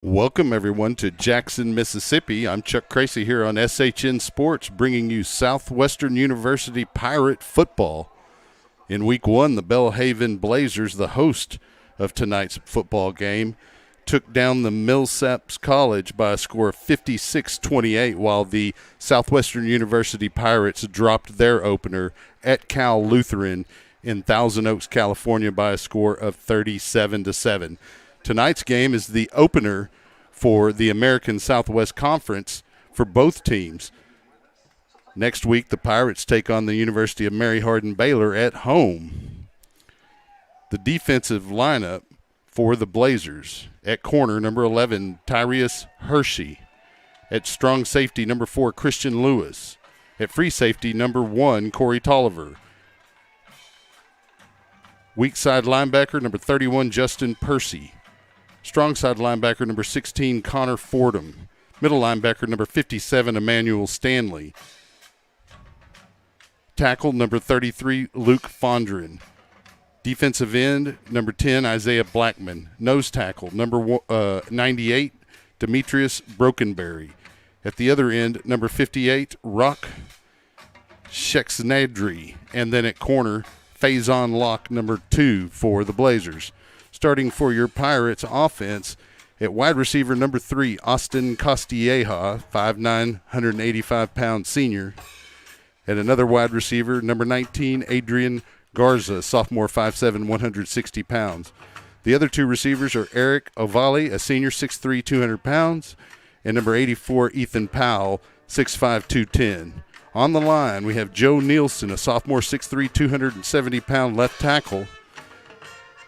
Welcome, everyone, to Jackson, Mississippi. I'm Chuck Cracy here on SHN Sports, bringing you Southwestern University Pirate football. In Week 1, the Belhaven Blazers, the host of tonight's football game, took down the Millsaps College by a score of 56-28, while the Southwestern University Pirates dropped their opener at Cal Lutheran in Thousand Oaks, California, by a score of 37-7. Tonight's game is the opener for the American Southwest Conference for both teams. Next week, the Pirates take on the University of Mary Hardin Baylor at home. The defensive lineup for the Blazers: at corner, number 11, Tyreus Hershey. At strong safety, number 4, Christian Lewis. At free safety, number 1, Corey Tolliver. Weak side linebacker, number 31, Justin Percy. Strong side linebacker, number 16, Connor Fordham. Middle linebacker, number 57, Emmanuel Stanley. Tackle, number 33, Luke Fondren. Defensive end, number 10, Isaiah Blackman. Nose tackle, number 98, Demetrius Brokenberry. At the other end, number 58, Rock Shexnadri. And then at corner, Faison Locke, number 2 for the Blazers. Starting for your Pirates offense, at wide receiver, number 3, Austin Costilleja, 5'9", 185-pound senior. At another wide receiver, number 19, Adrian Garza, sophomore, 5'7", 160 pounds. The other two receivers are Eric Ovali, a senior, 6'3", 200 pounds, and number 84, Ethan Powell, 6'5", 210. On the line, we have Joe Nielsen, a sophomore, 6'3", 270-pound left tackle.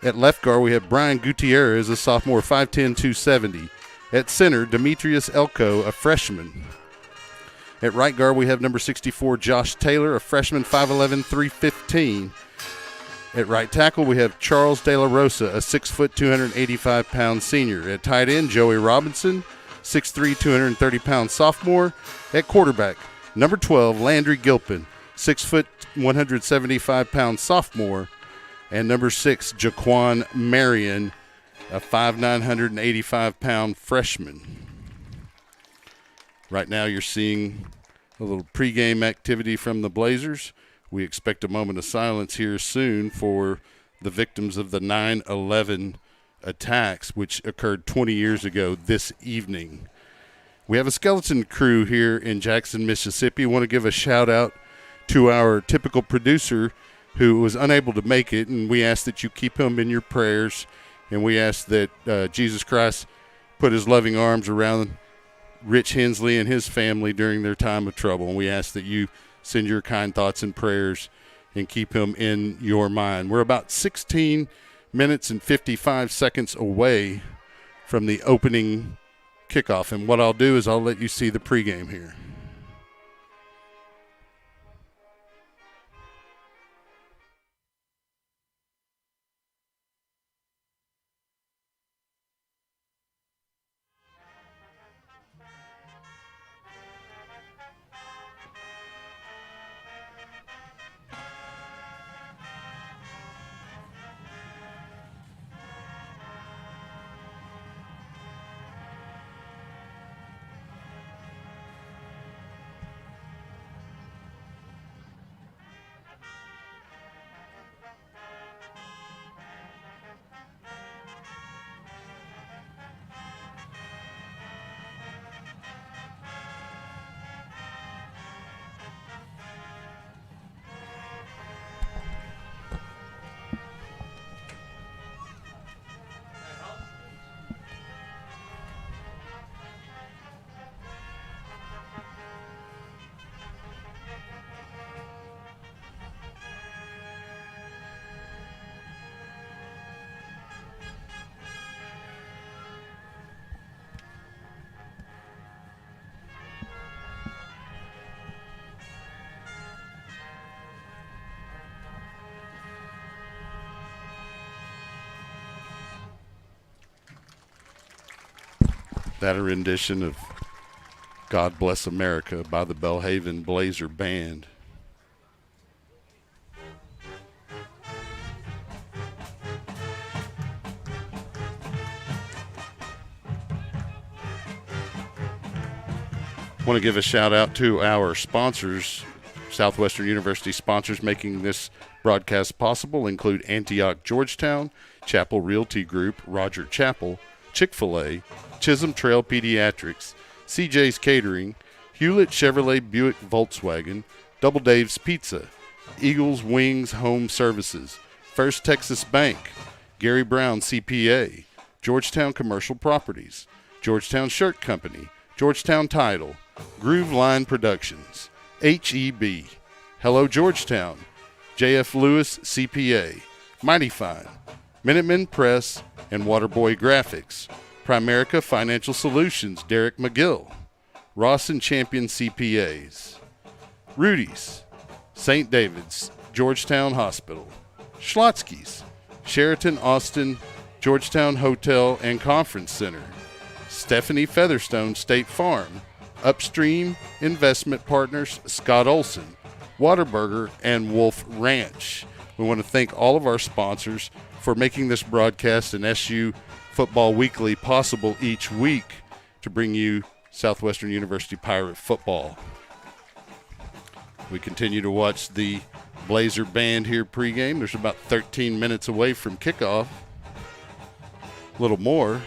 At left guard, we have Brian Gutierrez, a sophomore, 5'10", 270. At center, Demetrius Elko, a freshman. At right guard, we have number 64, Josh Taylor, a freshman, 5'11", 315. At right tackle, we have Charles De La Rosa, a 6', 285-pound senior. At tight end, Joey Robinson, 6'3", 230-pound sophomore. At quarterback, number 12, Landry Gilpin, 6', 175-pound sophomore. And number 6, Jaquan Marion, a 5'9", 185-pound freshman. Right now you're seeing a little pregame activity from the Blazers. We expect a moment of silence here soon for the victims of the 9/11 attacks, which occurred 20 years ago this evening. We have a skeleton crew here in Jackson, Mississippi. I want to give a shout-out to our typical producer who was unable to make it, and we ask that you keep him in your prayers, and we ask that Jesus Christ put his loving arms around Rich Hensley and his family during their time of trouble, and we ask that you send your kind thoughts and prayers and keep him in your mind. We're about 16 minutes and 55 seconds away from the opening kickoff, and what I'll do is I'll let you see the pregame here. That a rendition of God Bless America by the Belhaven Blazer Band. Want to give a shout out to our sponsors. Southwestern University sponsors making this broadcast possible include Antioch Georgetown, Chapel Realty Group, Roger Chapel, Chick-fil-A, Chisholm Trail Pediatrics, CJ's Catering, Hewlett Chevrolet Buick Volkswagen, Double Dave's Pizza, Eagles Wings Home Services, First Texas Bank, Gary Brown CPA, Georgetown Commercial Properties, Georgetown Shirt Company, Georgetown Title, Groove Line Productions, HEB, Hello Georgetown, JF Lewis CPA, Mighty Fine, Minutemen Press, and Waterboy Graphics, Primerica Financial Solutions, Derek McGill, Ross and Champion CPAs, Rudy's, St. David's, Georgetown Hospital, Schlotsky's, Sheraton Austin, Georgetown Hotel and Conference Center, Stephanie Featherstone State Farm, Upstream Investment Partners, Scott Olson, Whataburger, and Wolf Ranch. We want to thank all of our sponsors for making this broadcast and SU Football Weekly possible each week to bring you Southwestern University Pirate football. We continue to watch the Blazer band here pregame. There's about 13 minutes away from kickoff. A little more.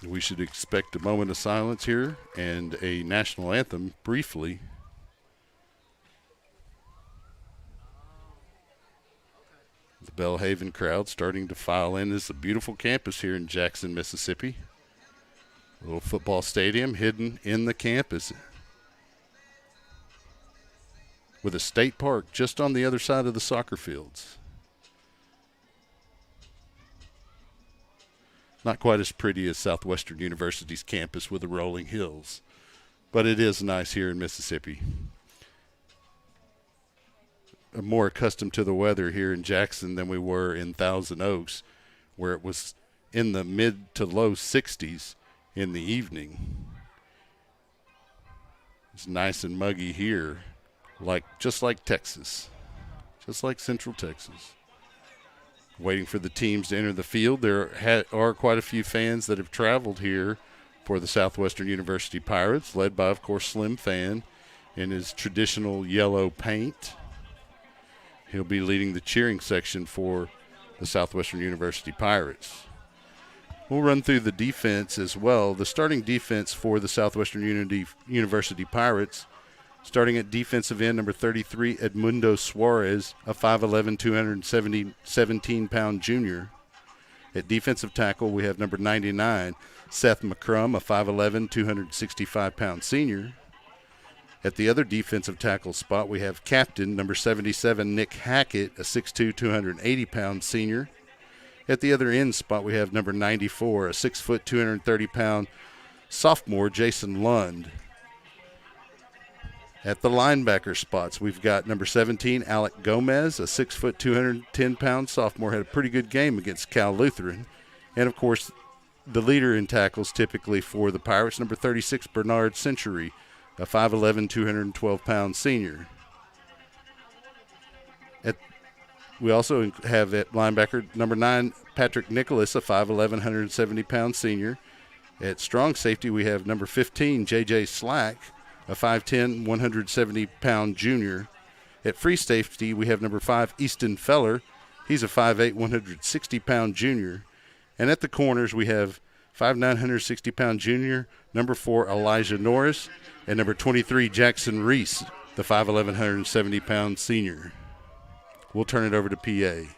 We should expect a moment of silence here and a national anthem briefly. The Belhaven crowd starting to file in. This is a beautiful campus here in Jackson, Mississippi. A little football stadium hidden in the campus with a state park just on the other side of the soccer fields. Not quite as pretty as Southwestern University's campus with the rolling hills, but it is nice here in Mississippi. I'm more accustomed to the weather here in Jackson than we were in Thousand Oaks, where it was in the mid to low 60s in the evening. It's nice and muggy here, just like Texas, just like Central Texas. Waiting for the teams to enter the field. There are quite a few fans that have traveled here for the Southwestern University Pirates, led by, of course, Slim Fan in his traditional yellow paint. He'll be leading the cheering section for the Southwestern University Pirates. We'll run through the defense as well. The starting defense for the Southwestern University Pirates, starting at defensive end, number 33, Edmundo Suarez, a 5'11", 217-pound junior. At defensive tackle, we have number 99, Seth McCrum, a 5'11", 265-pound senior. At the other defensive tackle spot, we have captain, number 77, Nick Hackett, a 6'2", 280-pound senior. At the other end spot, we have number 94, a 6', 230-pound sophomore, Jason Lund. At the linebacker spots, we've got number 17, Alec Gomez, a 6', 210-pound sophomore, had a pretty good game against Cal Lutheran. And, of course, the leader in tackles typically for the Pirates, number 36, Bernard Century, a 5'11", 212-pound senior. We also have at linebacker number 9, Patrick Nicholas, a 5'11", 170-pound senior. At strong safety, we have number 15, J.J. Slack, a 5'10", 170-pound junior. At free safety, we have number 5, Easton Feller. He's a 5'8", 160-pound junior. And at the corners, we have 5'9", 160-pound junior, number 4, Elijah Norris, and number 23, Jackson Reese, the 5'11", 170-pound senior. We'll turn it over to PA.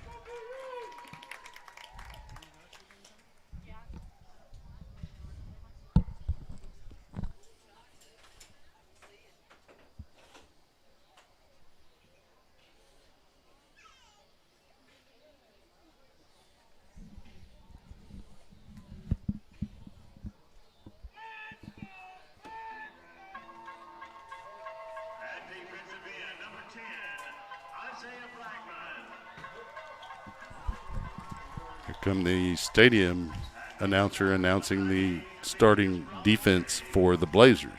Here come the stadium announcer announcing the starting defense for the Blazers.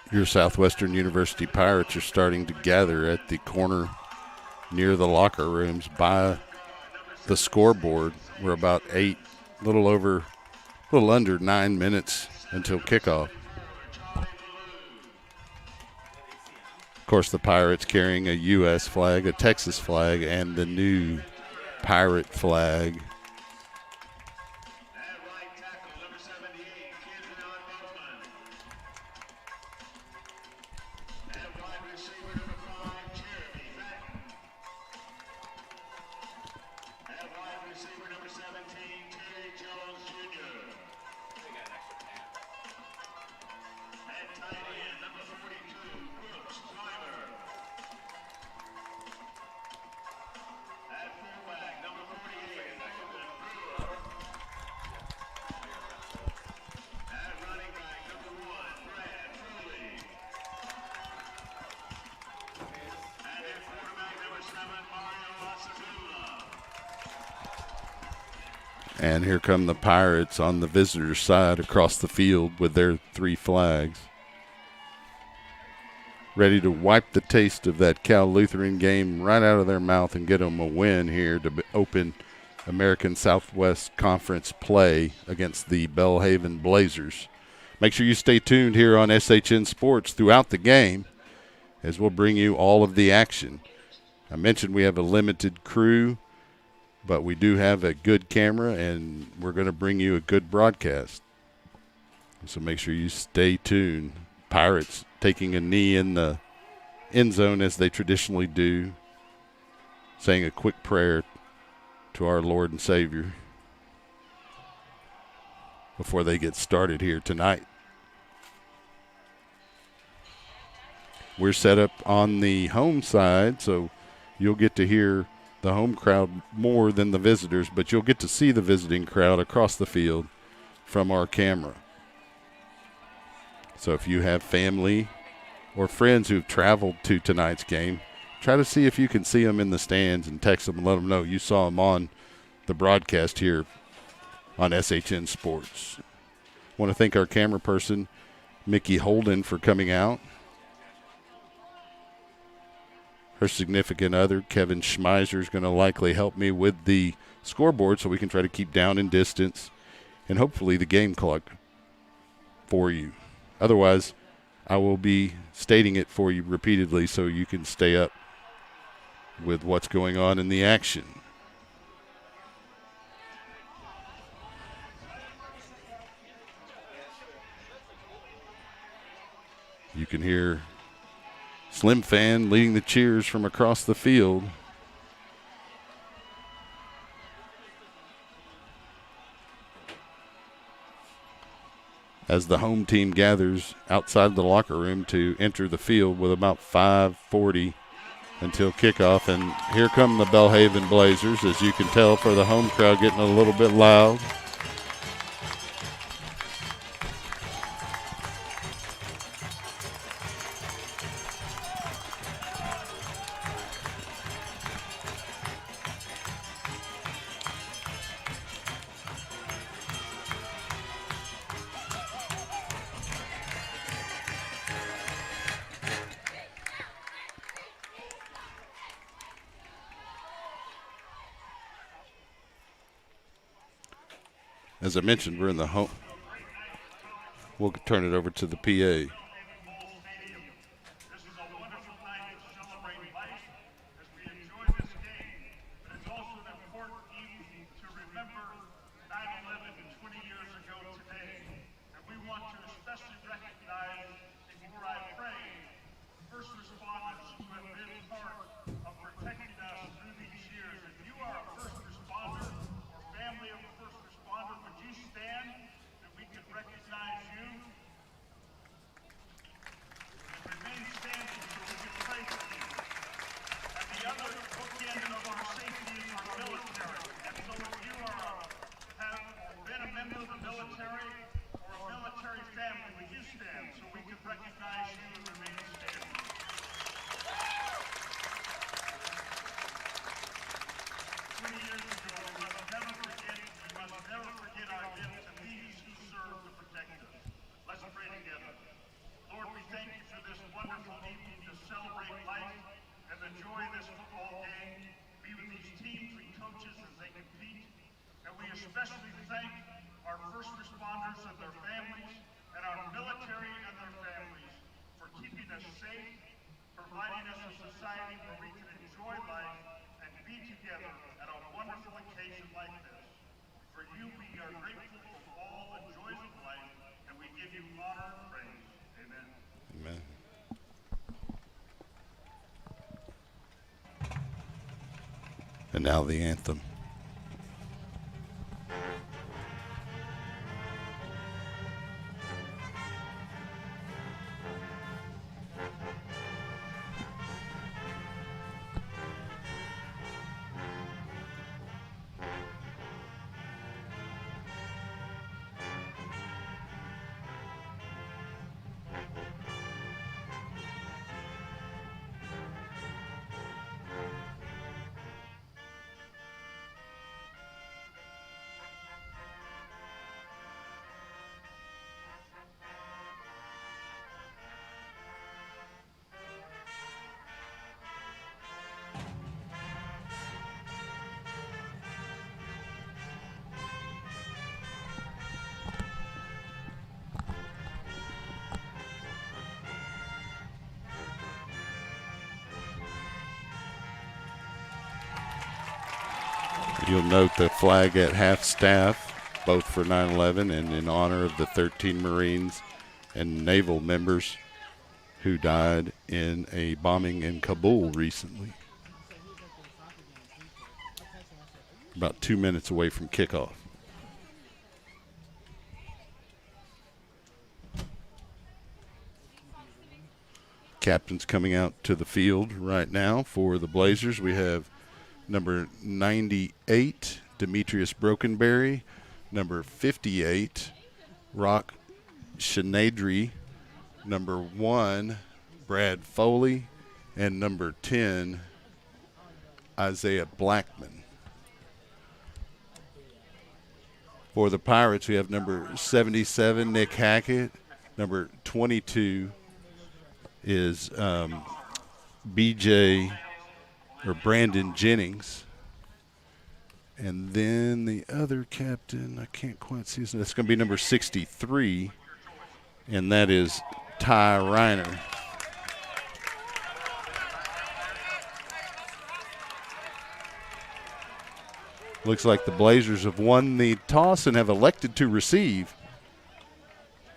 Your Southwestern University Pirates are starting to gather at the corner near the locker rooms by the scoreboard. We're about a little under 9 minutes until kickoff. Of course, the Pirates carrying a U.S. flag, a Texas flag, and the new Pirate flag. And here come the Pirates on the visitors' side across the field with their 3 flags. Ready to wipe the taste of that Cal Lutheran game right out of their mouth and get them a win here to open American Southwest Conference play against the Belhaven Blazers. Make sure you stay tuned here on SHN Sports throughout the game as we'll bring you all of the action. I mentioned we have a limited crew, but we do have a good camera, and we're going to bring you a good broadcast. So make sure you stay tuned. Pirates taking a knee in the end zone as they traditionally do, saying a quick prayer to our Lord and Savior before they get started here tonight. We're set up on the home side, so you'll get to hear the home crowd more than the visitors, but you'll get to see the visiting crowd across the field from our camera. So if you have family or friends who've traveled to tonight's game, try to see if you can see them in the stands and text them and let them know you saw them on the broadcast here on SHN Sports. I want to thank our camera person, Mickey Holden, for coming out. Her significant other, Kevin Schmeiser, is going to likely help me with the scoreboard so we can try to keep down in distance and hopefully the game clock for you. Otherwise, I will be stating it for you repeatedly so you can stay up with what's going on in the action. You can hear Slim Fan leading the cheers from across the field. As the home team gathers outside the locker room to enter the field with about 5:40 until kickoff. And here come the Belhaven Blazers, as you can tell for the home crowd getting a little bit loud. As I mentioned, we're in the home. We'll turn it over to the PA. enjoy this football game, be with these teams and coaches as they compete. And we especially thank our first responders and their families, and our military and their families for keeping us safe, providing us a society where we can enjoy life and be together at a wonderful occasion like this. For you, we are grateful for all the joys of life, and we give you honor and praise. Amen. Amen. And now the anthem. You'll note the flag at half-staff, both for 9/11 and in honor of the 13 Marines and naval members who died in a bombing in Kabul recently. About 2 minutes away from kickoff. Captains coming out to the field right now for the Blazers. We have number 98, Demetrius Brokenberry. Number 58, Rock Shenadri. Number 1, Brad Foley. And number 10, Isaiah Blackman. For the Pirates, we have number 77, Nick Hackett. Number 22 is BJ or Brandon Jennings. And then the other captain, I can't quite see his name. That's going to be number 63, and that is Ty Reiner. Looks like the Blazers have won the toss and have elected to receive.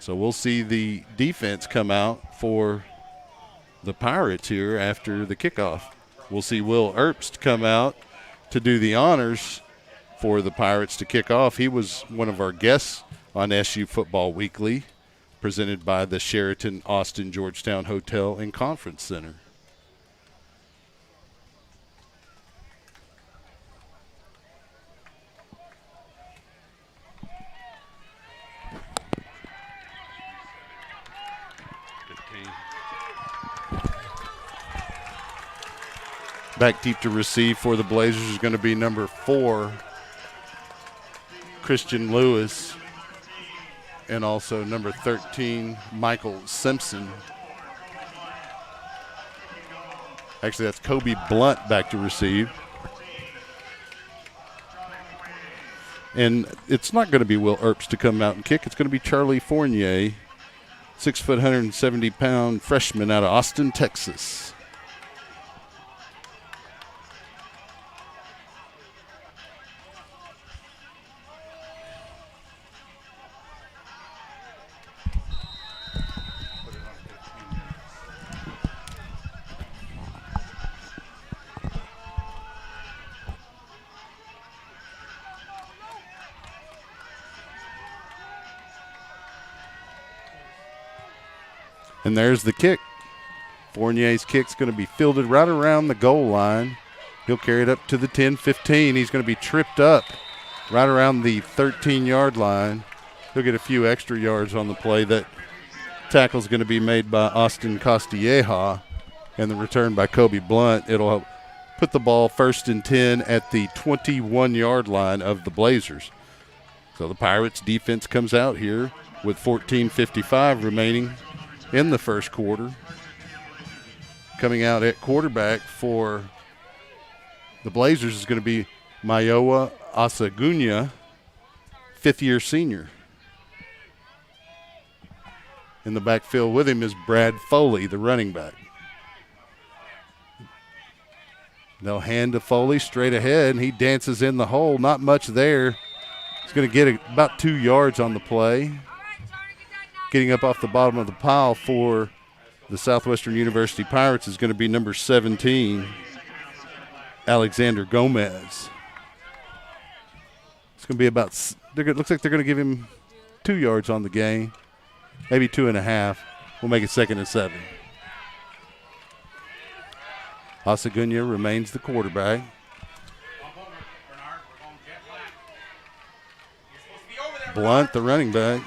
So we'll see the defense come out for the Pirates here after the kickoff. We'll see Will Erbst come out to do the honors for the Pirates to kick off. He was one of our guests on SU Football Weekly, presented by the Sheraton Austin Georgetown Hotel and Conference Center. Back deep to receive for the Blazers is going to be number 4, Christian Lewis, and also number 13, Michael Simpson. Actually, that's Kobe Blunt back to receive. And it's not going to be Will Erbst to come out and kick. It's going to be Charlie Fournier, 6 foot, 170-pound freshman out of Austin, Texas. And there's the kick. Fournier's kick's going to be fielded right around the goal line. He'll carry it up to the 10-15. He's going to be tripped up right around the 13-yard line. He'll get a few extra yards on the play. That tackle's going to be made by Austin Castilleja, and the return by Kobe Blunt. It'll put the ball 1st and 10 at the 21-yard line of the Blazers. So the Pirates defense comes out here with 14:55 remaining in the first quarter. Coming out at quarterback for the Blazers is going to be Mayowa Asagunya, fifth-year senior. In the backfield with him is Brad Foley, the running back. They'll hand to Foley straight ahead, and he dances in the hole. Not much there. He's going to get about 2 yards on the play. Getting up off the bottom of the pile for the Southwestern University Pirates is going to be number 17, Alexander Gomez. It's going to be about, looks like they're going to give him 2 yards on the game, maybe 2.5. We'll make it 2nd and 7. Asagunya remains the quarterback. Blunt, the running back.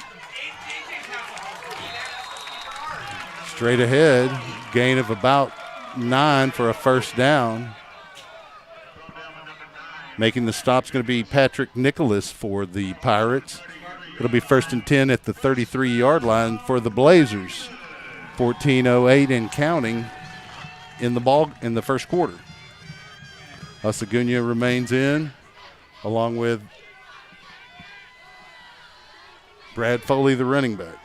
Straight ahead, gain of about 9 for a first down. Making the stop's going to be Patrick Nicholas for the Pirates. It'll be 1st and 10 at the 33-yard line for the Blazers. 14:08 and counting in the first quarter. Asagunya remains in, along with Brad Foley, the running back.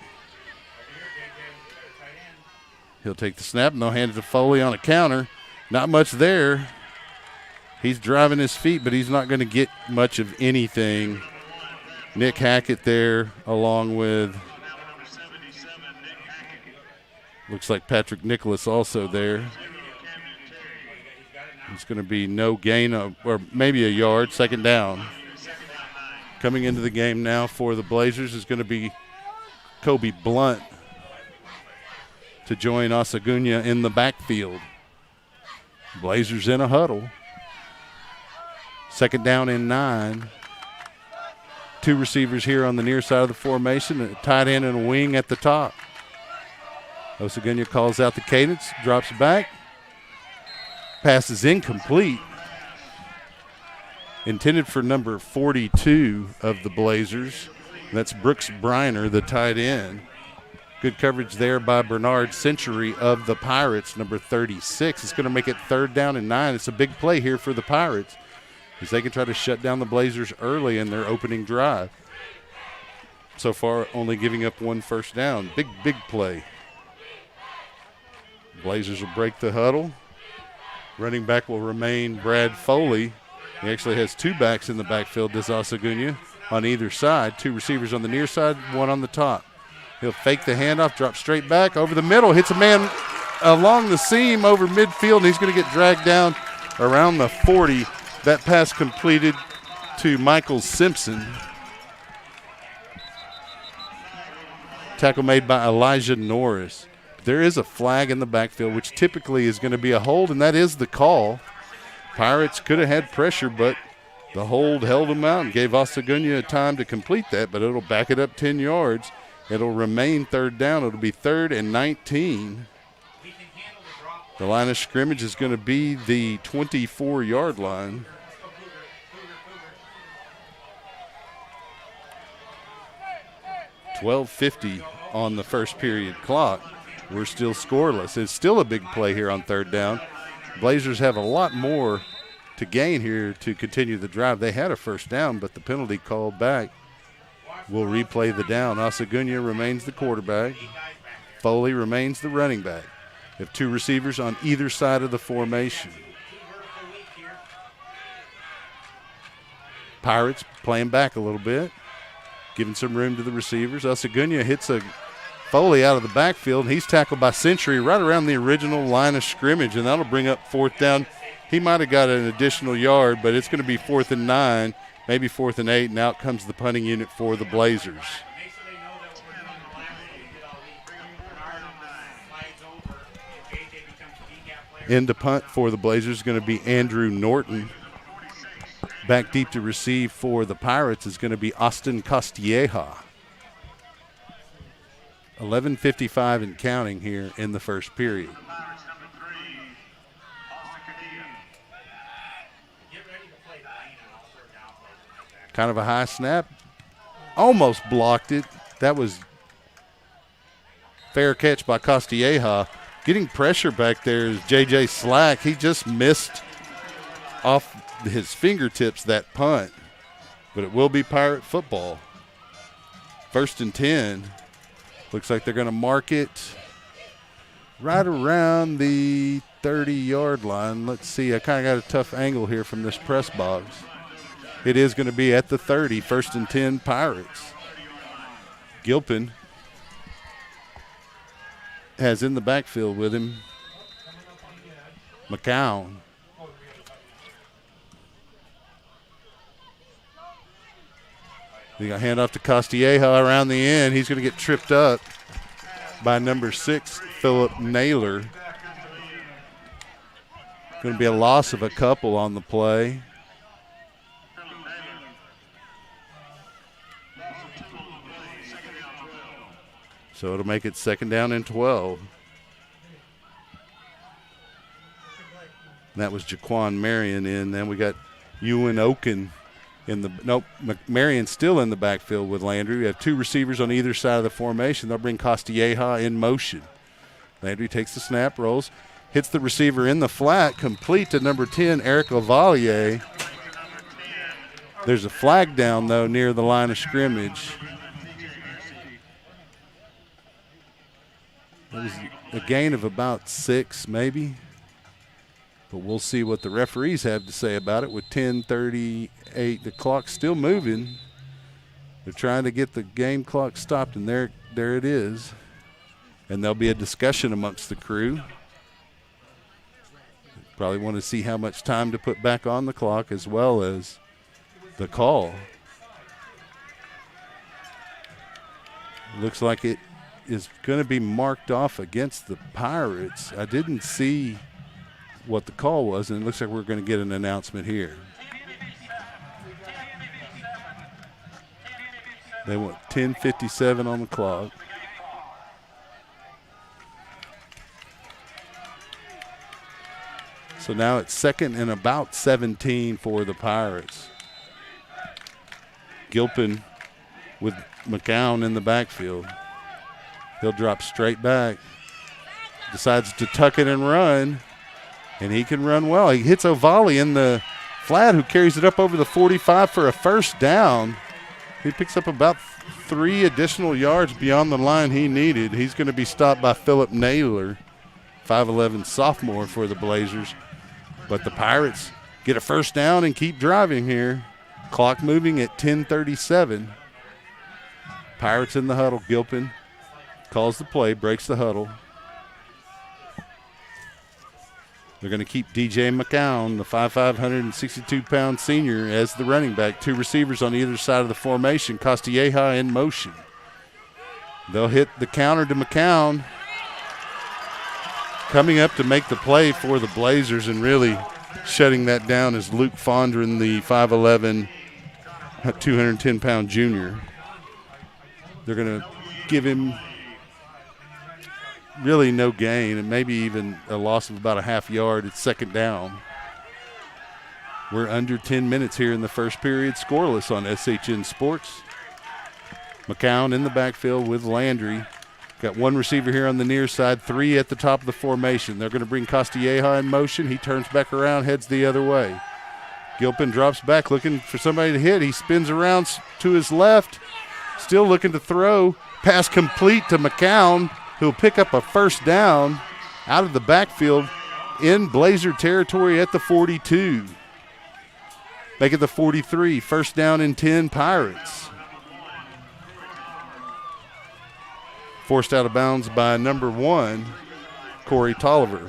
He'll take the snap, and they'll hand it to Foley on a counter. Not much there. He's driving his feet, but he's not going to get much of anything. Nick Hackett there, along with, looks like Patrick Nicholas also there. It's going to be no gain of, or maybe a yard, 2nd down. Coming into the game now for the Blazers is going to be Kobe Blunt to join Asagunya in the backfield. Blazers in a huddle. 2nd down and 9. 2 receivers here on the near side of the formation, a tight end and a wing at the top. Asagunya calls out the cadence, drops back. Pass is incomplete. Intended for number 42 of the Blazers. That's Brooks Briner, the tight end. Good coverage there by Bernard Century of the Pirates, number 36. It's going to make it 3rd down and 9. It's a big play here for the Pirates, as they can try to shut down the Blazers early in their opening drive. So far, only giving up 1 first down. Big play. Blazers will break the huddle. Running back will remain Brad Foley. He actually has 2 backs in the backfield, does Asagunya, on either side. 2 receivers on the near side, 1 on the top. He'll fake the handoff, drop straight back over the middle, hits a man along the seam over midfield, and he's going to get dragged down around the 40. That pass completed to Michael Simpson. Tackle made by Elijah Norris. There is a flag in the backfield, which typically is going to be a hold, and that is the call. Pirates could have had pressure, but the hold held them out and gave Asagunya time to complete that, but it'll back it up 10 yards. It'll remain 3rd down. It'll be 3rd and 19. The line of scrimmage is going to be the 24-yard line. .1250 on the first period clock. We're still scoreless. It's still a big play here on 3rd down. Blazers have a lot more to gain here to continue the drive. They had a first down, but the penalty called back. We'll replay the down. Asagunya remains the quarterback. Foley remains the running back. We have 2 receivers on either side of the formation. Pirates playing back a little bit, giving some room to the receivers. Asagunya hits a Foley out of the backfield, and he's tackled by Century right around the original line of scrimmage, and that'll bring up 4th down. He might have got an additional yard, but it's going to be 4th and 9, maybe 4th and 8, and out comes the punting unit for the Blazers. In to punt for the Blazers is going to be Andrew Norton. Back deep to receive for the Pirates is going to be Austin Costilleja. 11:55 and counting here in the first period. Kind of a high snap. Almost blocked it. That was fair catch by Costilleja. Getting pressure back there is J.J. Slack. He just missed off his fingertips that punt, but it will be Pirate football. 1st and 10. Looks like they're going to mark it right around the 30-yard line. Let's see. I kind of got a tough angle here from this press box. It is going to be at the 30. 1st and 10, Pirates. Gilpin has in the backfield with him McCown. They got handoff to Costilleja around the end. He's going to get tripped up by number 6, Philip Naylor. Going to be a loss of a couple on the play. So it'll make it 2nd down and 12. And that was Jaquan Marion in. Then we got Ewan Oken in the Marion's still in the backfield with Landry. We have 2 receivers on either side of the formation. They'll bring Costilleja in motion. Landry takes the snap, rolls, hits the receiver in the flat, complete to number 10, Eric Lavalier. There's a flag down, though, near the line of scrimmage. It was a gain of about 6, maybe. But we'll see what the referees have to say about it with 10:38. The clock's still moving. They're trying to get the game clock stopped, and there it is. And there'll be a discussion amongst the crew. Probably want to see how much time to put back on the clock as well as the call. Looks like it is going to be marked off against the Pirates. I didn't see what the call was, and it looks like we're going to get an announcement here. They want 10:57 on the clock. So now it's 2nd and about 17 for the Pirates. Gilpin with McCown in the backfield. He'll drop straight back. Decides to tuck it and run. And he can run well. He hits O'Volley in the flat, who carries it up over the 45 for a 1st down. He picks up about 3 additional yards beyond the line he needed. He's going to be stopped by Philip Naylor, 5'11" sophomore for the Blazers. But the Pirates get a 1st down and keep driving here. Clock moving at 10:37. Pirates in the huddle. Gilpin calls the play, breaks the huddle. They're going to keep DJ McCown, the 5'5", 162-pound senior, as the running back. 2 receivers on either side of the formation. Costilleja in motion. They'll hit the counter to McCown. Coming up to make the play for the Blazers and really shutting that down is Luke Fondren, the 5'11", 210-pound junior. They're going to give him really no gain and maybe even a loss of about a half yard. It's 2nd down. We're under 10 minutes here in the first period, scoreless on SHN Sports. McCown in the backfield with Landry. Got 1 receiver here on the near side, 3 at the top of the formation. They're going to bring Costilleja in motion. He turns back around, heads the other way. Gilpin drops back looking for somebody to hit. He spins around to his left, still looking to throw. Pass complete to McCown, who'll pick up a 1st down out of the backfield in Blazer territory at the 42. Make it the 43. 1st down and 10, Pirates. Forced out of bounds by number 1, Corey Tolliver.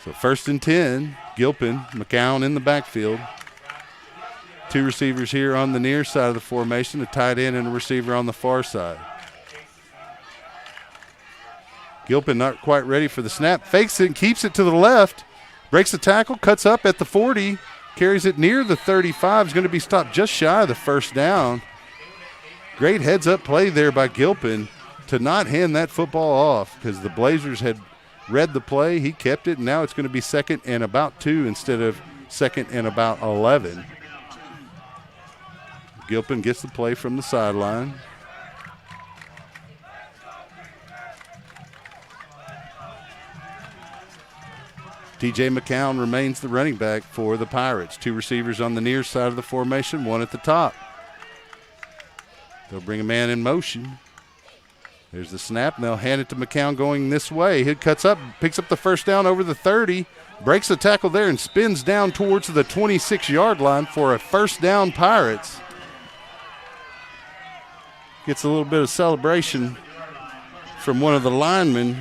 So 1st and 10, Gilpin, McCown in the backfield. 2 receivers here on the near side of the formation, a tight end and a receiver on the far side. Gilpin not quite ready for the snap, fakes it and keeps it to the left, breaks the tackle, cuts up at the 40, carries it near the 35, is going to be stopped just shy of the 1st down. Great heads-up play there by Gilpin to not hand that football off because the Blazers had read the play. He kept it, and now it's going to be 2nd and about 2 instead of 2nd and about 11. Gilpin gets the play from the sideline. TJ McCown remains the running back for the Pirates. 2 receivers on the near side of the formation, 1 at the top. They'll bring a man in motion. There's the snap, and they'll hand it to McCown going this way. He cuts up, picks up the first down over the 30, breaks the tackle there, and spins down towards the 26-yard line for a first down, Pirates. Gets a little bit of celebration from one of the linemen,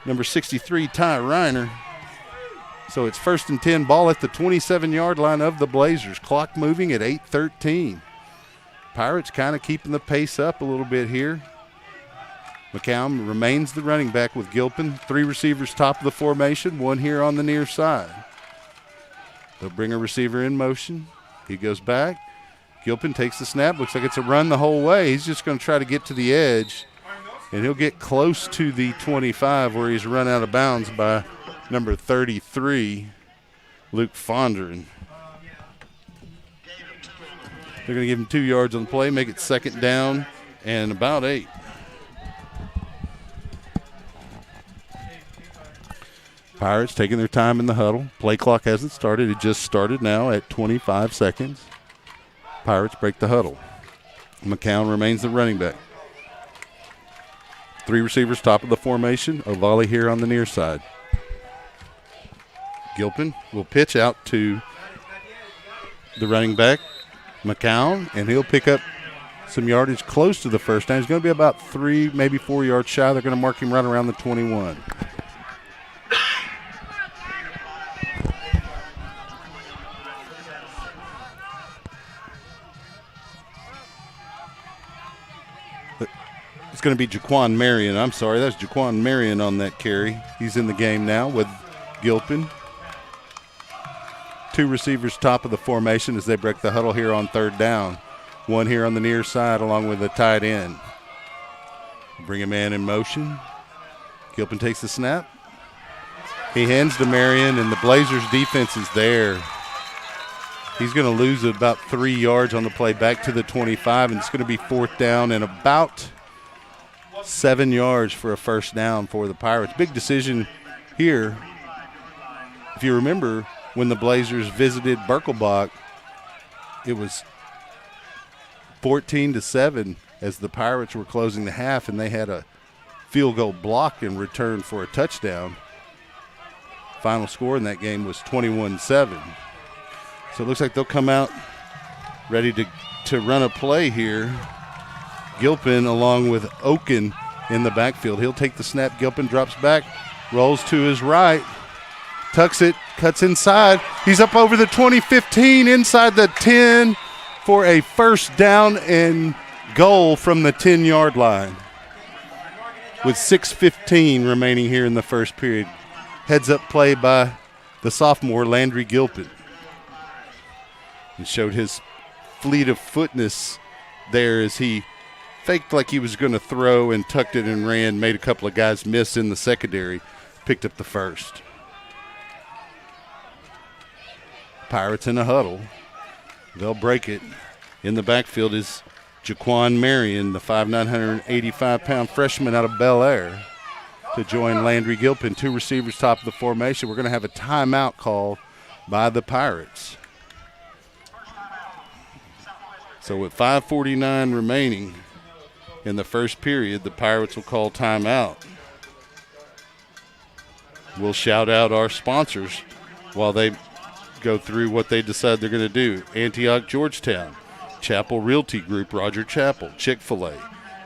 number 63, Ty Reiner. So it's 1st and 10, ball at the 27-yard line of the Blazers. Clock moving at 8:13. Pirates kind of keeping the pace up a little bit here. McCown remains the running back with Gilpin. 3 receivers top of the formation, 1 here on the near side. They'll bring a receiver in motion. He goes back. Gilpin takes the snap. Looks like it's a run the whole way. He's just going to try to get to the edge, and he'll get close to the 25 where he's run out of bounds by number 33, Luke Fondren. They're going to give him 2 yards on the play, make it 2nd down and about 8. Pirates taking their time in the huddle. Play clock hasn't started. It just started now at 25 seconds. Pirates break the huddle. McCown remains the running back. 3 receivers top of the formation. Ovali here on the near side. Gilpin will pitch out to the running back, McCown, and he'll pick up some yardage close to the first down. He's going to be about 3, maybe 4 yards shy. They're going to mark him right around the 21. It's going to be Jaquan Marion. I'm sorry, that's Jaquan Marion on that carry. He's in the game now with Gilpin. 2 receivers top of the formation as they break the huddle here on 3rd down. 1 here on the near side along with the tight end. Bring a man in motion. Gilpin takes the snap. He hands to Marion, and the Blazers defense is there. He's going to lose about 3 yards on the play back to the 25, and it's going to be 4th down and about 7 yards for a first down for the Pirates. Big decision here. If you remember, when the Blazers visited Birkelbach, it was 14-7 as the Pirates were closing the half, and they had a field goal block in return for a touchdown. Final score in that game was 21-7. So it looks like they'll come out ready to run a play here. Gilpin along with Oken in the backfield. He'll take the snap. Gilpin drops back, rolls to his right, tucks it, cuts inside. He's up over the 20-15, inside the 10 for a first down and goal from the 10-yard line with 6:15 remaining here in the first period. Heads up play by the sophomore Landry Gilpin. He showed his fleet of footness there as he faked like he was going to throw and tucked it and ran, made a couple of guys miss in the secondary, picked up the first. Pirates in a huddle. They'll break it. In the backfield is Jaquan Marion, the 5'9", 185-pound freshman out of Bel Air, to join Landry Gilpin. 2 receivers top of the formation. We're going to have a timeout call by the Pirates. So with 5:49 remaining in the first period, the Pirates will call timeout. We'll shout out our sponsors while they go through what they decide they're going to do. Antioch, Georgetown, Chapel Realty Group, Roger Chapel, Chick-fil-A,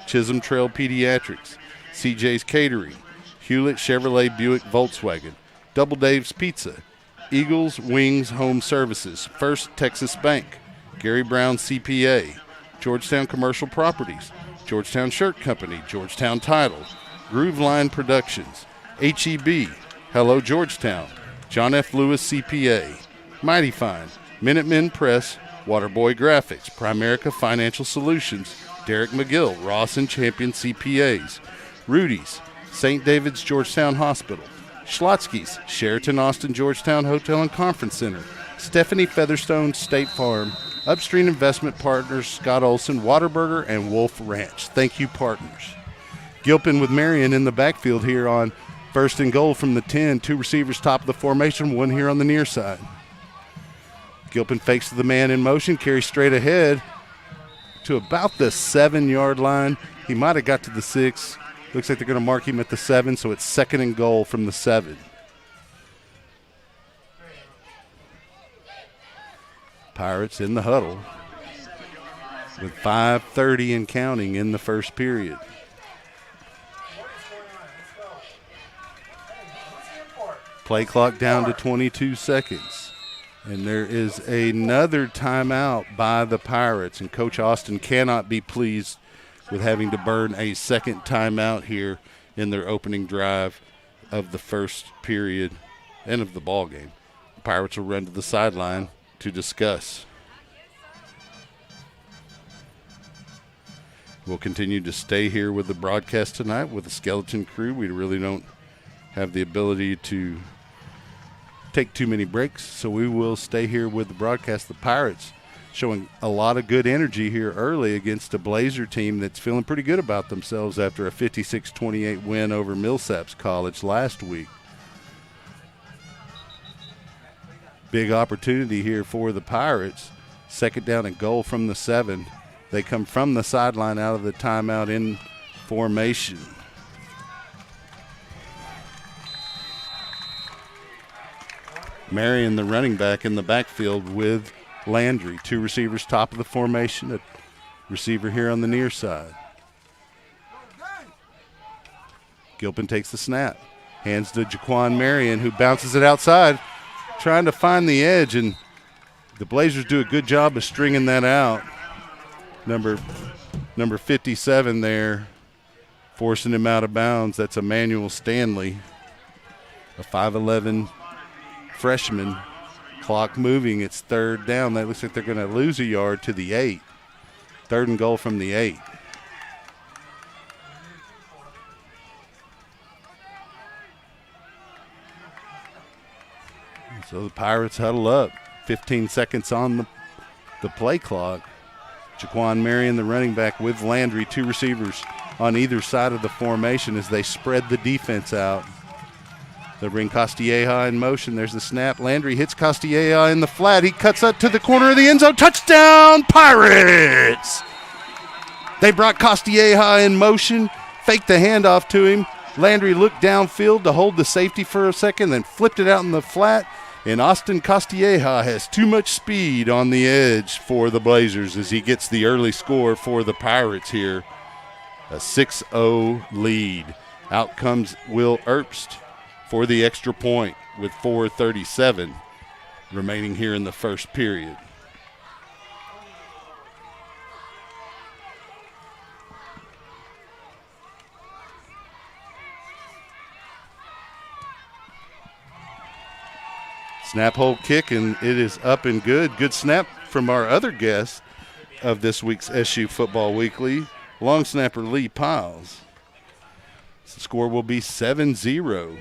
Chisholm Trail Pediatrics, CJ's Catering, Hewlett Chevrolet Buick Volkswagen, Double Dave's Pizza, Eagles Wings Home Services, First Texas Bank, Gary Brown CPA, Georgetown Commercial Properties, Georgetown Shirt Company, Georgetown Title, Groove Line Productions, HEB, Hello Georgetown, John F. Lewis CPA, Mighty Fine, Minutemen Press, Waterboy Graphics, Primerica Financial Solutions, Derek McGill, Ross and Champion CPAs, Rudy's, St. David's Georgetown Hospital, Schlotsky's, Sheraton Austin Georgetown Hotel and Conference Center, Stephanie Featherstone State Farm, Upstream Investment Partners, Scott Olson, Whataburger, and Wolf Ranch. Thank you, partners. Gilpin with Marion in the backfield here on First and goal from the 10. Two receivers top of the formation, one here on the near side. Gilpin fakes the man in motion, carries straight ahead to about the 7-yard line. He might have got to the 6. Looks like they're going to mark him at the 7, so it's second and goal from the 7. Pirates in the huddle with 5:30 and counting in the first period. Play clock down to 22 seconds. And there is another timeout by the Pirates, and Coach Austin cannot be pleased with having to burn a second timeout here in their opening drive of the first period and of the ball game. The Pirates will run to the sideline to discuss. We'll continue to stay here with the broadcast tonight with the skeleton crew. We really don't have the ability to take too many breaks, so we will stay here with the broadcast. The Pirates showing a lot of good energy here early against a Blazer team that's feeling pretty good about themselves after a 56-28 win over Millsaps College last week. Big opportunity here for the Pirates. Second down and goal from the 7. They come from the sideline out of the timeout in formation. Marion, the running back, in the backfield with Landry. Two receivers top of the formation. A receiver here on the near side. Gilpin takes the snap. Hands to Jaquan Marion, who bounces it outside, trying to find the edge, and the Blazers do a good job of stringing that out. Number 57 there, forcing him out of bounds. That's Emmanuel Stanley, a 5'11" freshman. Clock moving. It's third down. That looks like they're going to lose a yard to the 8. Third and goal from the 8. So the Pirates huddle up. 15 seconds on the play clock. Jaquan Marion, the running back, with Landry. Two receivers on either side of the formation as they spread the defense out. They bring Castilleja in motion. There's the snap. Landry hits Castilleja in the flat. He cuts up to the corner of the end zone. Touchdown, Pirates! They brought Castilleja in motion, faked the handoff to him. Landry looked downfield to hold the safety for a second, then flipped it out in the flat. And Austin Castilleja has too much speed on the edge for the Blazers as he gets the early score for the Pirates here. A 6-0 lead. Out comes Will Erbst for the extra point with 4:37 remaining here in the first period. Snap, hold, kick, and it is up and good. Good snap from our other guest of this week's SU Football Weekly, long snapper Lee Piles. The score will be 7-0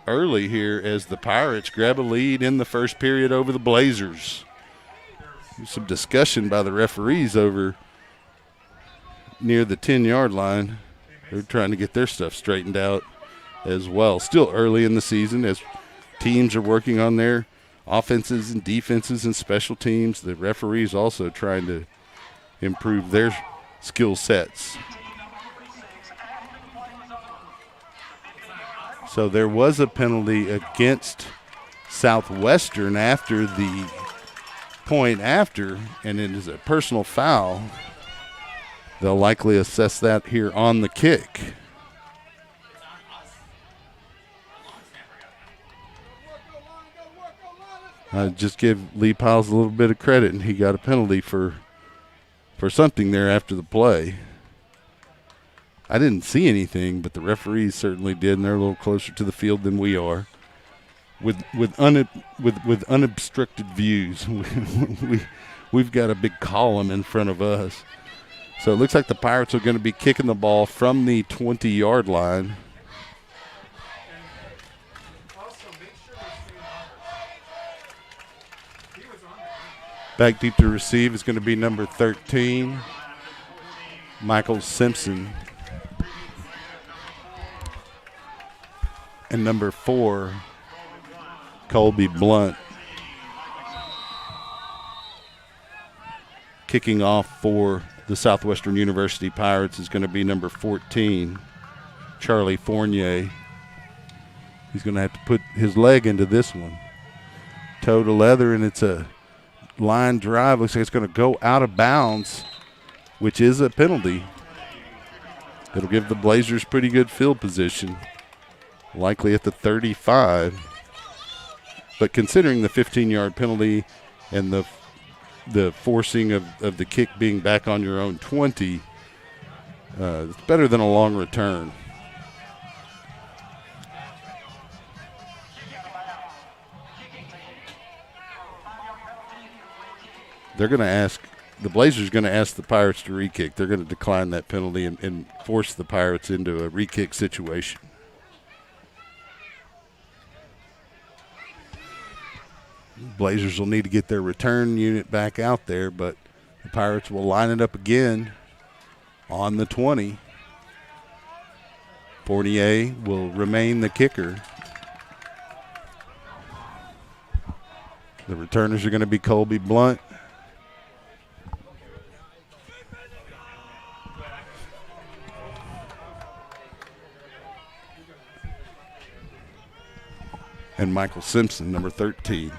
early here as the Pirates grab a lead in the first period over the Blazers. Some discussion by the referees over near the 10-yard line. They're trying to get their stuff straightened out as well. Still early in the season as teams are working on their offenses and defenses and special teams. The referees also trying to improve their skill sets. So there was a penalty against Southwestern after the point after, and it is a personal foul. They'll likely assess that here on the kick. Just give Lee Piles a little bit of credit, and he got a penalty for something there after the play. I didn't see anything, but the referees certainly did, and they're a little closer to the field than we are. With unobstructed views, we've got a big column in front of us. So it looks like the Pirates are going to be kicking the ball from the 20-yard line. Back deep to receive is going to be number 13, Michael Simpson. and number 4, Colby Blunt. Kicking off for the Southwestern University Pirates is going to be number 14, Charlie Fournier. He's going to have to put his leg into this one. Toe to leather, and it's a line drive. Looks like it's going to go out of bounds, which is a penalty. It'll give the Blazers pretty good field position, likely at the 35. But considering the 15-yard penalty and the forcing of the kick being back on your own 20, it's better than a long return. They're going to ask, the Blazers are going to ask the Pirates to re-kick. They're going to decline that penalty and force the Pirates into a re-kick situation. Blazers will need to get their return unit back out there, but the Pirates will line it up again on the 20. Fournier will remain the kicker. The returners are going to be Colby Blunt, and Michael Simpson, number 13.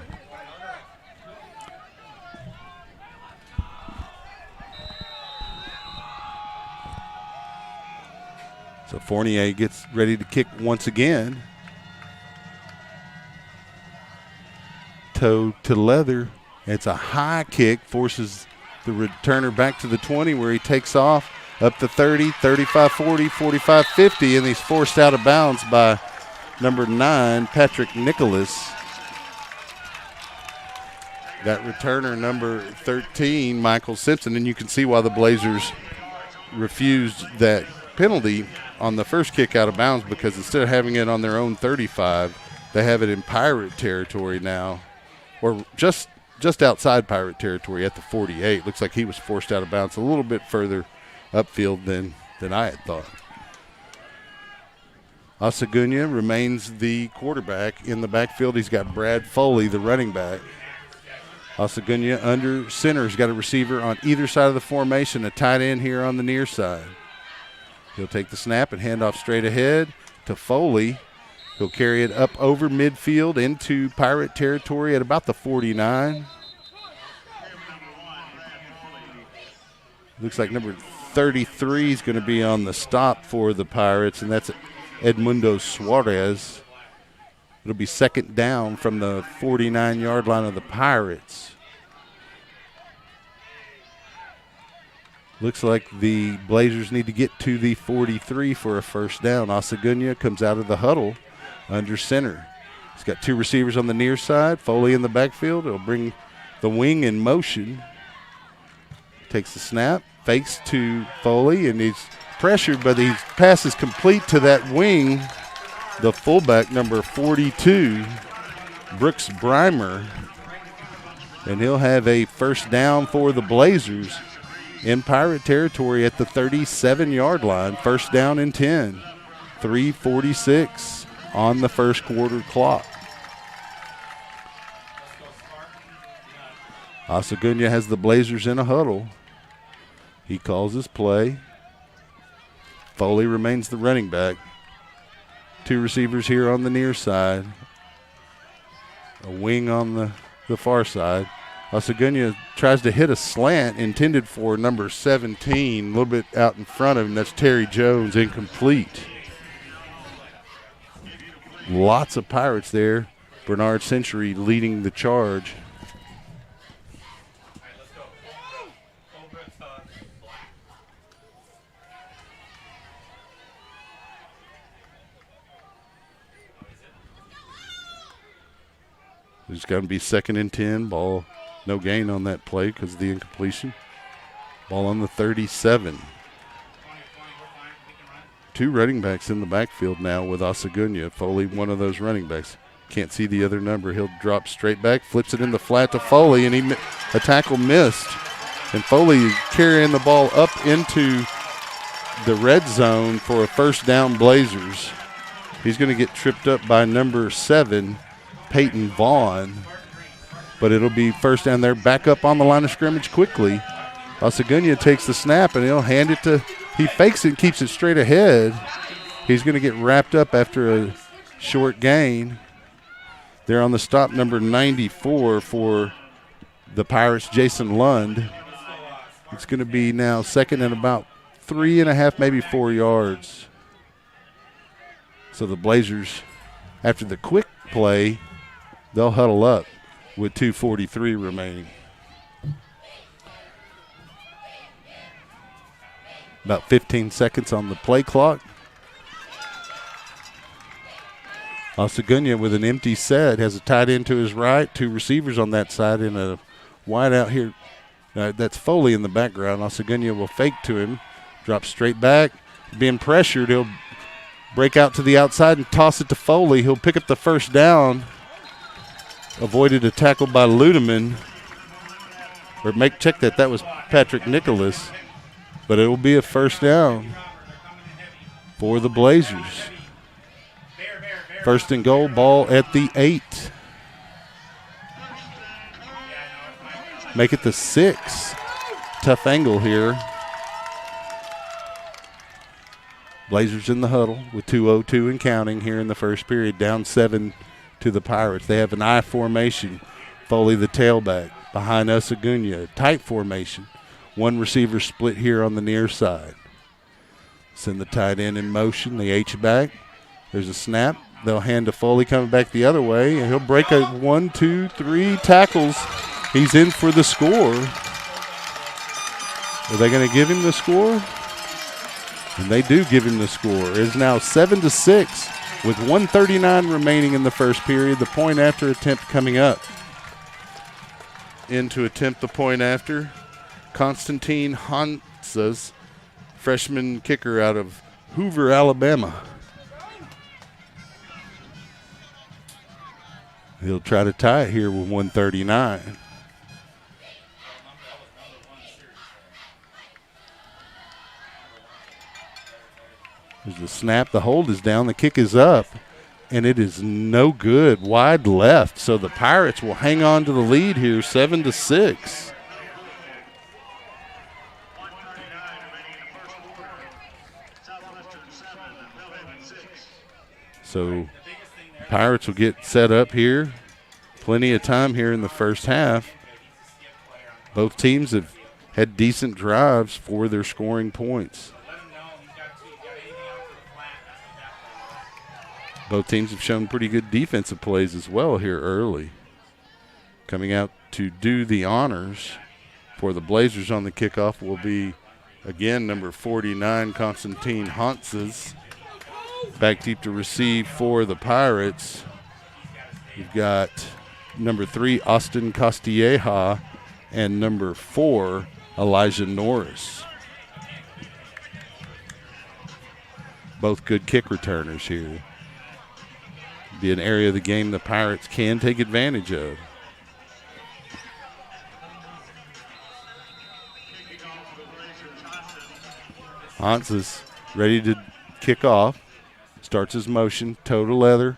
So Fournier gets ready to kick once again. Toe to leather. It's a high kick, forces the returner back to the 20 where he takes off up to 30, 35, 40, 45, 50, and he's forced out of bounds by number 9, Patrick Nicholas. That returner, number 13, Michael Simpson, and you can see why the Blazers refused that penalty on the first kick out of bounds, because instead of having it on their own 35, they have it in Pirate territory now, or just outside Pirate territory at the 48. Looks like he was forced out of bounds a little bit further upfield than I had thought. Osagunya remains the quarterback. In the backfield, he's got Brad Foley, the running back. Osagunya under center. He's got a receiver on either side of the formation, a tight end here on the near side. He'll take the snap and hand off straight ahead to Foley. He'll carry it up over midfield into Pirate territory at about the 49. Looks like number 33 is going to be on the stop for the Pirates, and that's Edmundo Suarez. It'll be second down from the 49-yard line of the Pirates. Looks like the Blazers need to get to the 43 for a first down. Osagunya comes out of the huddle under center. He's got 2 receivers on the near side. Foley in the backfield. He'll bring the wing in motion. Takes the snap, fakes to Foley, and he's pressured, but his pass is complete to that wing, the fullback, number 42, Brooks Breimer. And he'll have a first down for the Blazers in Pirate territory at the 37-yard line. First down and 10. 3:46 on the first quarter clock. Osagunya has the Blazers in a huddle. He calls his play. Foley remains the running back. 2 receivers here on the near side. A wing on the far side. Osagunya tries to hit a slant intended for number 17, a little bit out in front of him. That's Terry Jones, incomplete. Lots of Pirates there. Bernard Century leading the charge. It's going to be second and 10. Ball, no gain on that play because of the incompletion. Ball on the 37. 2 running backs in the backfield now with Osagunya. Foley, one of those running backs. Can't see the other number. He'll drop straight back, flips it in the flat to Foley, and a tackle missed. And Foley carrying the ball up into the red zone for a first down Blazers. He's going to get tripped up by number 7, Peyton Vaughn. But it'll be first down there, back up on the line of scrimmage quickly. Osagunya takes the snap, and he'll hand it to – he fakes it and keeps it straight ahead. He's going to get wrapped up after a short gain. They're on the stop, number 94 for the Pirates, Jason Lund. It's going to be now second and about 3.5, maybe 4 yards. So the Blazers, after the quick play, they'll huddle up with 2:43 remaining. About 15 seconds on the play clock. Osagunya with an empty set, has a tight end to his right, 2 receivers on that side, and a wide out here. That's Foley in the background. Osagunya will fake to him, drop straight back. Being pressured, he'll break out to the outside and toss it to Foley. He'll pick up the first down. Avoided a tackle by Ludeman. Or check that. That was Patrick Nicholas. But it will be a first down for the Blazers. First and goal, ball at the 8. Make it the 6. Tough angle here. Blazers in the huddle with 2:02 and counting here in the first period. Down 7 to the Pirates. They have an I formation. Foley the tailback. Behind Osagunya. Tight formation. 1 receiver split here on the near side. Send the tight end in motion. The H-back. There's a snap. They'll hand to Foley coming back the other way, and he'll break a 1, 2, 3 tackles. He's in for the score. Are they going to give him the score? And they do give him the score. It is now 7-6 with 1:39 remaining in the first period. The point after attempt coming up. In to attempt the point after, Constantine Hansas, freshman kicker out of Hoover, Alabama. He'll try to tie it here with 1:39. There's the snap. The hold is down. The kick is up, and it is no good. Wide left. So the Pirates will hang on to the lead here, 7-6. So Pirates will get set up here. Plenty of time here in the first half. Both teams have had decent drives for their scoring points. Both teams have shown pretty good defensive plays as well here early. Coming out to do the honors for the Blazers on the kickoff will be, again, number 49, Constantine Hansas. Back deep to receive for the Pirates. We've got number 3, Austin Castilleja, and number 4, Elijah Norris. Both good kick returners here. Be an area of the game the Pirates can take advantage of. Hansas ready to kick off. Starts his motion, toe to leather.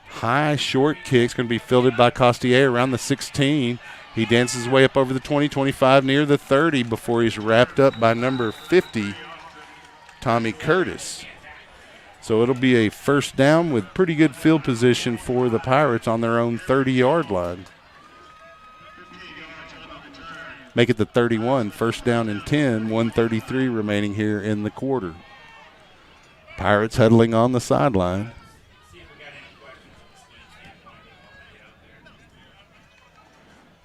High, short kick's going to be fielded by Costier around the 16. He dances his way up over the 20, 25, near the 30 before he's wrapped up by number 50, Tommy Curtis. So it'll be a first down with pretty good field position for the Pirates on their own 30-yard line. Make it the 31, first down and 10, 1:33 remaining here in the quarter. Pirates huddling on the sideline.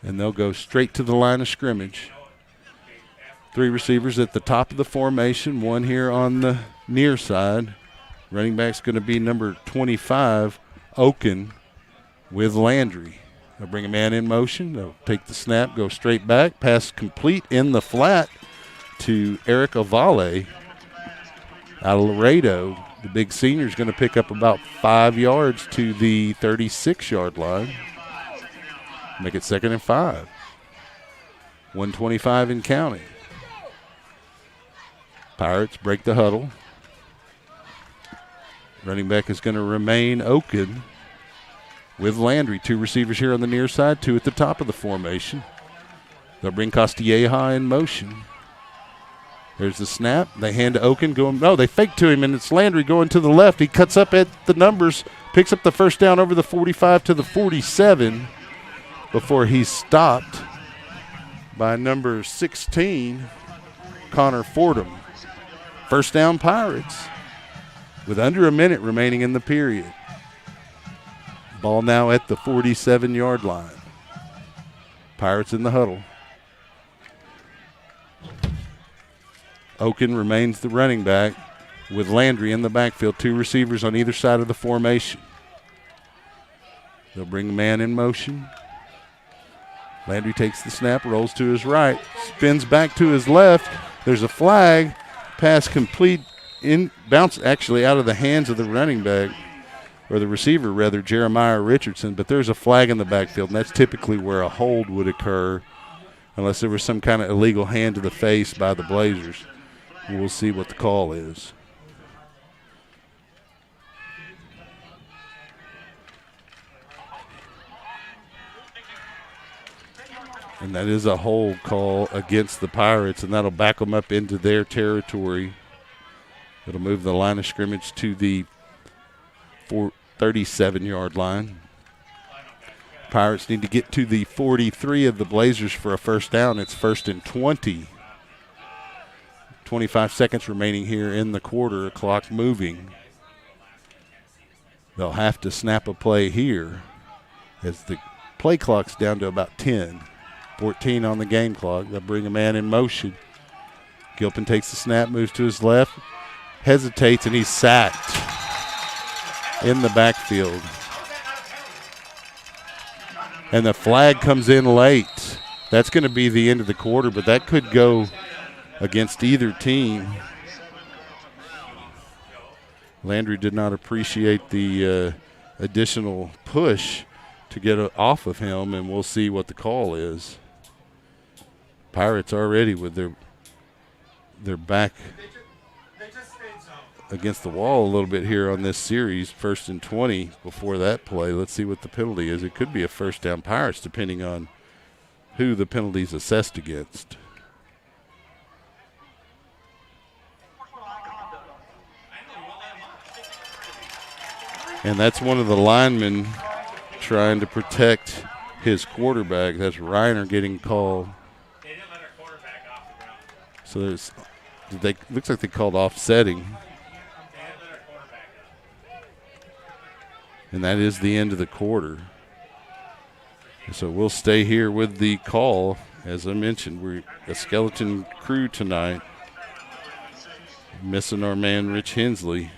And they'll go straight to the line of scrimmage. 3 receivers at the top of the formation, 1 here on the near side. Running back's going to be number 25, Oken, with Landry. They'll bring a man in motion. They'll take the snap, go straight back. Pass complete in the flat to Eric Avale. Out of Laredo, the big senior is going to pick up about 5 yards to the 36-yard line. Make it 2nd and 5. 1:25 in counting. Pirates break the huddle. Running back is going to remain Oken with Landry. 2 receivers here on the near side, 2 at the top of the formation. They'll bring Castilleja in motion. There's the snap. They hand to Oken. They fake to him, and it's Landry going to the left. He cuts up at the numbers, picks up the first down over the 45 to the 47 before he's stopped by number 16, Connor Fordham. First down, Pirates, with under a minute remaining in the period. Ball now at the 47-yard line. Pirates in the huddle. Oken remains the running back with Landry in the backfield. 2 receivers on either side of the formation. They'll bring the man in motion. Landry takes the snap, rolls to his right, spins back to his left. There's a flag. Pass complete, bounce actually out of the hands of the running back, or the receiver rather, Jeremiah Richardson, but there's a flag in the backfield, and that's typically where a hold would occur unless there was some kind of illegal hand to the face by the Blazers. We'll see what the call is. And that is a hold call against the Pirates, and that'll back them up into their territory. It'll move the line of scrimmage to the 37-yard line. Pirates need to get to the 43 of the Blazers for a first down. It's 1st and 20. 25 seconds remaining here in the quarter, clock moving. They'll have to snap a play here as the play clock's down to about 10. 14 on the game clock. They'll bring a man in motion. Gilpin takes the snap, moves to his left, hesitates, and he's sacked in the backfield. And the flag comes in late. That's going to be the end of the quarter, but that could go against either team. Landry did not appreciate the additional push to get off of him, and we'll see what the call is. Pirates already with their back against the wall a little bit here on this series. 1st and 20 before that play. Let's see what the penalty is. It could be a first down Pirates depending on who the penalty's assessed against. And that's one of the linemen trying to protect his quarterback. That's Reiner getting called. So looks like they called offsetting. And that is the end of the quarter. So we'll stay here with the call. As I mentioned, we're a skeleton crew tonight. Missing our man Rich Hensley.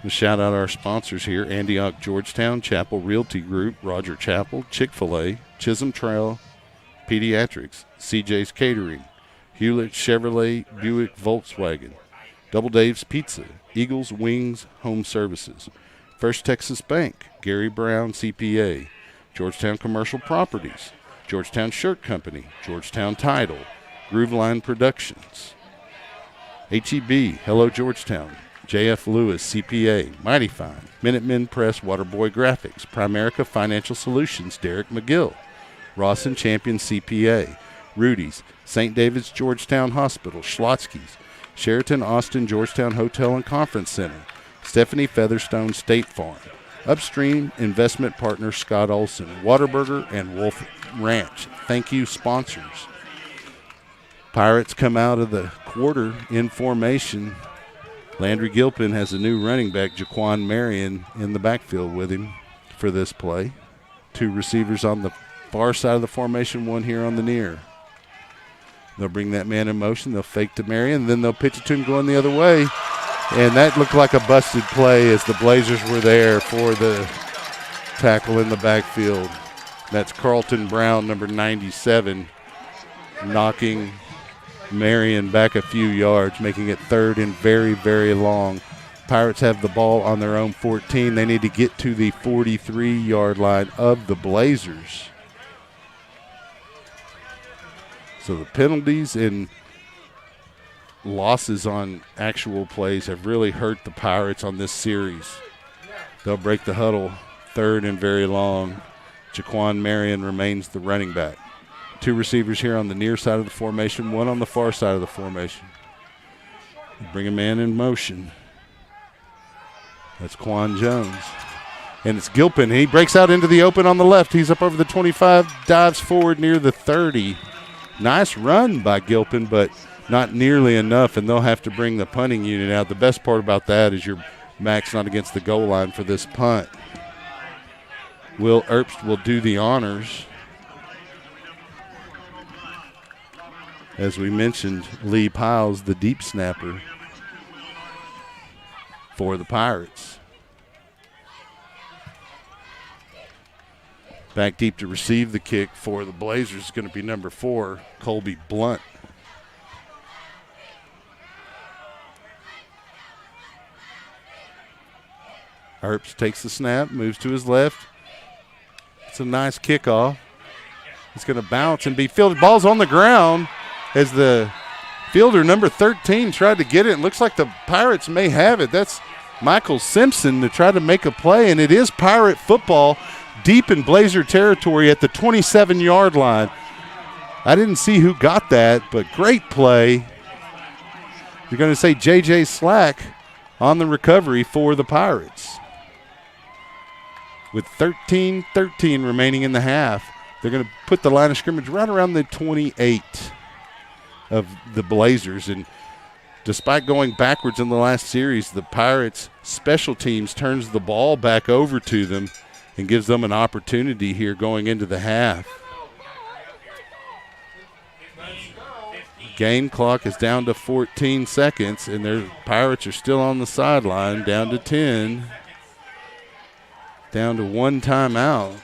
To shout out our sponsors here: Antioch Georgetown, Chapel Realty Group, Roger Chapel, Chick-fil-A, Chisholm Trail, Pediatrics, CJ's Catering, Hewlett Chevrolet Buick Volkswagen, Double Dave's Pizza, Eagles Wings Home Services, First Texas Bank, Gary Brown CPA, Georgetown Commercial Properties, Georgetown Shirt Company, Georgetown Title, Grooveline Productions, HEB, Hello Georgetown, J.F. Lewis, CPA, Mighty Fine, Minutemen Press, Waterboy Graphics, Primerica Financial Solutions, Derek McGill, Ross and Champion CPA, Rudy's, St. David's Georgetown Hospital, Schlotsky's, Sheraton Austin Georgetown Hotel and Conference Center, Stephanie Featherstone State Farm, Upstream Investment Partner Scott Olson, Whataburger, and Wolf Ranch. Thank you, sponsors. Pirates come out of the quarter in formation. Landry Gilpin has a new running back, Jaquan Marion, in the backfield with him for this play. 2 receivers on the far side of the formation, 1 here on the near. They'll bring that man in motion. They'll fake to Marion, then they'll pitch it to him going the other way. And that looked like a busted play as the Blazers were there for the tackle in the backfield. That's Carlton Brown, number 97, knocking Marion back a few yards, making it 3rd and very, very long Pirates have the ball on their own 14. They need to get to the 43-yard line of the Blazers. So the penalties and losses on actual plays have really hurt the Pirates on this series. They'll break the huddle, third and very long. Jaquan Marion remains the running back. Two receivers here on the near side of the formation, one on the far side of the formation. Bring a man in motion. That's Quan Jones. And it's Gilpin. He breaks out into the open on the left. He's up over the 25, dives forward near the 30. Nice run by Gilpin, but not nearly enough, and they'll have to bring the punting unit out. The best part about that is your back's not against the goal line for this punt. Will Erbst will do the honors. As we mentioned, Lee Piles, the deep snapper for the Pirates. Back deep to receive the kick for the Blazers is going to be number 4, Colby Blunt. Erbst takes the snap, moves to his left. It's a nice kickoff. It's going to bounce and be fielded. Ball's on the ground as the fielder, number 13, tried to get it. It looks like the Pirates may have it. That's Michael Simpson to try to make a play, and it is Pirate football deep in Blazer territory at the 27-yard line. I didn't see who got that, but great play. You're going to say J.J. Slack on the recovery for the Pirates. With 13-13 remaining in the half, they're going to put the line of scrimmage right around the 28 of the Blazers. And despite going backwards in the last series, the Pirates' special teams turns the ball back over to them and gives them an opportunity here going into the half. Game clock is down to 14 seconds, and their Pirates are still on the sideline, down to 10. Down to one timeout.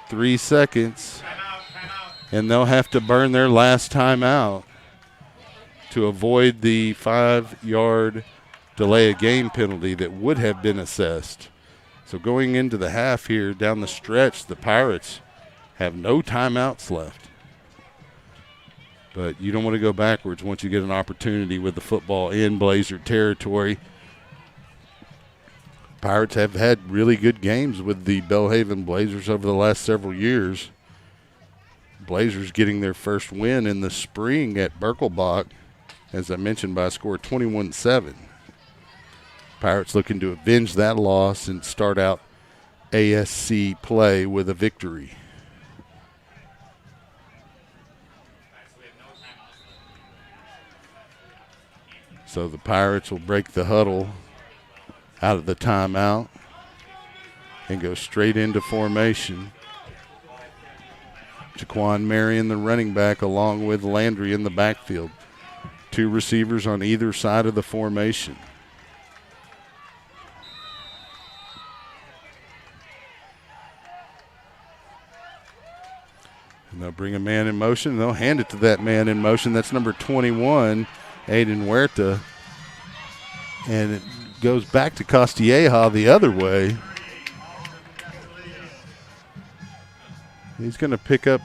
3 seconds. And they'll have to burn their last timeout to avoid the 5-yard delay of game penalty that would have been assessed. So going into the half here, down the stretch, the Pirates have no timeouts left. But you don't want to go backwards once you get an opportunity with the football in Blazer territory. Pirates have had really good games with the Belhaven Blazers over the last several years. Blazers getting their first win in the spring at Birkelbach, as I mentioned, by a score of 21-7. Pirates looking to avenge that loss and start out ASC play with a victory. So the Pirates will break the huddle out of the timeout and go straight into formation. Jaquan Marion, the running back, along with Landry in the backfield. Two receivers on either side of the formation. And they'll bring a man in motion, and they'll hand it to that man in motion. That's number 21, Aiden Huerta. And it goes back to Castilleja the other way. He's going to pick up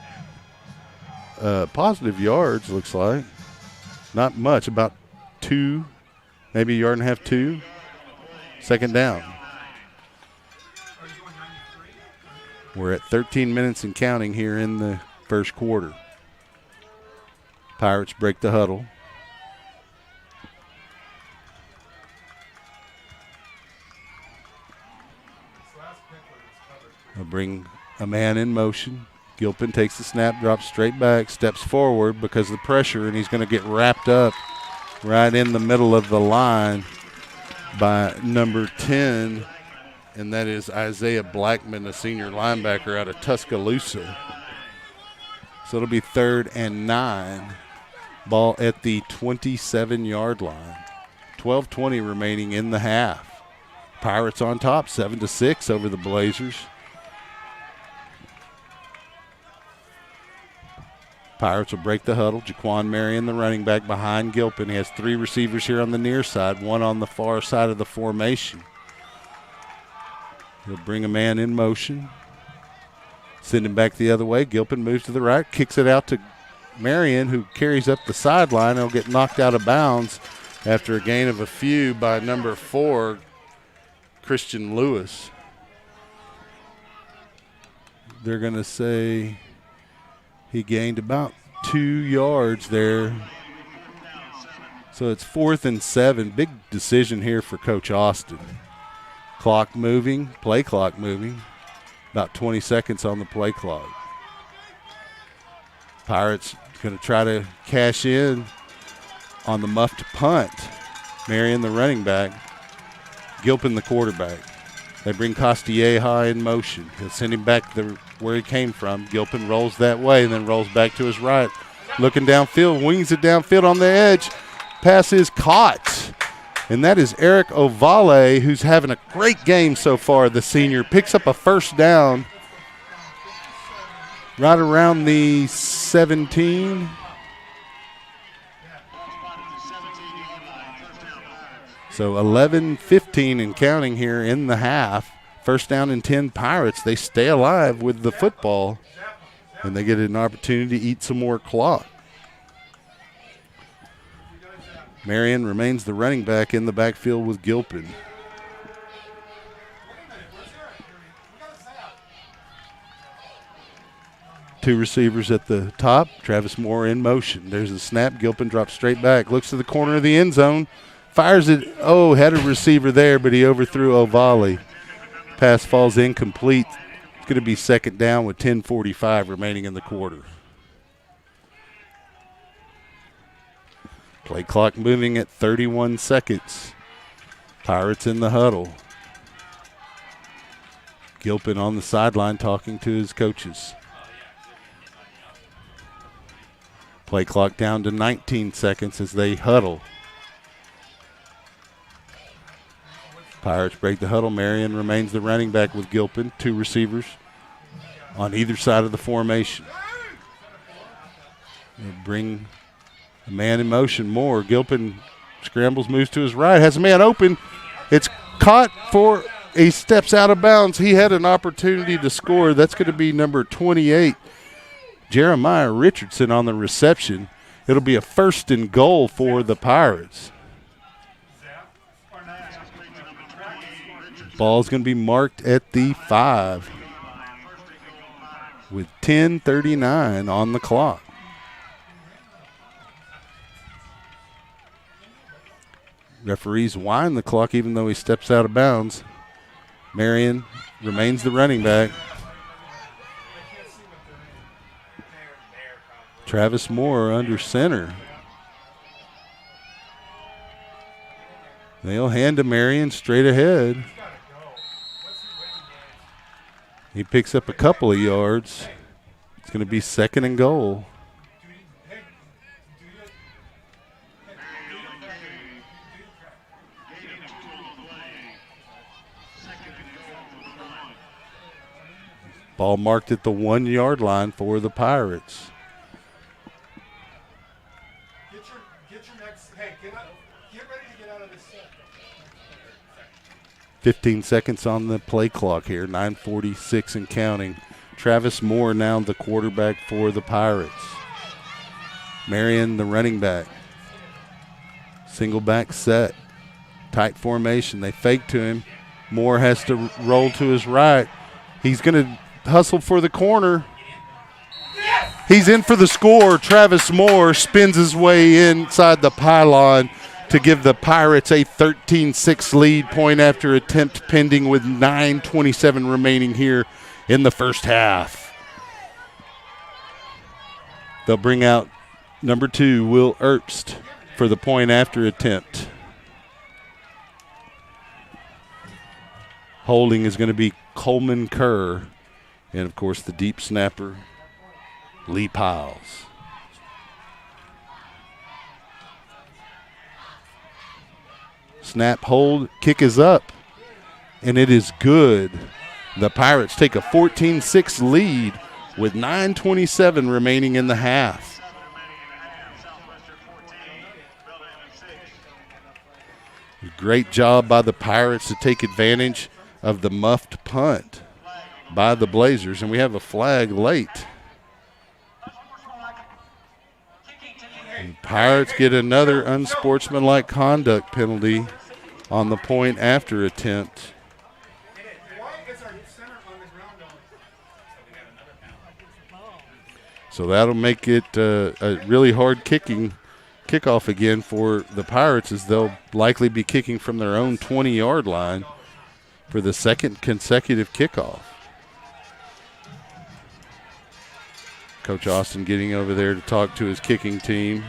positive yards, looks like. Not much, about 2, maybe a yard and a half, 2. Second down. We're at 13 minutes and counting here in the first quarter. Pirates break the huddle. They'll bring a man in motion. Gilpin takes the snap, drops straight back, steps forward because of the pressure, and he's going to get wrapped up right in the middle of the line by number 10, and that is Isaiah Blackman, a senior linebacker out of Tuscaloosa. So it'll be 3rd and 9. Ball at the 27-yard line. 12:20 remaining in the half. Pirates on top, 7-6 over the Blazers. Pirates will break the huddle. Jaquan Marion, the running back, behind Gilpin. He has 3 receivers here on the near side, 1 on the far side of the formation. He'll bring a man in motion. Send him back the other way. Gilpin moves to the right, kicks it out to Marion, who carries up the sideline. He'll get knocked out of bounds after a gain of a few by number 4, Christian Lewis. They're going to say he gained about 2 yards there. So it's 4th and 7. Big decision here for Coach Austin. Clock moving, play clock moving. About 20 seconds on the play clock. Pirates going to try to cash in on the muffed punt. Marion, the running back. Gilpin, the quarterback. They bring Costilleja in motion. He'll send him back where he came from. Gilpin rolls that way and then rolls back to his right. Looking downfield, wings it downfield on the edge. Pass is caught. And that is Eric Ovale, who's having a great game so far, the senior. Picks up a first down right around the 17. So 11-15 and counting here in the half. First down and 10 Pirates. They stay alive with the football, and they get an opportunity to eat some more clock. Marion remains the running back in the backfield with Gilpin. Two receivers at the top. Travis Moore in motion. There's a snap. Gilpin drops straight back. Looks to the corner of the end zone. Fires it. Oh, had a receiver there, but he overthrew Ovale. Pass falls incomplete. It's going to be second down with 10:45 remaining in the quarter. Play clock moving at 31 seconds. Pirates in the huddle. Gilpin on the sideline talking to his coaches. Play clock down to 19 seconds as they huddle. Pirates break the huddle. Marion remains the running back with Gilpin. 2 receivers on either side of the formation. They'll bring a man in motion. Moore. Gilpin scrambles, moves to his right, has a man open. It's caught for, he steps out of bounds. He had an opportunity to score. That's going to be number 28, Jeremiah Richardson, on the reception. It'll be a 1st and goal for the Pirates. Ball's going to be marked at the 5 with 10:39 on the clock. Referees wind the clock even though he steps out of bounds. Marion remains the running back. Travis Moore under center. They'll hand to Marion straight ahead. He picks up a couple of yards. It's going to be 2nd and goal. Ball marked at the 1-yard line for the Pirates. Get your next, hey, get ready to get out of this set. 15 seconds on the play clock here, 9:46 and counting. Travis Moore now the quarterback for the Pirates. Marion the running back. Single back set. Tight formation. They fake to him. Moore has to roll to his right. He's going to hustle for the corner. He's in for the score. Travis Moore spins his way inside the pylon to give the Pirates a 13-6 lead, point after attempt pending with 9:27 remaining here in the first half. They'll bring out number 2, Will Erbst, for the point after attempt. Holding is going to be Coleman Kerr, and of course the deep snapper, Lee Piles. Snap, hold, kick is up, and it is good. The Pirates take a 14-6 lead with 9:27 remaining in the half. Southwestern 14, Belhaven 6. Great job by the Pirates to take advantage of the muffed punt by the Blazers, and we have a flag late. And Pirates get another unsportsmanlike conduct penalty on the point after attempt. Why is our center on the ground on? So that'll make it a really hard kickoff again for the Pirates, as they'll likely be kicking from their own 20-yard line for the second consecutive kickoff. Coach Austin getting over there to talk to his kicking team.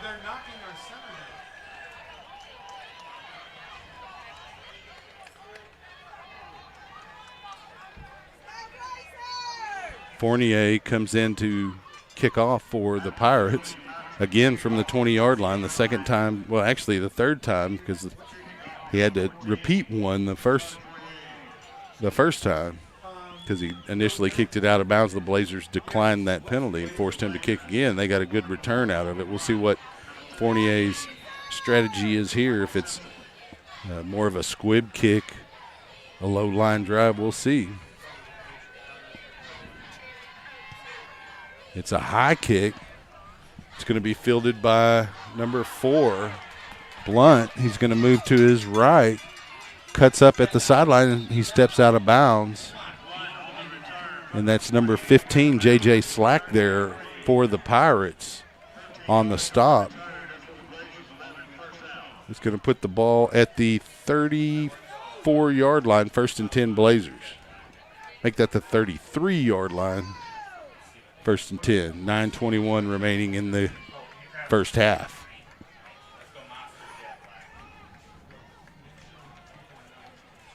They're knocking our center down. Fournier comes in to kick off for the Pirates, again from the 20-yard line, the second time, well, actually the third time, because he had to repeat one the first time, because he initially kicked it out of bounds. The Blazers declined that penalty and forced him to kick again. They got a good return out of it. We'll see what Fournier's strategy is here. If it's more of a squib kick, a low line drive, we'll see. It's a high kick. It's going to be fielded by number 4, Blunt. He's going to move to his right, cuts up at the sideline, and he steps out of bounds. And that's number 15, J.J. Slack, there for the Pirates on the stop. It's going to put the ball at the 34-yard line, 1st and 10 Blazers. Make that the 33-yard line, 1st and 10. 9:21 remaining in the first half.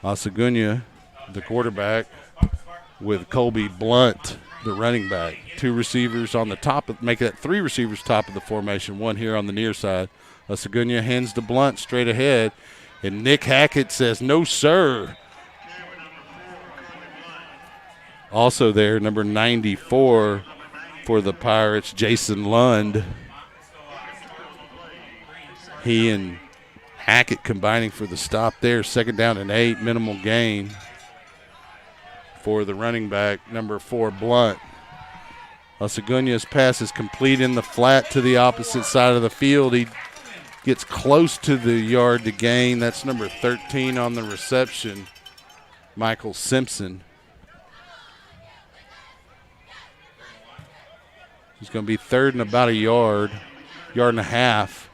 Osagunya, the quarterback, with Colby Blunt, the running back. 2 receivers on the top, make that 3 receivers top of the formation, 1 here on the near side. Osagunya hands to Blunt straight ahead, and Nick Hackett says, "No, sir." Also there, number 94 for the Pirates, Jason Lund. He and Hackett combining for the stop there. 2nd down and 8, minimal gain for the running back, number 4, Blunt. Osagunya's pass is complete in the flat to the opposite side of the field. He gets close to the yard to gain. That's number 13 on the reception, Michael Simpson. He's going to be 3rd and about a yard and a half.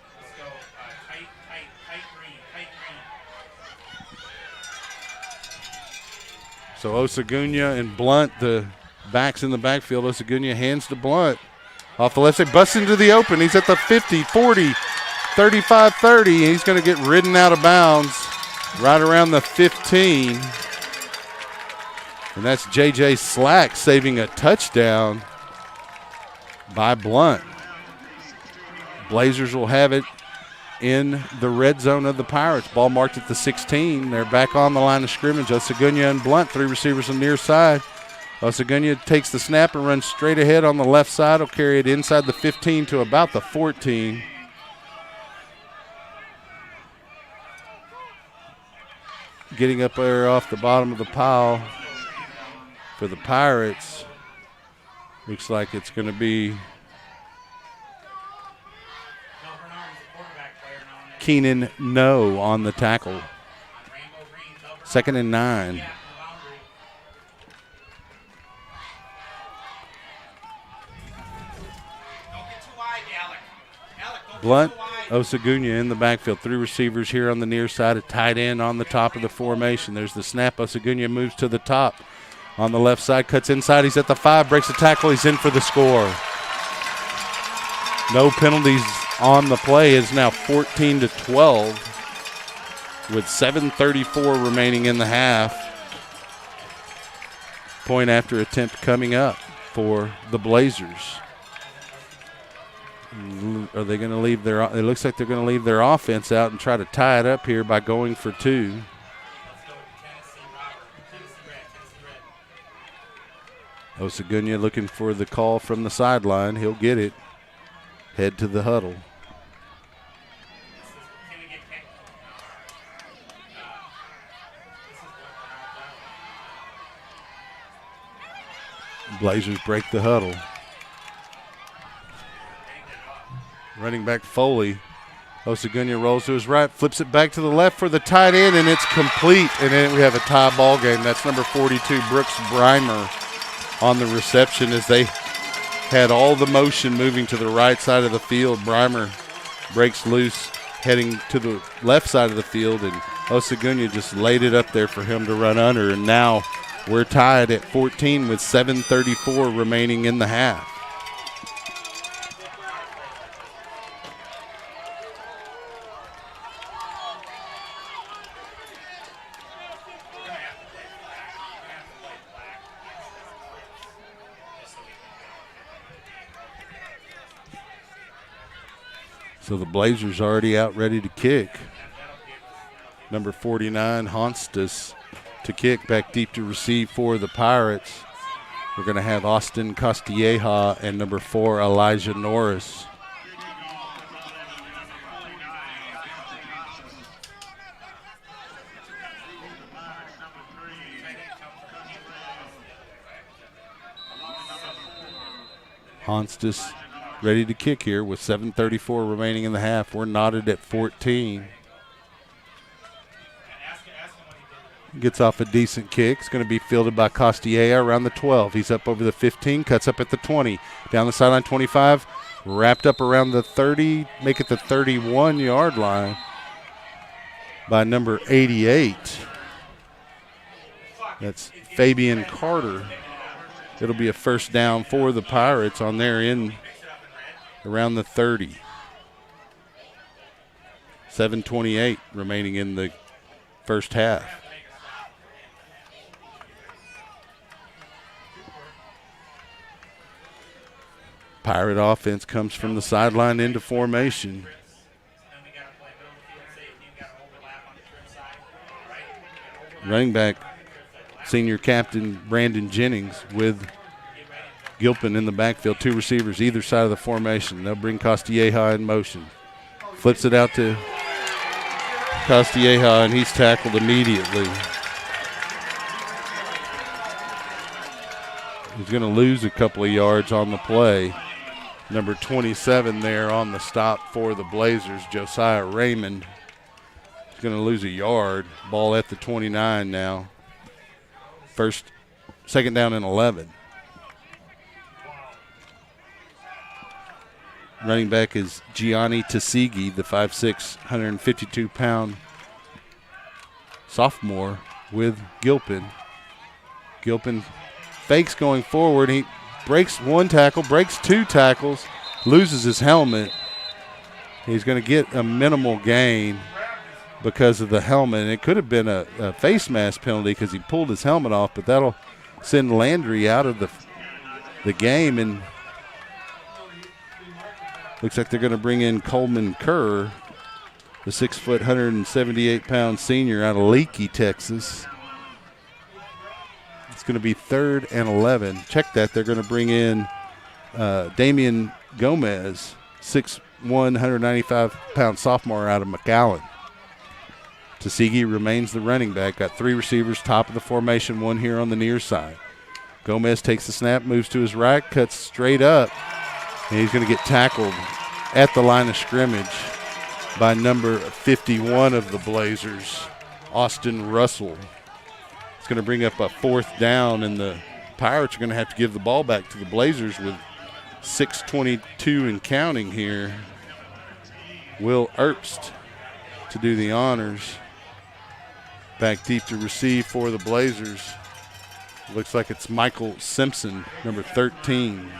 So Osagunya and Blunt, the backs in the backfield. Osagunya hands to Blunt. Off the left side, busts into the open. He's at the 50, 40, 35, 30. He's going to get ridden out of bounds right around the 15. And that's J.J. Slack saving a touchdown by Blunt. Blazers will have it in the red zone of the Pirates. Ball marked at the 16. They're back on the line of scrimmage. Osagunya and Blunt, 3 receivers on the near side. Osagunya takes the snap and runs straight ahead on the left side. Will carry it inside the 15 to about the 14. Getting up there off the bottom of the pile for the Pirates. Looks like it's going to be Keenan No on the tackle. 2nd and 9. Blunt, Osagunya in the backfield. 3 receivers here on the near side. A tight end on the top of the formation. There's the snap. Osagunya moves to the top on the left side. Cuts inside. He's at the 5. Breaks the tackle. He's in for the score. No penalties on the play. Is now 14-12 with 7:34 remaining in the half. Point after attempt coming up for the Blazers. Are they going to leave their? It looks like they're going to leave their offense out and try to tie it up here by going for 2. Osagunya looking for the call from the sideline. He'll get it. Head to the huddle. Blazers break the huddle. Running back Foley. Osagunya rolls to his right, flips it back to the left for the tight end, and it's complete. And then we have a tie ball game. That's number 42, Brooks Breimer, on the reception as they had all the motion moving to the right side of the field. Breimer breaks loose, heading to the left side of the field, and Osagunya just laid it up there for him to run under. And now we're tied at 14 with 7:34 remaining in the half. So the Blazers already out ready to kick. Number 49, Honstas, to kick back deep to receive for the Pirates. We're going to have Austin Castilleja and number 4, Elijah Norris. Honstas ready to kick here with 7:34 remaining in the half. We're knotted at 14. Gets off a decent kick. It's going to be fielded by Castilleja around the 12. He's up over the 15, cuts up at the 20. Down the sideline, 25. Wrapped up around the 30, make it the 31-yard line by number 88. That's Fabian Carter. It'll be a first down for the Pirates on their end around the 30. 7:28 remaining in the first half. Pirate offense comes from the sideline into formation. Running back, senior captain Brandon Jennings with Gilpin in the backfield. Two receivers either side of the formation. They'll bring Castilleja in motion. Flips it out to Castilleja, and he's tackled immediately. He's going to lose a couple of yards on the play. Number 27 there on the stop for the Blazers, Josiah Raymond. He's going to lose a yard. Ball at the 29 now. Second down and 11. Running back is Gianni Tasigi, the 5'6", 152-pound sophomore with Gilpin. Gilpin fakes going forward. He breaks one tackle, breaks two tackles, loses his helmet. He's going to get a minimal gain because of the helmet. And it could have been a face mask penalty because he pulled his helmet off, but that'll send Landry out of the game. And looks like they're going to bring in Coleman Kerr, the 6 foot, 178-pound senior out of Leakey, Texas. It's going to be 3rd and 11. Check that. They're going to bring in Damian Gomez, 6'1", 195-pound sophomore out of McAllen. Tasigi remains the running back. Got three receivers, top of the formation, one here on the near side. Gomez takes the snap, moves to his right, cuts straight up, and he's going to get tackled at the line of scrimmage by number 51 of the Blazers, Austin Russell. It's going to bring up a 4th down, and the Pirates are going to have to give the ball back to the Blazers with 6:22 and counting here. Will Erbst to do the honors. Back deep to receive for the Blazers. Looks like it's Michael Simpson, number 13.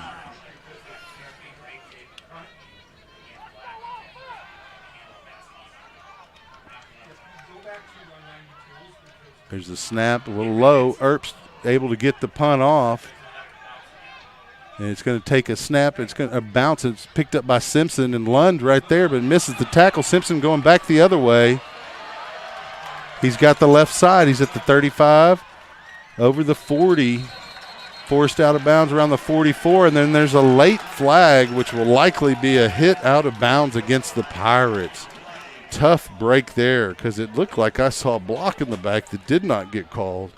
There's the snap, a little low. Erbst able to get the punt off. And it's going to take a snap. It's going to bounce. It's picked up by Simpson and Lund right there, but misses the tackle. Simpson going back the other way. He's got the left side. He's at the 35, over the 40, forced out of bounds around the 44, and then there's a late flag, which will likely be a hit out of bounds against the Pirates. Tough break there because it looked like I saw a block in the back that did not get called.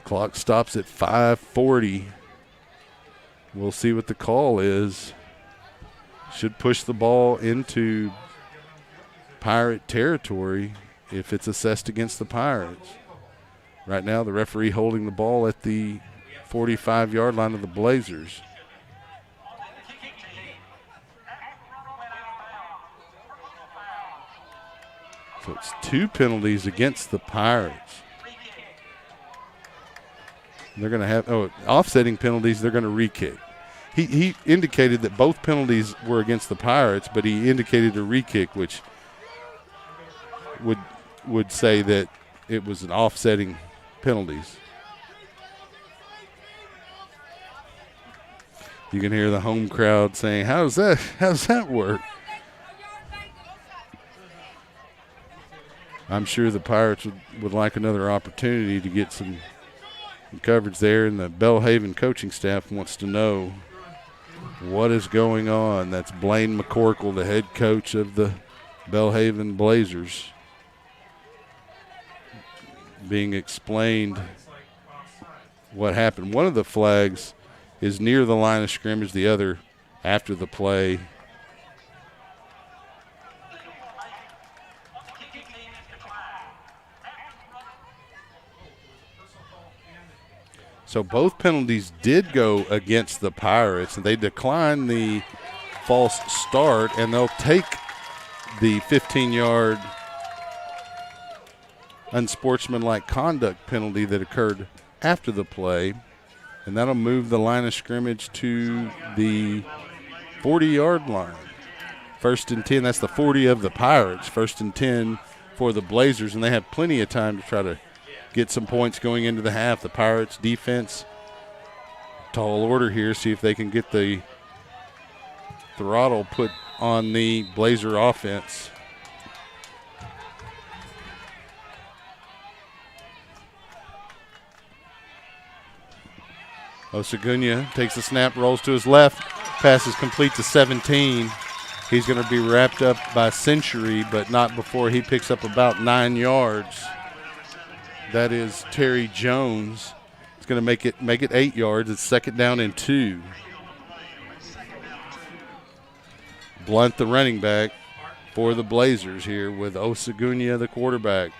Clock stops at 5:40. We'll see what the call is. Should push the ball into Pirate territory if it's assessed against the Pirates. Right now, the referee holding the ball at the 45-yard line of the Blazers. So it's 2 penalties against the Pirates. They're going to have offsetting penalties. They're going to re-kick. He indicated that both penalties were against the Pirates, but he indicated a re-kick, which would say that it was an offsetting penalties. You can hear the home crowd saying, how's that work? I'm sure the Pirates would like another opportunity to get some coverage there, and the Belhaven coaching staff wants to know what is going on. That's Blaine McCorkle, the head coach of the Belhaven Blazers, being explained what happened. One of the flags is near the line of scrimmage, the other after the play. So both penalties did go against the Pirates, and they declined the false start, and they'll take the 15-yard unsportsmanlike conduct penalty that occurred after the play, and that'll move the line of scrimmage to the 40-yard line. 1st and 10, that's the 40 of the Pirates. 1st and 10 for the Blazers, and they have plenty of time to try to get some points going into the half. The Pirates defense, tall order here, see if they can get the throttle put on the Blazer offense. Osagunya takes the snap, rolls to his left, pass is complete to 17. He's going to be wrapped up by Century, but not before he picks up about 9 yards. That is Terry Jones. It's going to make it 8 yards. It's 2nd down and 2. Blunt, the running back for the Blazers here with Osagunya, the quarterback.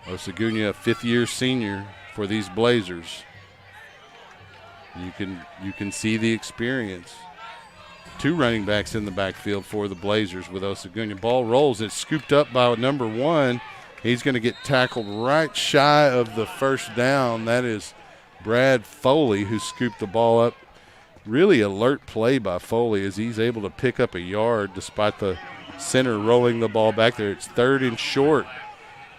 Osagunya, a 5th-year senior for these Blazers. You can see the experience. 2 running backs in the backfield for the Blazers with Osagunya. Ball rolls. It's scooped up by number 1. He's going to get tackled right shy of the 1st down. That is Brad Foley, who scooped the ball up. Really alert play by Foley as he's able to pick up a yard despite the center rolling the ball back there. It's 3rd and short,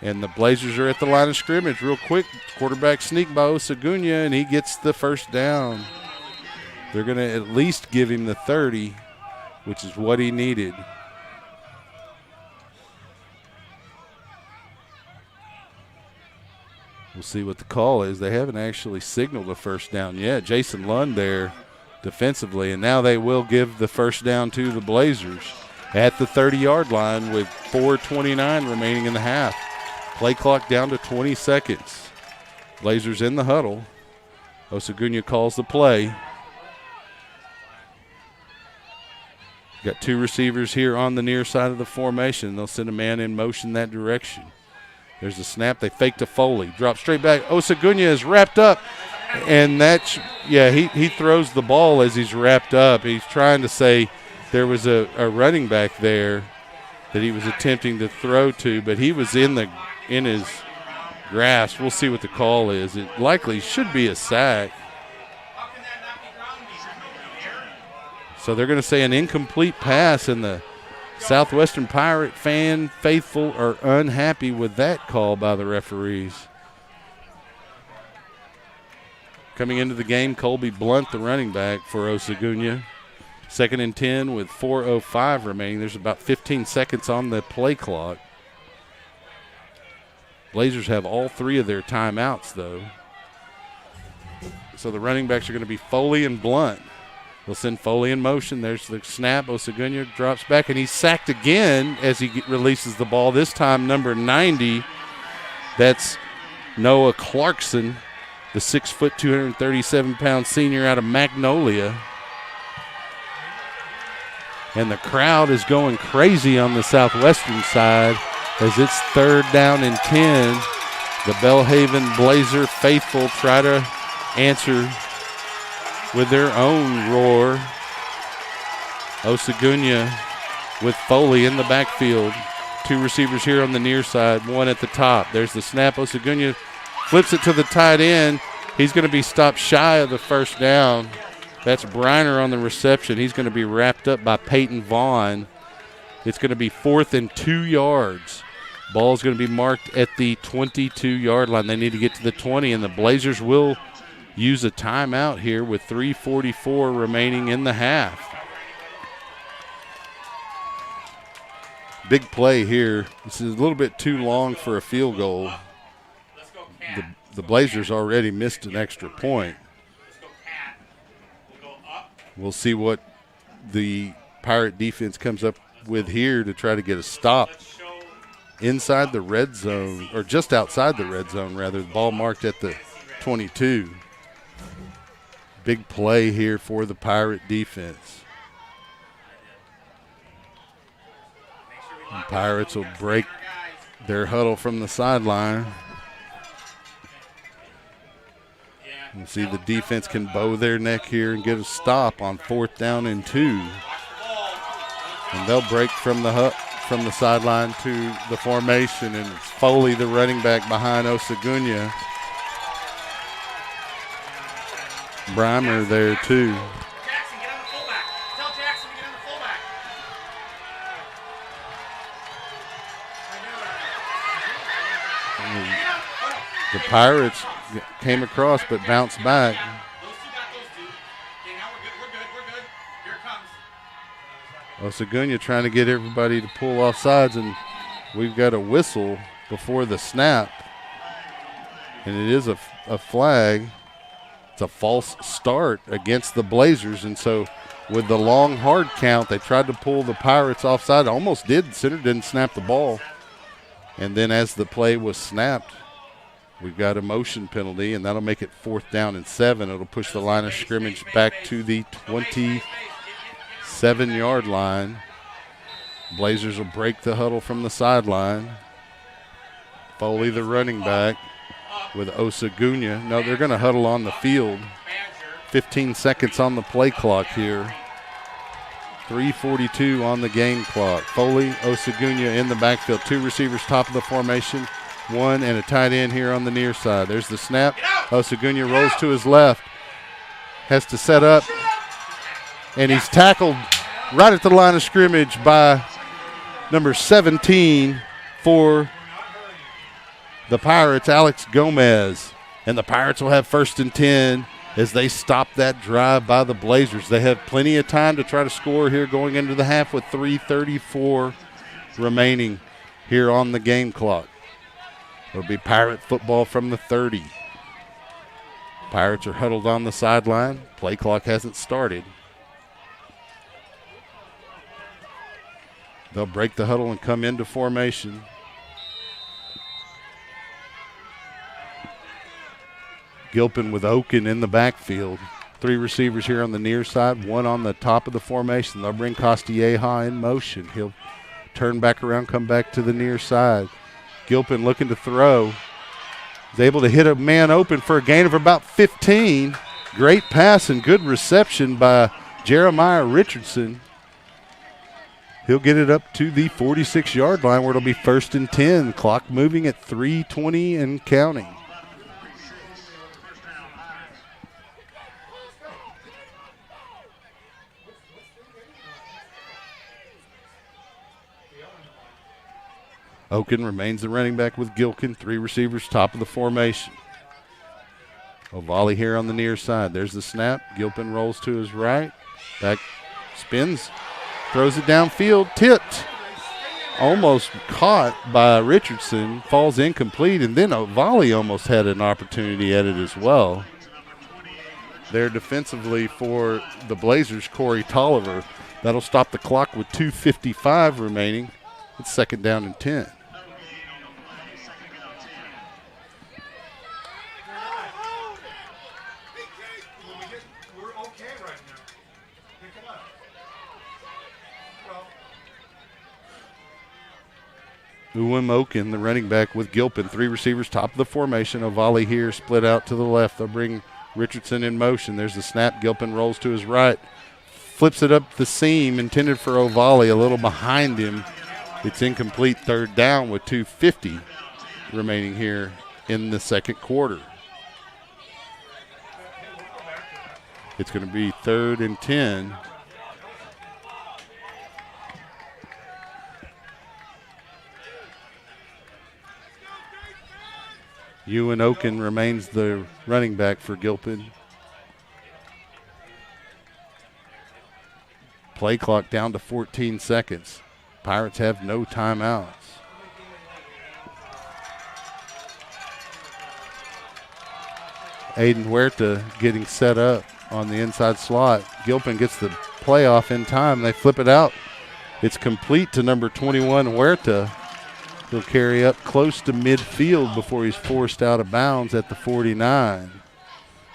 and the Blazers are at the line of scrimmage real quick. Quarterback sneak by Osagunya, and he gets the 1st down. They're going to at least give him the 30, which is what he needed. We'll see what the call is. They haven't actually signaled a 1st down yet. Jason Lund there defensively, and now they will give the 1st down to the Blazers at the 30-yard line with 4:29 remaining in the half. Play clock down to 20 seconds. Blazers in the huddle. Osagunya calls the play. Got 2 receivers here on the near side of the formation. They'll send a man in motion that direction. There's a snap. They fake to Foley. Drop straight back. Osagunya is wrapped up. And he throws the ball as he's wrapped up. He's trying to say there was a running back there that he was attempting to throw to, but he was in his grasp. We'll see what the call is. It likely should be a sack. So they're going to say an incomplete pass, and the Southwestern Pirate fan faithful are unhappy with that call by the referees. Coming into the game, Colby Blunt, the running back for Osagunya. 2nd and 10 with 4:05 remaining. There's about 15 seconds on the play clock. Blazers have all 3 of their timeouts, though. So the running backs are going to be Foley and Blunt. They'll send Foley in motion. There's the snap. Osagunya drops back, and he's sacked again as he releases the ball. This time, number 90. That's Noah Clarkson, the 6', 237-pound senior out of Magnolia. And the crowd is going crazy on the Southwestern side as it's 3rd down and 10. The Belhaven Blazer faithful try to answer with their own roar. Osagunya with Foley in the backfield. 2 receivers here on the near side, 1 at the top. There's the snap. Osagunya flips it to the tight end. He's going to be stopped shy of the first down. That's Briner on the reception. He's going to be wrapped up by Peyton Vaughn. It's going to be 4th and 2 yards. Ball's going to be marked at the 22-yard line. They need to get to the 20, and the Blazers will use a timeout here with 3:44 remaining in the half. Big play here. This is a little bit too long for a field goal. The Blazers already missed an extra point. We'll see what the Pirate defense comes up with here to try to get a stop inside the red zone, or just outside the red zone, rather. The ball marked at the 22. Big play here for the Pirate defense. The Pirates will break their huddle from the sideline. And see the defense can bow their neck here and get a stop on 4th down and 2. And they'll break from the sideline to the formation, and it's Foley, the running back, behind Osagunya. Brimer there too. Jackson, get on the fullback. Tell Jackson to get on the fullback. The Pirates came across but bounced back. Those 2 got those 2. Okay, now we're good. Here it comes. Osagunya trying to get everybody to pull off sides, and we've got a whistle before the snap. And it is a flag. It's a false start against the Blazers, and so with the long hard count, they tried to pull the Pirates offside. Almost did. Center didn't snap the ball. And then as the play was snapped, we've got a motion penalty, and that'll make it 4th down and 7. It'll push the line of scrimmage back to the 27-yard line. Blazers will break the huddle from the sideline. Foley, the running back, with Osagunya. No, they're going to huddle on the field. 15 seconds on the play clock here. 3:42 on the game clock. Foley, Osagunya in the backfield. 2 receivers top of the formation. 1 and a tight end here on the near side. There's the snap. Osagunya rolls to his left. Has to set up. And he's tackled right at the line of scrimmage by number 17 for the Pirates, Alex Gomez. And the Pirates will have 1st and 10 as they stop that drive by the Blazers. They have plenty of time to try to score here going into the half with 3:34 remaining here on the game clock. It'll be Pirate football from the 30. Pirates are huddled on the sideline. Play clock hasn't started. They'll break the huddle and come into formation. Gilpin with Oken in the backfield. 3 receivers here on the near side, 1 on the top of the formation. They'll bring Costilleja in motion. He'll turn back around, come back to the near side. Gilpin looking to throw. He's able to hit a man open for a gain of about 15. Great pass and good reception by Jeremiah Richardson. He'll get it up to the 46-yard line where it'll be 1st and 10. Clock moving at 3:20 and counting. Oken remains the running back with Gilkin. 3 receivers top of the formation. O'Volley here on the near side. There's the snap. Gilpin rolls to his right. Back spins. Throws it downfield. Tipped. almost caught by Richardson, falls incomplete, and then Ovali almost had an opportunity at it as well. There defensively for the Blazers, Corey Tolliver. That'll stop the clock with 2:55 remaining. It's 2nd down and 10. We're okay right now. Pick it up. Uwem Oken, the running back with Gilpin. 3 receivers, top of the formation. Ovali here, split out to the left. They'll bring Richardson in motion. There's the snap. Gilpin rolls to his right. Flips it up the seam, intended for Ovali, a little behind him. It's incomplete, 3rd down with 2:50 remaining here in the 2nd quarter. It's going to be 3rd and 10. Ewan Oken remains the running back for Gilpin. Play clock down to 14 seconds. Pirates have no timeouts. Aiden Huerta getting set up on the inside slot. Gilpin gets the play off in time. They flip it out. It's complete to number 21, Huerta. He'll carry up close to midfield before he's forced out of bounds at the 49.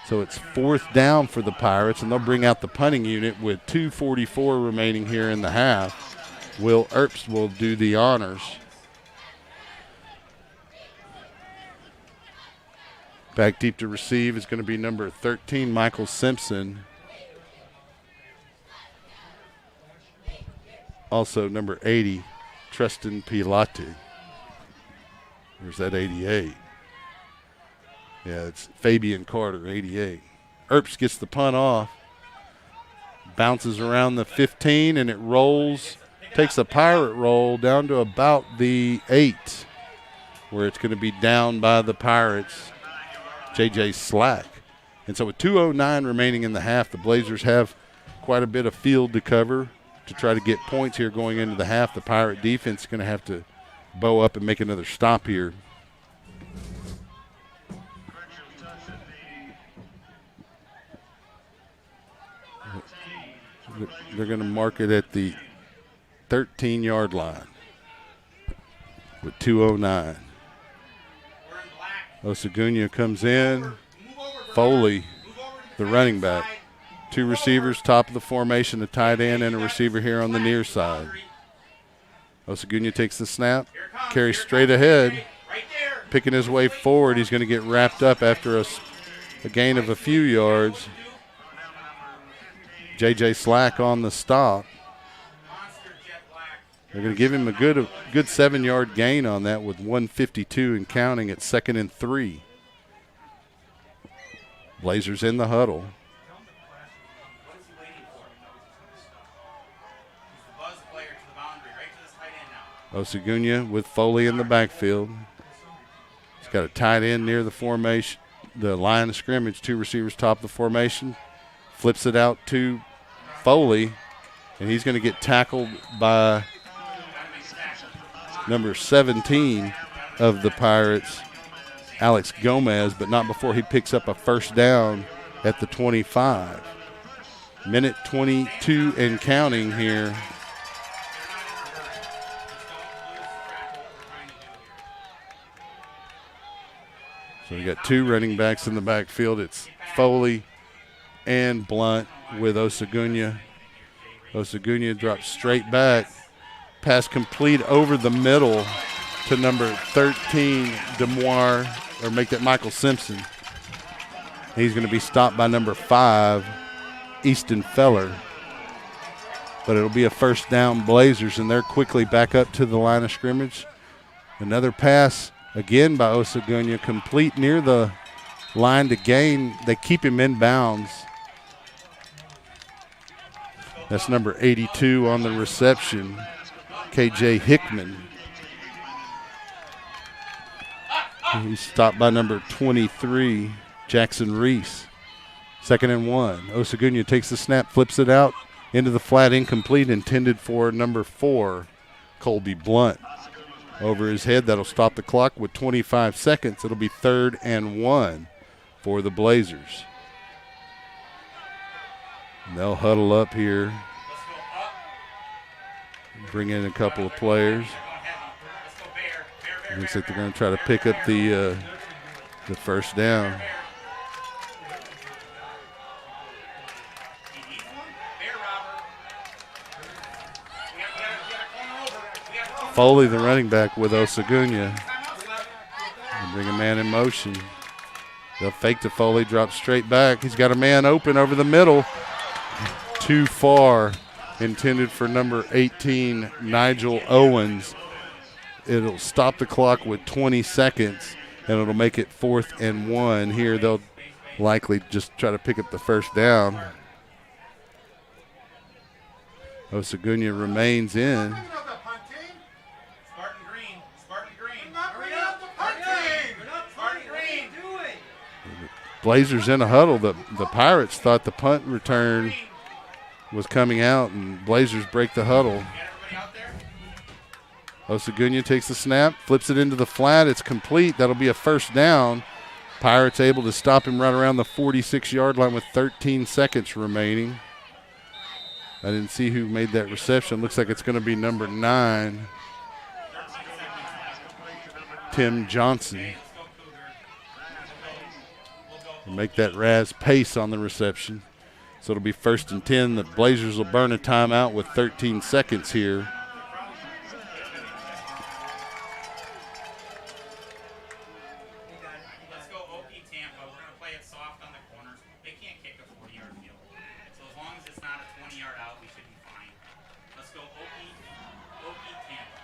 So it's 4th down for the Pirates, and they'll bring out the punting unit with 2:44 remaining here in the half. Will Earps will do the honors. Back deep to receive is going to be number 13, Michael Simpson. Also number 80, Tristan Pilate. Where's that 88? Yeah, it's Fabian Carter, 88. Earps gets the punt off. Bounces around the 15, and it rolls. Takes a pirate roll down to about the 8, where it's going to be down by the Pirates, J.J. Slack. And so with 2:09 remaining in the half, the Blazers have quite a bit of field to cover to try to get points here going into the half. The Pirate defense is going to have to bow up and make another stop here. They're going to mark it at the 13-yard line with 2:09. Osagunya comes in. Foley, the running back. 2 receivers, top of the formation, a tight end and a receiver here on the near side. Osagunya takes the snap, carries straight ahead, picking his way forward. He's going to get wrapped up after a gain of a few yards. J.J. Slack on the stop. They're going to give him a good 7-yard gain on that with 1:52 and counting at 2nd and 3. Blazers in the huddle. Osagunya with Foley in the backfield. He's got a tight end near the formation, the line of scrimmage. 2 receivers top of the formation. Flips it out to Foley, and he's going to get tackled by number 17 of the Pirates, Alex Gomez, but not before he picks up a 1st down at the 25. Minute 22 and counting here. So we got 2 running backs in the backfield. It's Foley and Blunt with Osagunya. Osagunya drops straight back. Pass complete over the middle to number 13, Demoir, or make that Michael Simpson. He's going to be stopped by number 5, Easton Feller. But it'll be a 1st down Blazers, and they're quickly back up to the line of scrimmage. Another pass again by Osagunya, complete near the line to gain. They keep him in bounds. That's number 82 on the reception, KJ Hickman. He's stopped by number 23, Jackson Reese. 2nd and 1. Osagunya takes the snap, flips it out into the flat, incomplete, intended for number 4, Colby Blunt over his head. That'll stop the clock with 25 seconds. It'll be 3rd and 1 for the Blazers. And they'll huddle up here. Bring in a couple of players. Looks like they're going to try to pick up the first down. Foley, the running back, with Osagunya. They bring a man in motion. They'll fake to Foley, drop straight back. He's got a man open over the middle. Too far. Intended for number 18, Nigel Owens. It'll stop the clock with 20 seconds, and it'll make it 4th and 1. Here they'll likely just try to pick up the first down. Osagunya remains in. Blazers in a huddle. The Pirates thought the punt return was coming out, and Blazers break the huddle. Osagunya takes the snap, flips it into the flat. It's complete. That'll be a first down. Pirates able to stop him right around the 46-yard line with 13 seconds remaining. I didn't see who made that reception. Looks like it's going to be number 9, Tim Johnson. Make that Raz Pace on the reception. So it'll be 1st and 10. The Blazers will burn a timeout with 13 seconds here. Let's go Okie Tampa. We're going to play it soft on the corners. They can't kick a 40-yard field. So as long as it's not a 20-yard out, we should be fine. Let's go Okie Tampa.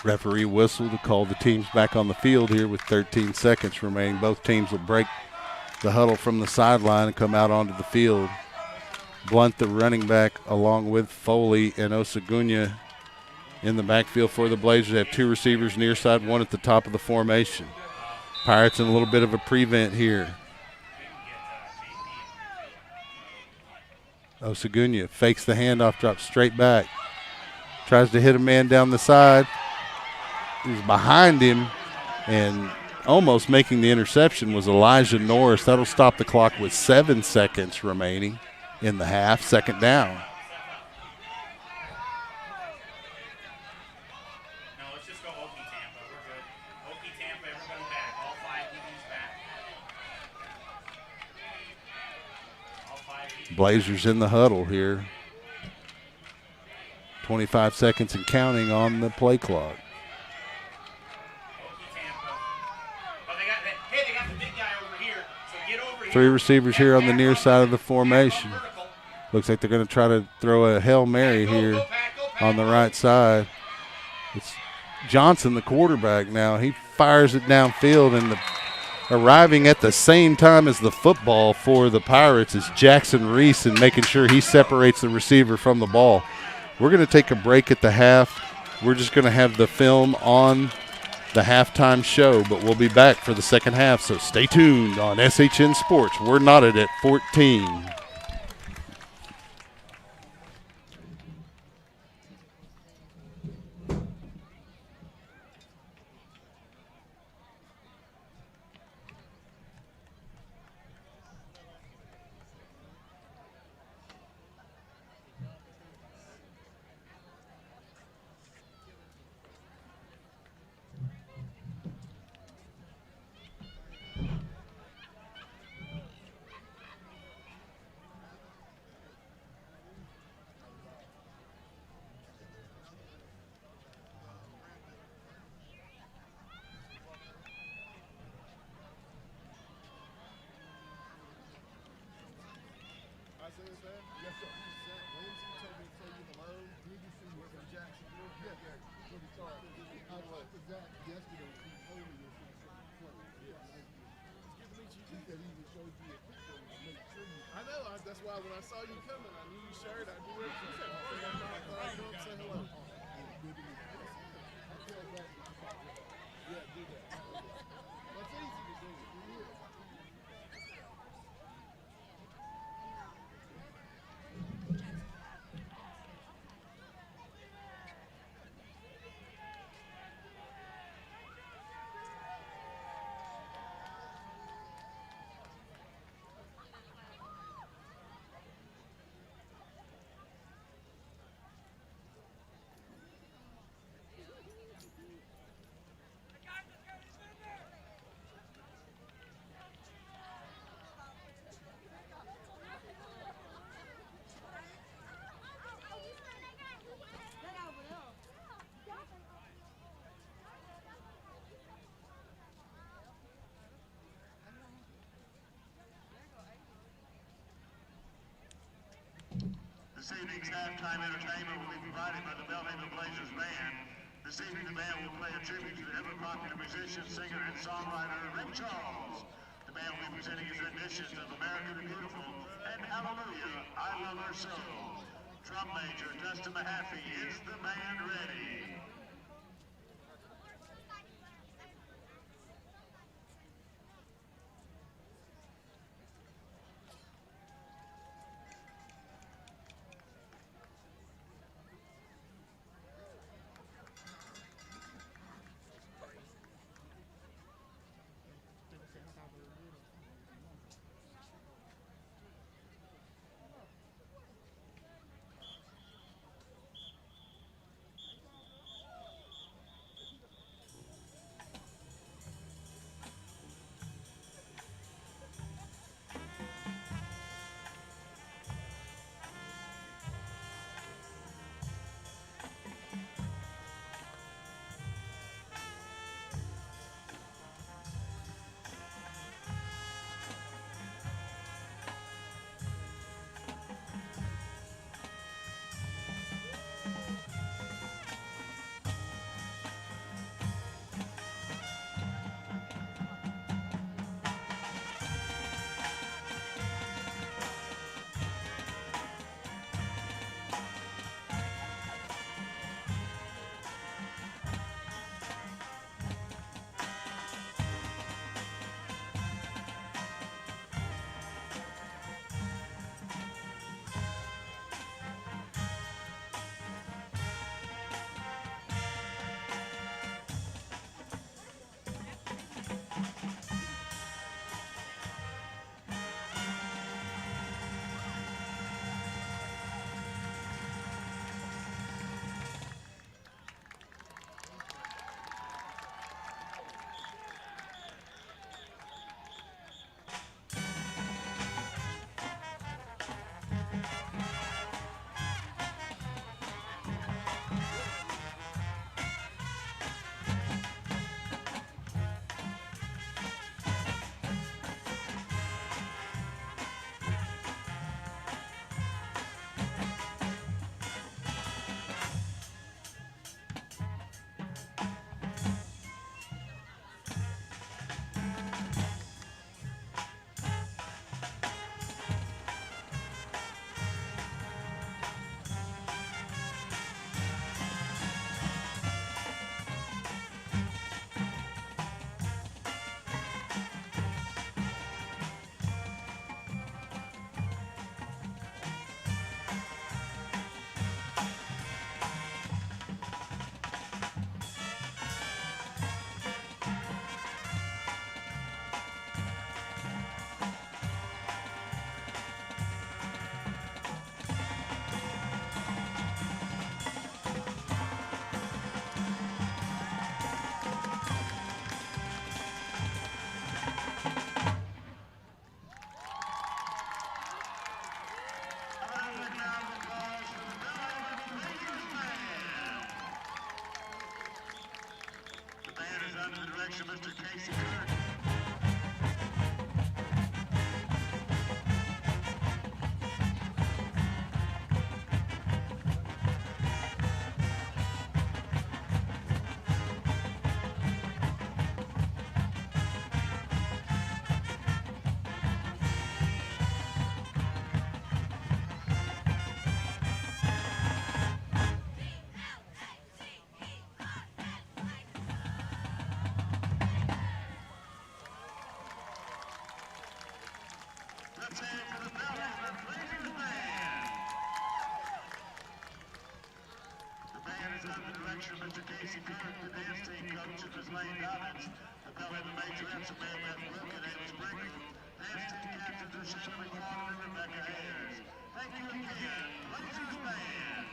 Referee whistle to call the teams back on the field here with 13 seconds remaining. Both teams will break the huddle from the sideline and come out onto the field. Blunt, the running back, along with Foley and Osagunya in the backfield for the Blazers. They have 2 receivers near side, 1 at the top of the formation. Pirates in a little bit of a prevent here. Osagunya fakes the handoff, drops straight back. Tries to hit a man down the side. He's behind him, and almost making the interception was Elijah Norris. That'll stop the clock with 7 seconds remaining in the half. 2nd down. No, let's just go Okie Tampa. We're good. Okie Tampa, everybody back. All 5 DBs back. All 5 DBs. Blazers in the huddle here. 25 seconds and counting on the play clock. They got the big guy over here. So get over here. 3 receivers here on the near side of the formation. Looks like they're going to try to throw a Hail Mary here on the right side. It's Johnson, the quarterback now. He fires it downfield, and arriving at the same time as the football for the Pirates is Jackson Reese, and making sure he separates the receiver from the ball. We're going to take a break at the half. We're just going to have the film on the halftime show, but we'll be back for the second half, so stay tuned on SHN Sports. We're knotted at 14. That's why when I saw you coming, I knew your shirt. I knew where you said. I thought I'd say hello. Yeah, do that. That's easy. evening's halftime entertainment will be provided by the Belhaven Blazers Band. This evening, the band will play a tribute to the ever-popular musician, singer, and songwriter Ray Charles. The band will be presenting his renditions of America the Beautiful and Hallelujah, I Love Her So. Drum major Dustin Mahaffey, is the band ready? Under the direction of Mr. Casey Kirk. Let's hear it for the Belhaven Blazers Band. The band is under the direction of Mr. Casey Kirk, the dance team coach of Ms. Lane Dobbins, the Belhaven majorettes of Mary Beth Brooke and Amy Sprinkle, dance team captains are Shannon McFarland and Rebecca Ayers. Thank you again, Blazers Band.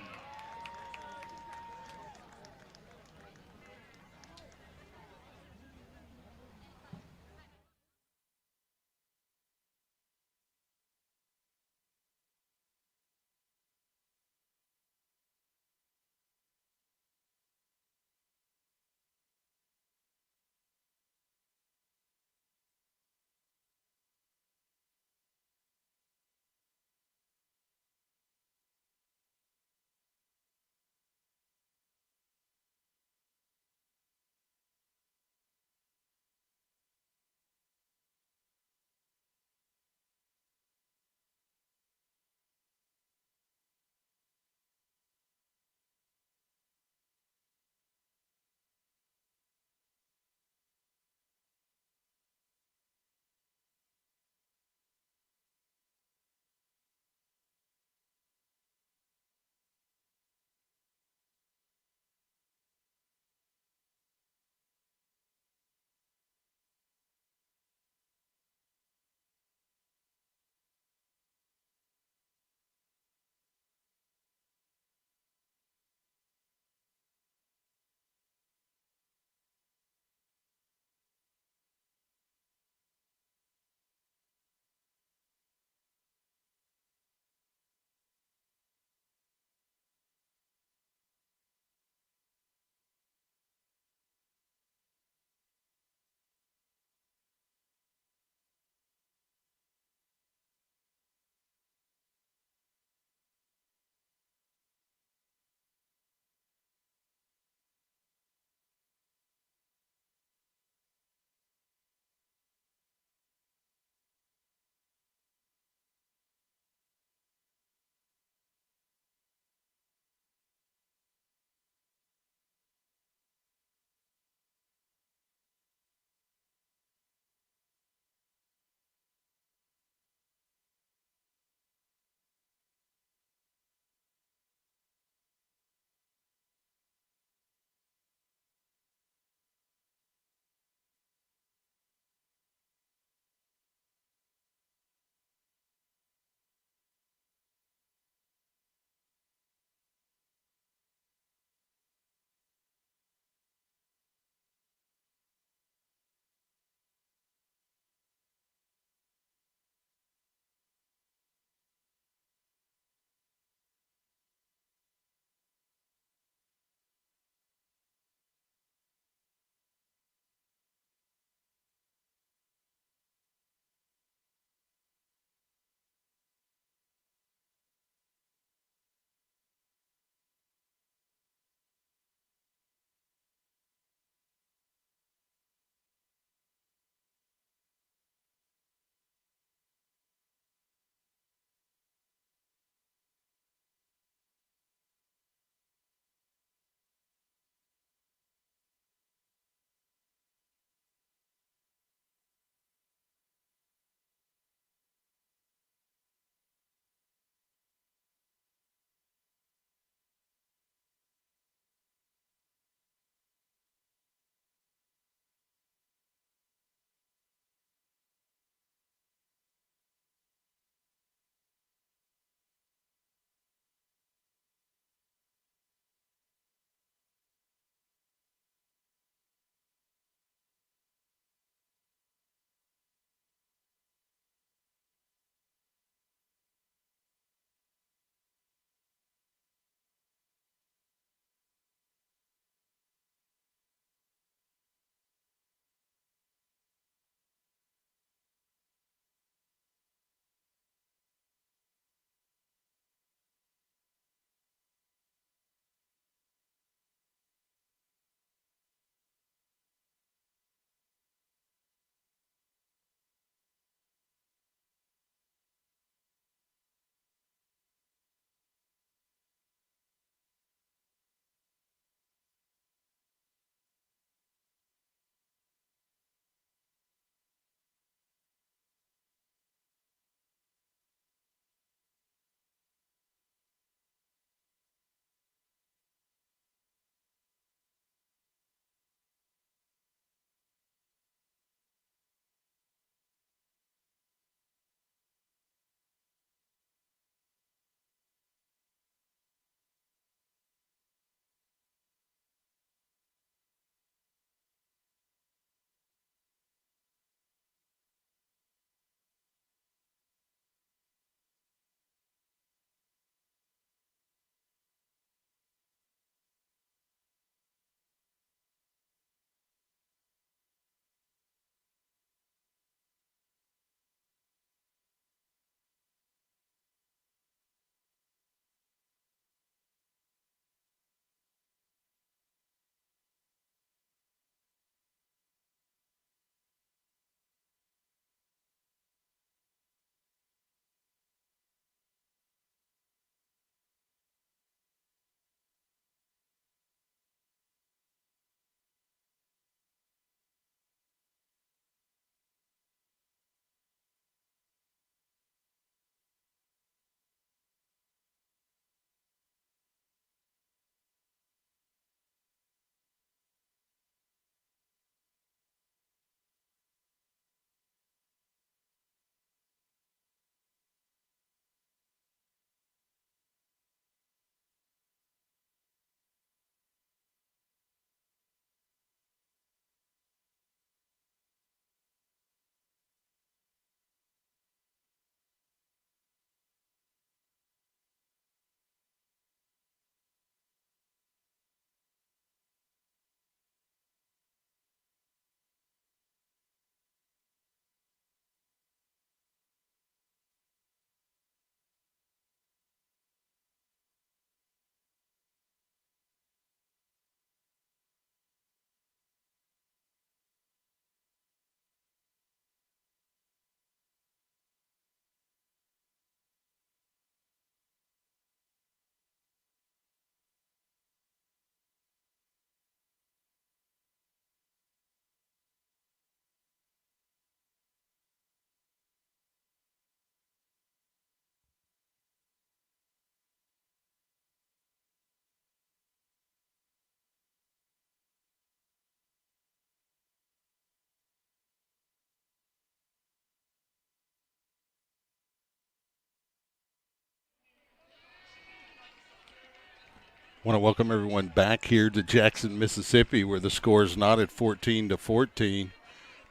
Want to welcome everyone back here to Jackson, Mississippi, where the score is not at 14-14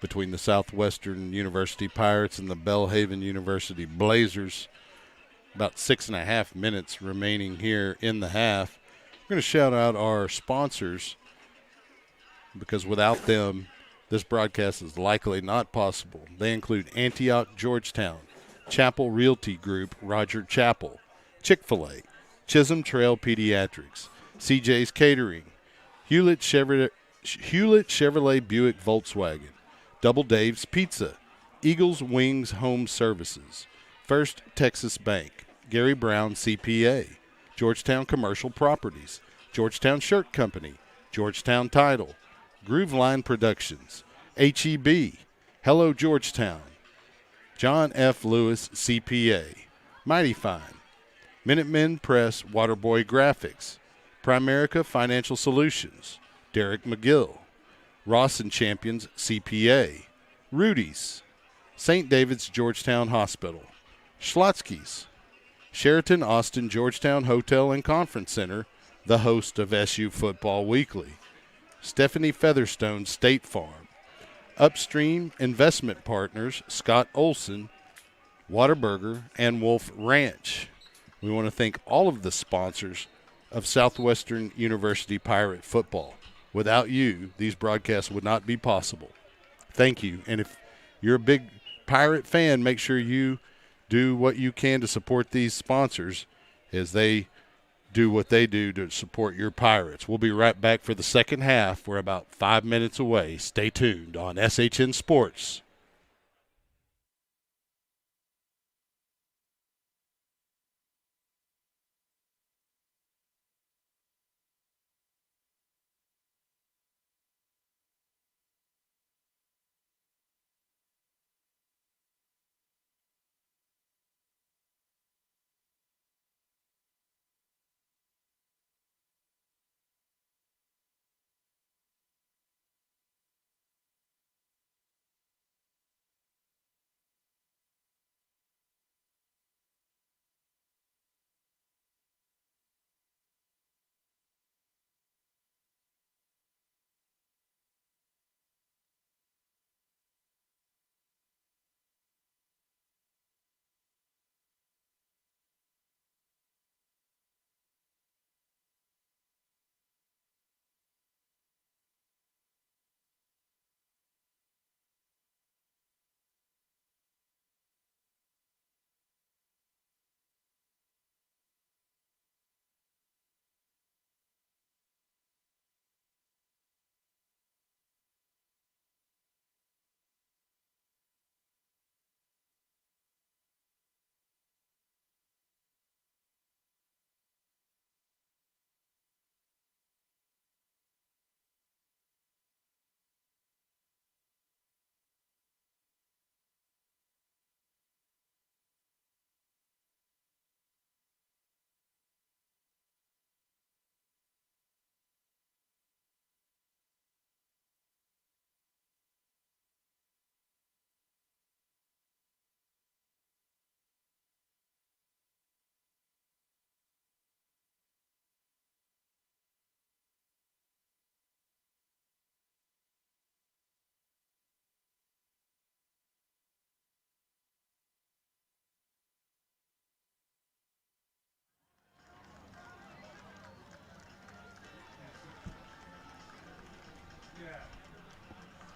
between the Southwestern University Pirates and the Belhaven University Blazers. About 6.5 minutes remaining here in the half. We're going to shout out our sponsors because without them, this broadcast is likely not possible. They include Antioch Georgetown, Chapel Realty Group, Roger Chapel, Chick-fil-A, Chisholm Trail Pediatrics, CJ's Catering, Hewlett Chevrolet Buick Volkswagen, Double Dave's Pizza, Eagles Wings Home Services, First Texas Bank, Gary Brown CPA, Georgetown Commercial Properties, Georgetown Shirt Company, Georgetown Title, Groove Line Productions, HEB, Hello Georgetown, John F. Lewis CPA, Mighty Fine, Minutemen Press Waterboy Graphics, Primerica Financial Solutions, Derek McGill, Ross and Champions CPA, Rudy's, St. David's Georgetown Hospital, Schlotzky's, Sheraton Austin Georgetown Hotel and Conference Center, the host of SU Football Weekly, Stephanie Featherstone State Farm, Upstream Investment Partners Scott Olson, Whataburger, and Wolf Ranch. We want to thank all of the sponsors of Southwestern University Pirate football. Without you, these broadcasts would not be possible. Thank you. And if you're a big Pirate fan, make sure you do what you can to support these sponsors as they do what they do to support your Pirates. We'll be right back for the second half. We're about 5 minutes away. Stay tuned on SHN Sports.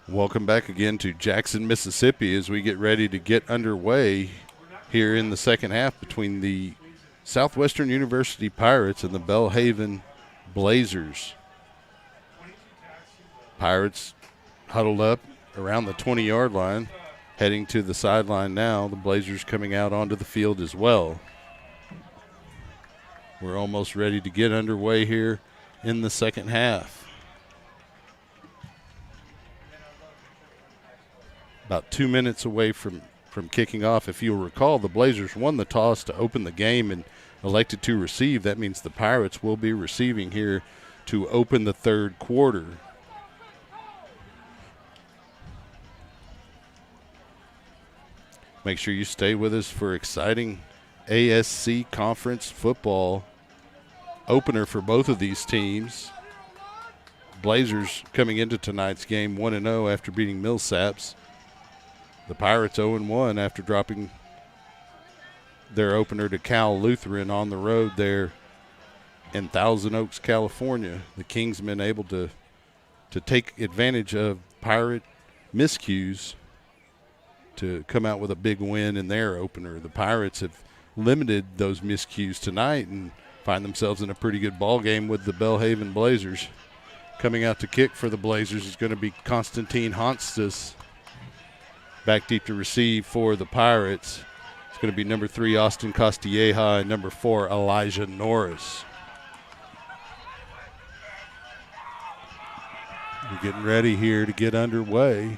Welcome back again to Jackson, Mississippi, as we get ready to get underway here in the second half between the Southwestern University Pirates and the Belhaven Blazers. Pirates huddled up around the 20-yard line, heading to the sideline now. The Blazers coming out onto the field as well. We're almost ready to get underway here in the second half. About 2 minutes away from kicking off. If you'll recall, the Blazers won the toss to open the game and elected to receive. That means the Pirates will be receiving here to open the third quarter. Make sure you stay with us for exciting ASC Conference football opener for both of these teams. Blazers coming into tonight's game 1-0 after beating Millsaps. The Pirates 0-1 after dropping their opener to Cal Lutheran on the road there in Thousand Oaks, California. The Kingsmen able to take advantage of Pirate miscues to come out with a big win in their opener. The Pirates have limited those miscues tonight and find themselves in a pretty good ball game with the Belhaven Blazers. Coming out to kick for the Blazers is going to be Constantine Honstas. Back deep to receive for the Pirates. It's going to be number 3, Austin Castilleja, and number 4, Elijah Norris. We're getting ready here to get underway.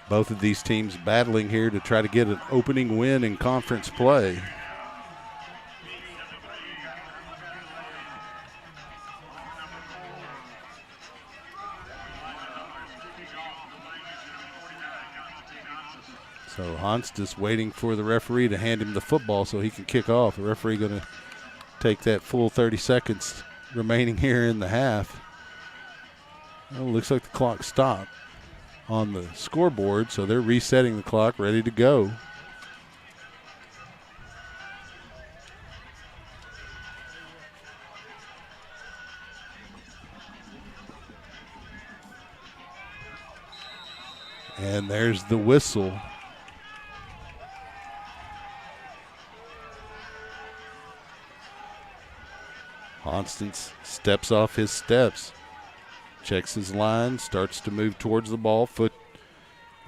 Both of these teams battling here to try to get an opening win in conference play. So Honstas waiting for the referee to hand him the football so he can kick off. The referee going to take that full 30 seconds remaining here in the half. Well, looks like the clock stopped on the scoreboard, so they're resetting the clock, ready to go. And there's the whistle. Constance steps off his steps, checks his line, starts to move towards the ball, foot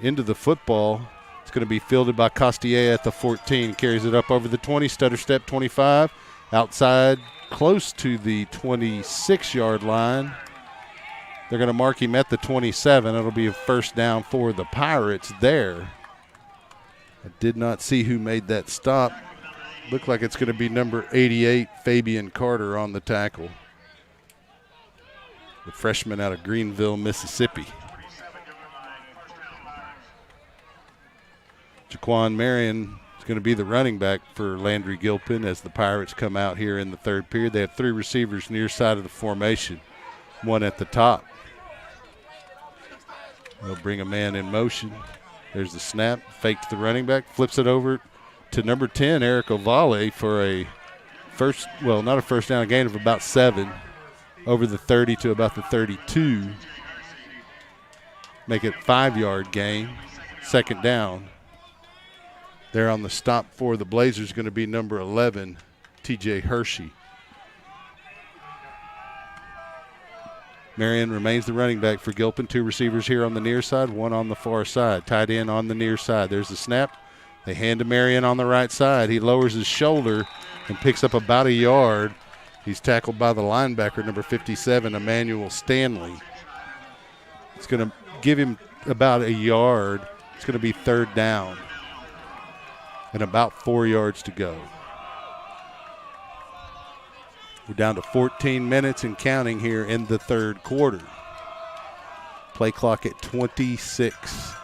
into the football. It's going to be fielded by Costier at the 14, carries it up over the 20, stutter step 25, outside close to the 26-yard line. They're going to mark him at the 27. It'll be a first down for the Pirates there. I did not see who made that stop. Looked like it's going to be number 88, Fabian Carter, on the tackle. The freshman out of Greenville, Mississippi. Jaquan Marion is going to be the running back for Landry Gilpin as the Pirates come out here in the third period. They have 3 receivers near side of the formation, 1 at the top. They'll bring a man in motion. There's the snap, fake to the running back, flips it over to number 10, Eric Ovale, for a not a first down, a gain of about 7 over the 30 to about the 32. Make it 5-yard gain, second down. There on the stop for the Blazers going to be number 11, TJ Hershey. Marion remains the running back for Gilpin. 2 receivers here on the near side, 1 on the far side. Tight end on the near side. There's the snap. They hand to Marion on the right side. He lowers his shoulder and picks up about a yard. He's tackled by the linebacker, number 57, Emmanuel Stanley. It's going to give him about a yard. It's going to be third down and about 4 yards to go. We're down to 14 minutes and counting here in the third quarter. Play clock at 26.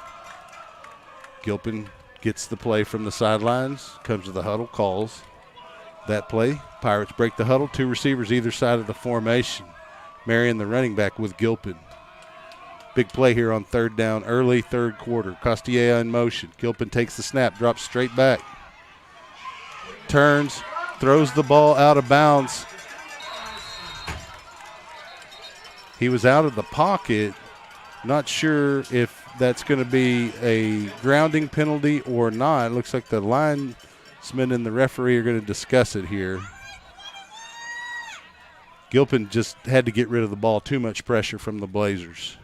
Gilpin gets the play from the sidelines, comes to the huddle, calls that play. Pirates break the huddle, 2 receivers either side of the formation. Marion, the running back, with Gilpin. Big play here on third down, early third quarter. Costilla in motion. Gilpin takes the snap, drops straight back. Turns, throws the ball out of bounds. He was out of the pocket. Not sure if that's going to be a grounding penalty or not. It looks like the linesman and the referee are going to discuss it here. Gilpin just had to get rid of the ball. Too much pressure from the Blazers.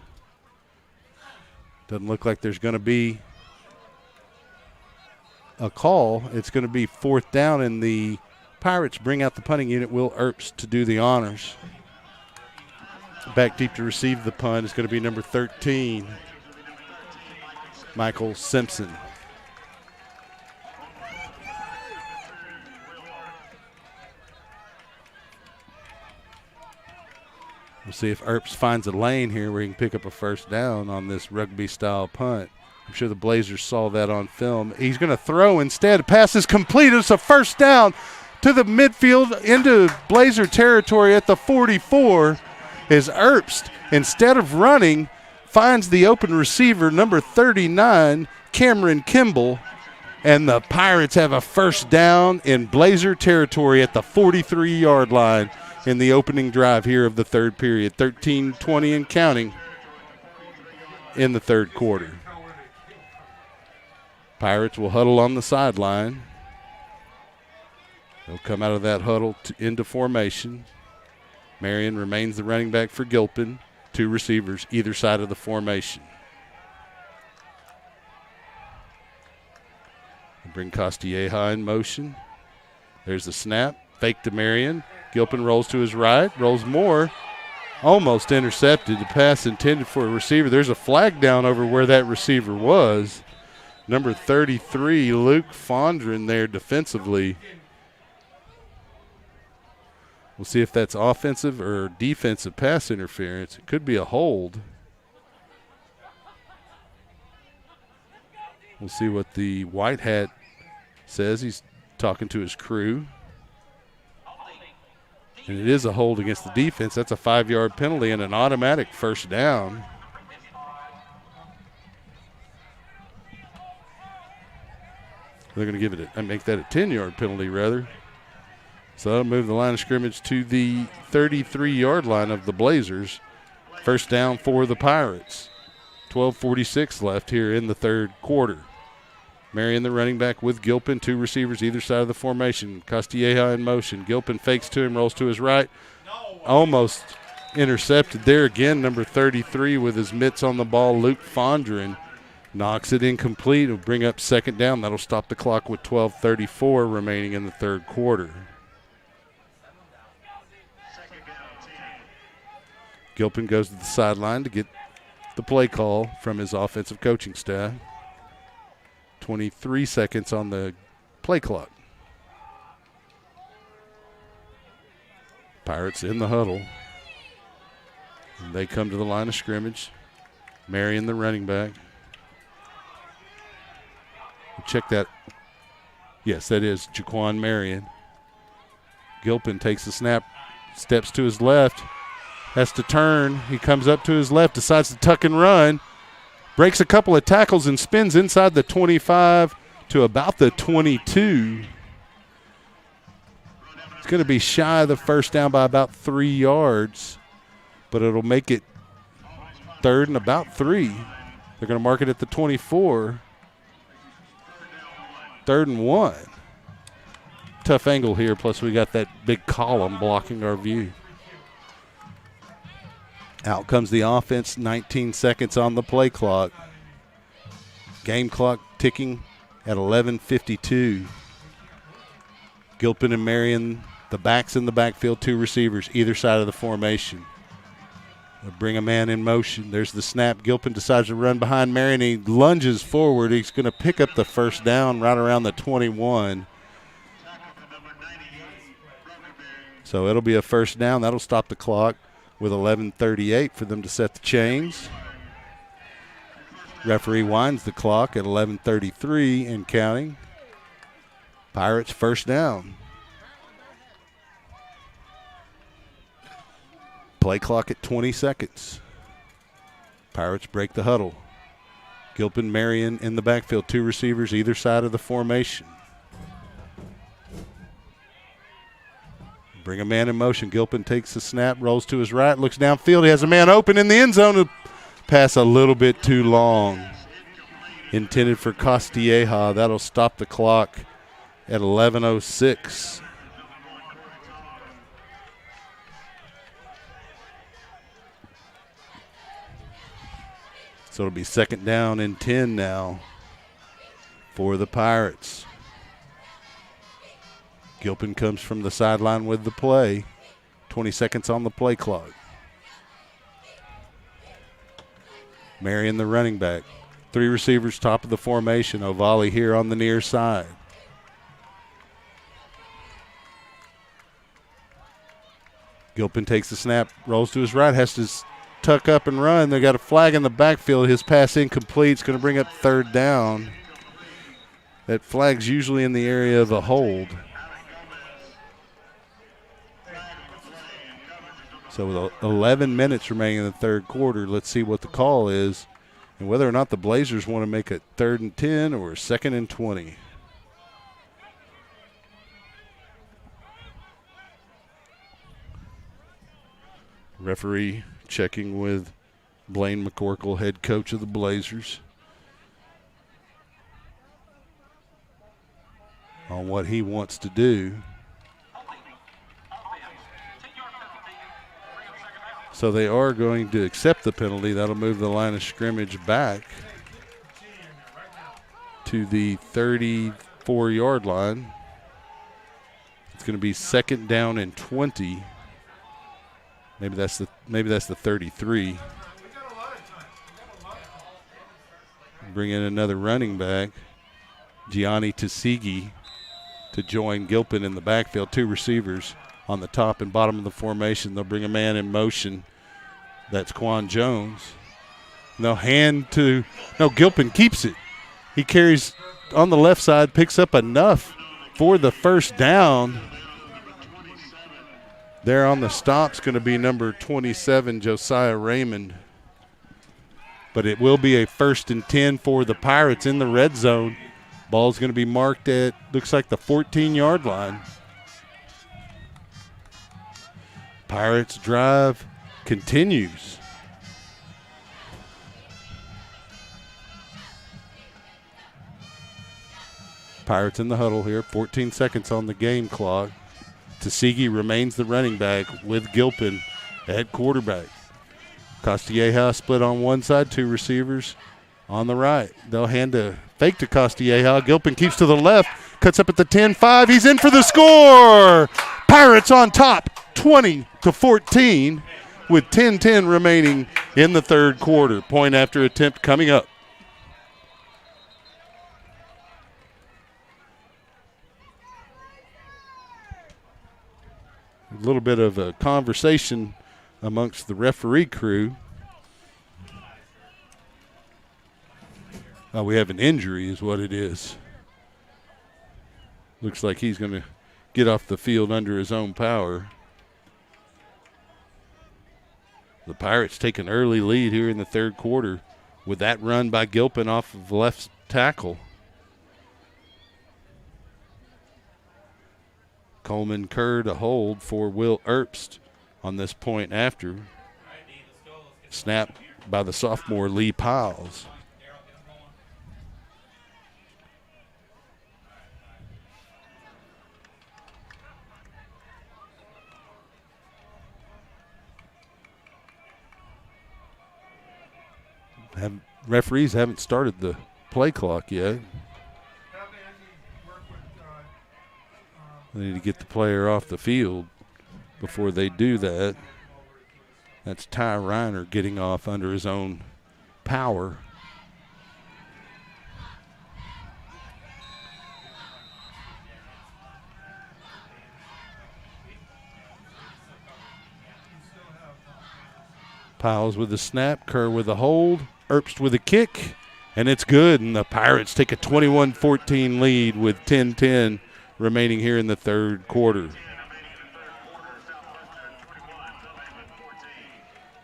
Doesn't look like there's going to be a call. It's going to be fourth down, and the Pirates bring out the punting unit, Will Earps, to do the honors. Back deep to receive the punt is going to be number 13, Michael Simpson. We'll see if Earps finds a lane here where he can pick up a first down on this rugby-style punt. I'm sure the Blazers saw that on film. He's going to throw instead. Pass is complete. It's a first down to the midfield into Blazer territory at the 44 as Erbst, instead of running, finds the open receiver, number 39, Cameron Kimball, and the Pirates have a first down in Blazer territory at the 43-yard line in the opening drive here of the third period. 13:20 and counting in the third quarter. Pirates will huddle on the sideline. They'll come out of that huddle into formation. Marion remains the running back for Gilpin. 2 receivers either side of the formation. Bring Costilleja in motion. There's the snap. Fake to Marion. Gilpin rolls to his right. Rolls more. Almost intercepted. The pass intended for a receiver. There's a flag down over where that receiver was. Number 33, Luke Fondren there defensively. We'll see if that's offensive or defensive pass interference. It could be a hold. We'll see what the white hat says. He's talking to his crew. And it is a hold against the defense. That's a 5-yard penalty and an automatic first down. They're going to give it make that a 10-yard penalty, rather. So that'll move the line of scrimmage to the 33-yard line of the Blazers. First down for the Pirates. 12:46 left here in the third quarter. Marion, the running back, with Gilpin. 2 receivers either side of the formation. Costilleja in motion. Gilpin fakes to him, rolls to his right. Almost intercepted there again. Number 33 with his mitts on the ball, Luke Fondren. Knocks it incomplete. It'll bring up second down. That'll stop the clock with 12:34 remaining in the third quarter. Gilpin goes to the sideline to get the play call from his offensive coaching staff. 23 seconds on the play clock. Pirates in the huddle. And they come to the line of scrimmage. Marion, the running back. Check that. Yes, that is Jaquan Marion. Gilpin takes the snap, steps to his left, has to turn. He comes up to his left, decides to tuck and run, breaks a couple of tackles and spins inside the 25 to about the 22. It's going to be shy of the first down by about 3 yards, but it'll make it third and about 3. They're going to mark it at the 24. 3rd and 1. Tough angle here, plus we got that big column blocking our view. Out comes the offense, 19 seconds on the play clock. Game clock ticking at 11:52. Gilpin and Marion, the backs in the backfield, 2 receivers, either side of the formation. They'll bring a man in motion. There's the snap. Gilpin decides to run behind Marion. He lunges forward. He's going to pick up the first down right around the 21. So it'll be a first down. That'll stop the clock with 11:38 for them to set the chains. Referee winds the clock at 11:33 and counting. Pirates first down. Play clock at 20 seconds. Pirates break the huddle. Gilpin, Marion in the backfield, 2 receivers either side of the formation. Bring a man in motion. Gilpin takes the snap, rolls to his right, looks downfield. He has a man open in the end zone. A pass a little bit too long. Intended for Costilleja. That'll stop the clock at 11:06. So it'll be second down and 10 now for the Pirates. Gilpin comes from the sideline with the play. 20 seconds on the play clock. Marion, the running back. 3 receivers, top of the formation. Ovali here on the near side. Gilpin takes the snap, rolls to his right, has to tuck up and run. They got a flag in the backfield. His pass incomplete. It's going to bring up third down. That flag's usually in the area of a hold. So with 11 minutes remaining in the third quarter, let's see what the call is and whether or not the Blazers want to make it 3rd and 10 or 2nd and 20. Referee checking with Blaine McCorkle, head coach of the Blazers, on what he wants to do. So they are going to accept the penalty. That'll move the line of scrimmage back to the 34-yard line. It's going to be 2nd down and 20. Maybe that's the 33. Bring in another running back, Gianni Tuskegee, to join Gilpin in the backfield. 2 receivers on the top and bottom of the formation. They'll bring a man in motion. That's Quan Jones. And they'll hand to – no, Gilpin keeps it. He carries on the left side, picks up enough for the first down. There on the stop's going to be number 27, Josiah Raymond. But it will be a 1st and 10 for the Pirates in the red zone. Ball's going to be marked at, looks like the 14-yard line. Pirates drive continues. Pirates in the huddle here, 14 seconds on the game clock. Tuskegee remains the running back with Gilpin at quarterback. Costilleja split on one side, 2 receivers on the right. They'll hand a fake to Costilleja. Gilpin keeps to the left, cuts up at the 10-5. He's in for the score. Pirates on top, 20-14, with 10:10 remaining in the third quarter. Point after attempt coming up. A little bit of a conversation amongst the referee crew. We have an injury is what it is. Looks like he's going to get off the field under his own power. The Pirates take an early lead here in the third quarter with that run by Gilpin off of left tackle. Coleman incurred a hold for Will Erbst on this point after. Snap by the sophomore Lee Piles. Referees haven't started the play clock yet. They need to get the player off the field before they do that. That's Ty Reiner getting off under his own power. Piles with the snap, Kerr with the hold, Erbst with a kick, and it's good. And the Pirates take a 21-14 lead with 10:10 remaining here in the third quarter.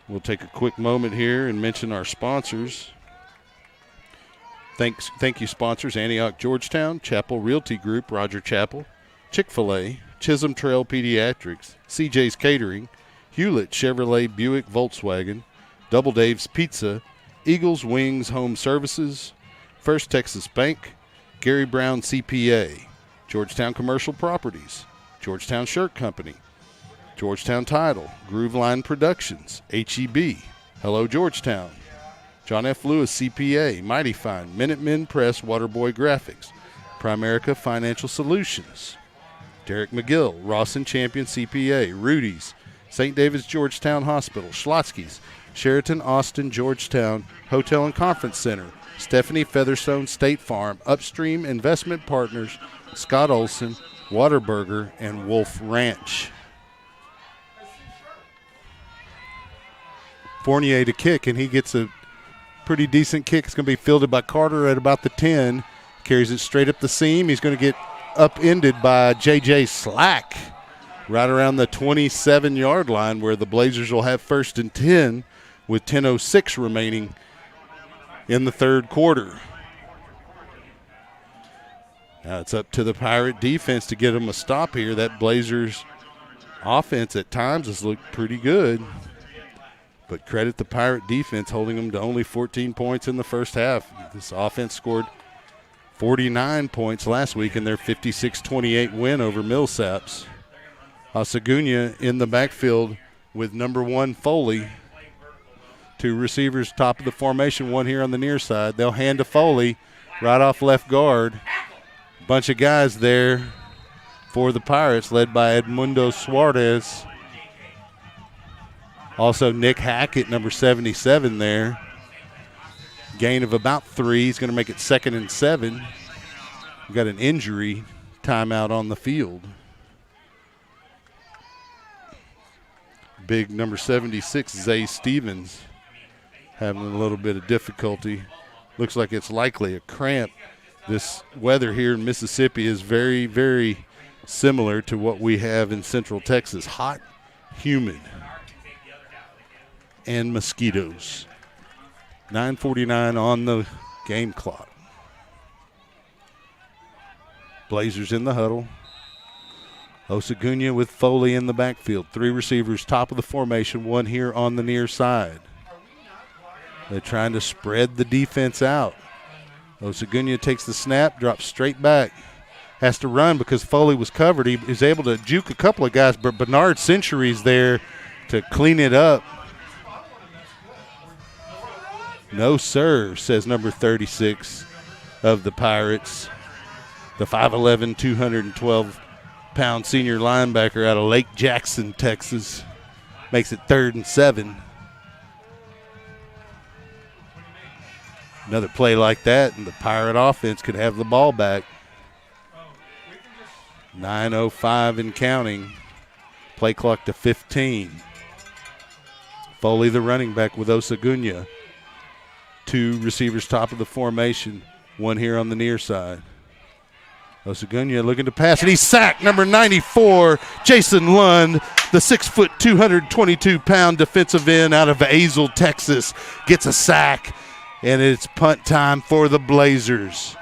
We'll take a quick moment here and mention our sponsors. Thank you, sponsors: Antioch Georgetown, Chapel Realty Group, Roger Chapel, Chick-fil-A, Chisholm Trail Pediatrics, CJ's Catering, Hewlett Chevrolet Buick Volkswagen, Double Dave's Pizza, Eagles Wings Home Services, First Texas Bank, Gary Brown CPA, Georgetown Commercial Properties, Georgetown Shirt Company, Georgetown Title, Groove Line Productions, HEB, Hello Georgetown, John F. Lewis CPA, Mighty Fine, Minutemen Press, Waterboy Graphics, Primerica Financial Solutions, Derek McGill, Ross and Champion CPA, Rudy's, St. David's Georgetown Hospital, Schlotsky's, Sheraton Austin Georgetown Hotel and Conference Center, Stephanie Featherstone State Farm, Upstream Investment Partners, Scott Olson, Whataburger, and Wolf Ranch. Fournier to kick, and he gets a pretty decent kick. It's going to be fielded by Carter at about the 10. Carries it straight up the seam. He's going to get upended by J.J. Slack right around the 27-yard line, where the Blazers will have 1st and 10 with 10:06 remaining in the third quarter. Now it's up to the Pirate defense to get them a stop here. That Blazers offense at times has looked pretty good, but credit the Pirate defense holding them to only 14 points in the first half. This offense scored 49 points last week in their 56-28 win over Millsaps. Osagunya in the backfield with number 1 Foley. 2 receivers top of the formation, 1 here on the near side. They'll hand to Foley right off left guard. Bunch of guys there for the Pirates, led by Edmundo Suarez. Also Nick Hackett, number 77 there. Gain of about 3. He's going to make it 2nd and 7. We've got an injury timeout on the field. Big number 76, Zay Stevens, having a little bit of difficulty. Looks like it's likely a cramp. This weather here in Mississippi is very, very similar to what we have in Central Texas. Hot, humid, and mosquitoes. 9:49 on the game clock. Blazers in the huddle. Osagunya with Foley in the backfield. 3 receivers top of the formation, 1 here on the near side. They're trying to spread the defense out. Osagunya takes the snap, drops straight back. Has to run because Foley was covered. He is able to juke a couple of guys, but Bernard Century's there to clean it up. No, sir, says number 36 of the Pirates. The 5'11", 212-pound senior linebacker out of Lake Jackson, Texas. Makes it 3rd and 7. Another play like that, and the Pirate offense could have the ball back. 9:05 and counting. Play clock to 15. Foley, the running back, with Osagunya. 2 receivers top of the formation, 1 here on the near side. Osagunya looking to pass, and he's sacked. Number 94, Jason Lund, the 6', 222-pound defensive end out of Azle, Texas, gets a sack. And it's punt time for the Blazers.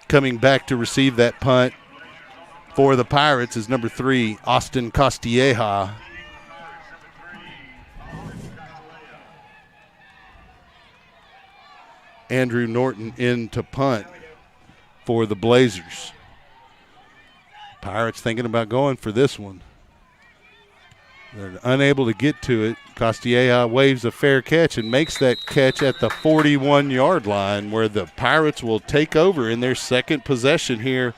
Coming back to receive that punt for the Pirates is number 3, Austin Costilleja. Andrew Norton in to punt for the Blazers. Pirates thinking about going for this one. They're unable to get to it. Costilleja waves a fair catch and makes that catch at the 41-yard line, where the Pirates will take over in their second possession here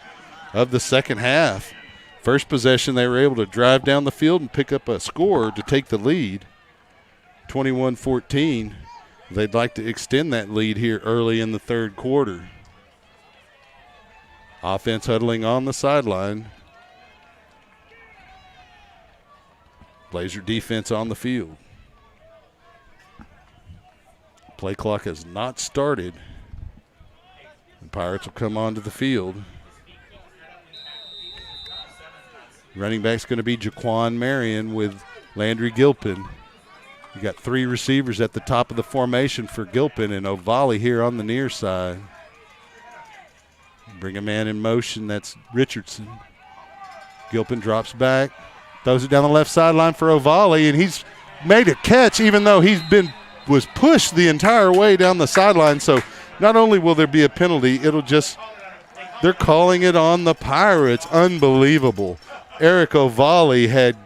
of the second half. First possession, they were able to drive down the field and pick up a score to take the lead, 21-14. They'd like to extend that lead here early in the third quarter. Offense huddling on the sideline. Blazer defense on the field. Play clock has not started. The Pirates will come onto the field. Running back's going to be Jaquan Marion with Landry Gilpin. You got 3 receivers at the top of the formation for Gilpin, and Ovali here on the near side. Bring a man in motion. That's Richardson. Gilpin drops back. Throws it down the left sideline for Ovali, and he's made a catch even though was pushed the entire way down the sideline. So not only will there be a penalty, they're calling it on the Pirates. Unbelievable. Eric Ovali had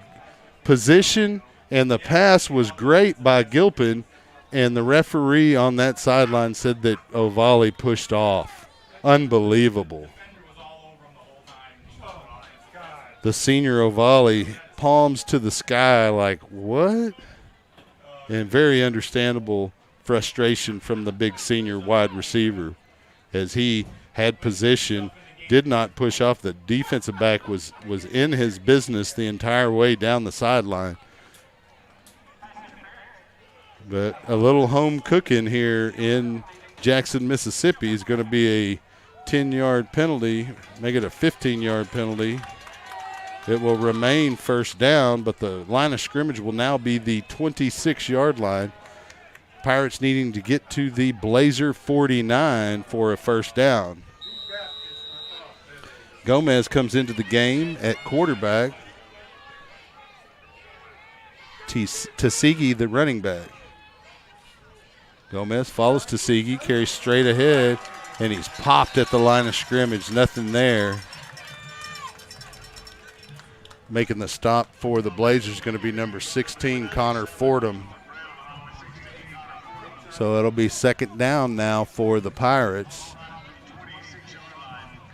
position, and the pass was great by Gilpin, and the referee on that sideline said that Ovali pushed off. Unbelievable. The senior Ovali palms to the sky like, what? And very understandable frustration from the big senior wide receiver as he had position, did not push off. The defensive back was in his business the entire way down the sideline. But a little home cooking here in Jackson, Mississippi is going to be a 10-yard penalty, make it a 15-yard penalty. It will remain first down, but the line of scrimmage will now be the 26-yard line. Pirates needing to get to the Blazer 49 for a first down. Gomez comes into the game at quarterback. Tuskegee, the running back. Gomez follows Tuskegee, carries straight ahead, and he's popped at the line of scrimmage. Nothing there. Making the stop for the Blazers is going to be number 16, Connor Fordham. So it'll be second down now for the Pirates.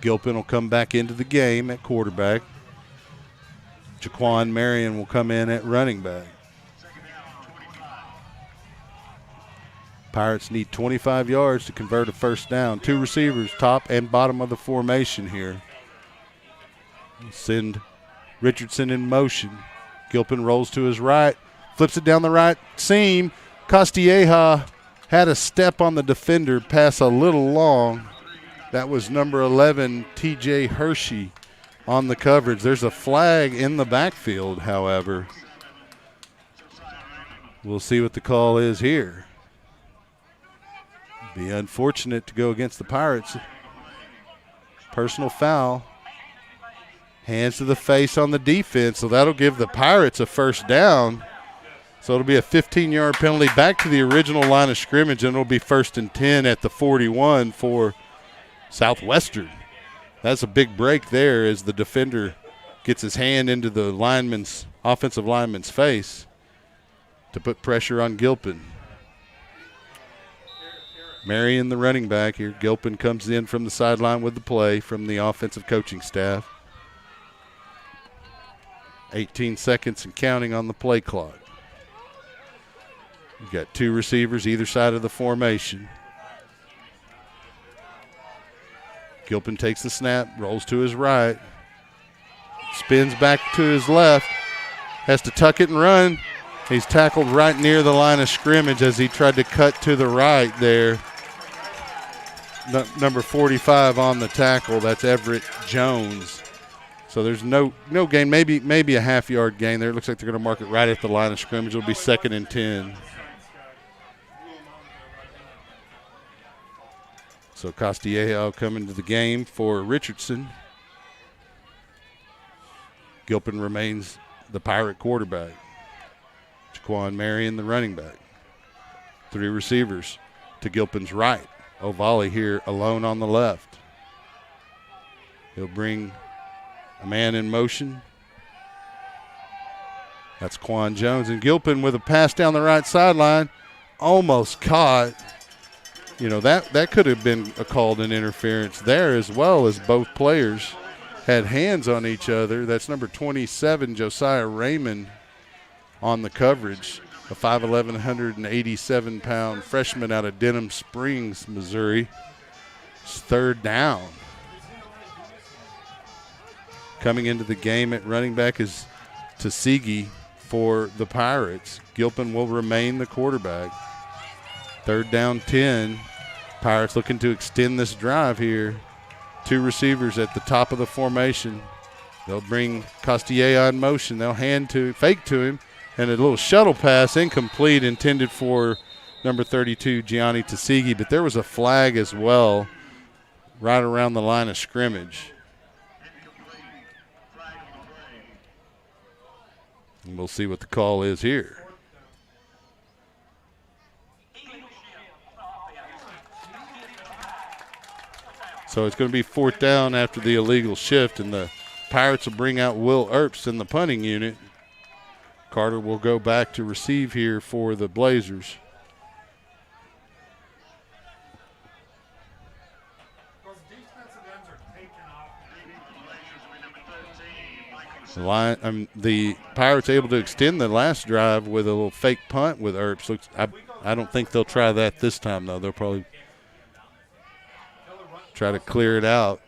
Gilpin will come back into the game at quarterback. Jaquan Marion will come in at running back. Pirates need 25 yards to convert a first down. Two receivers, top and bottom of the formation here. Send Richardson in motion. Gilpin rolls to his right, flips it down the right seam. Castilleja had a step on the defender, pass a little long. That was number 11, TJ Hershey, on the coverage. There's a flag in the backfield, however. We'll see what the call is here. Be unfortunate to go against the Pirates. Personal foul. Hands to the face on the defense, so that'll give the Pirates a first down. So it'll be a 15-yard penalty back to the original line of scrimmage, and it'll be 1st and 10 at the 41 for Southwestern. That's a big break there as the defender gets his hand into the offensive lineman's face to put pressure on Gilpin. Marion, the running back here. Gilpin comes in from the sideline with the play from the offensive coaching staff. 18 seconds and counting on the play clock. You've got two receivers either side of the formation. Gilpin takes the snap, rolls to his right, spins back to his left, has to tuck it and run. He's tackled right near the line of scrimmage as he tried to cut to the right there. Number 45 on the tackle, that's Everett Jones. So there's no gain, maybe a half-yard gain there. It looks like they're going to mark it right at the line of scrimmage. It'll be 2nd and 10. So Castilleja coming to the game for Richardson. Gilpin remains the Pirate quarterback. Jaquan Marion, the running back. Three receivers to Gilpin's right. O'Volley here alone on the left. He'll bring a man in motion. That's Quan Jones. And Gilpin with a pass down the right sideline. Almost caught. You know, that could have been called an interference there, as well as both players had hands on each other. That's number 27, Josiah Raymond, on the coverage. A 5'11", 187-pound freshman out of Denham Springs, Missouri. It's third down. Coming into the game at running back is Tuskegee for the Pirates. Gilpin will remain the quarterback. 3rd down 10. Pirates looking to extend this drive here. Two receivers at the top of the formation. They'll bring Castilleja in motion. They'll fake to him. And a little shuttle pass, incomplete, intended for number 32, Gianni Tuskegee. But there was a flag as well right around the line of scrimmage. And we'll see what the call is here. So it's going to be 4th down after the illegal shift, and the Pirates will bring out Will Earps in the punting unit. Carter will go back to receive here for the Blazers. The Pirates able to extend the last drive with a little fake punt with Earps. I don't think they'll try that this time, though. They'll probably try to clear it out.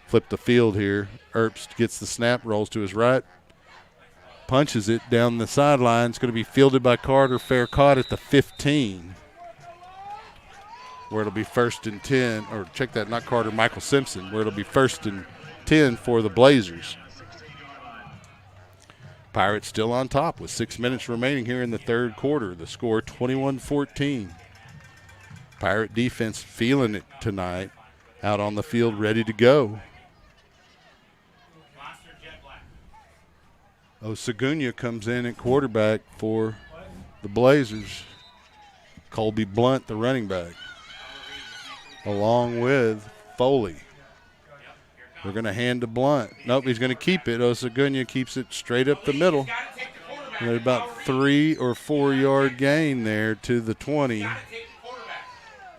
Flip the field here. Earps gets the snap, rolls to his right. punches it down the sideline. It's going to be fielded by Carter. Fair caught at the 15, where it'll be 1st and 10. Or check that, not Carter, Michael Simpson, where it'll be 1st and 10 for the Blazers. Pirates still on top with 6 minutes remaining here in the third quarter. The score 21-14. Pirate defense feeling it tonight, out on the field ready to go. Segunya comes in at quarterback for the Blazers. Colby Blunt, the running back, along with Foley. They're going to hand to Blunt. Nope, he's going to keep it. Segunya keeps it straight up the middle. And about 3 or 4 yard gain there to the 20.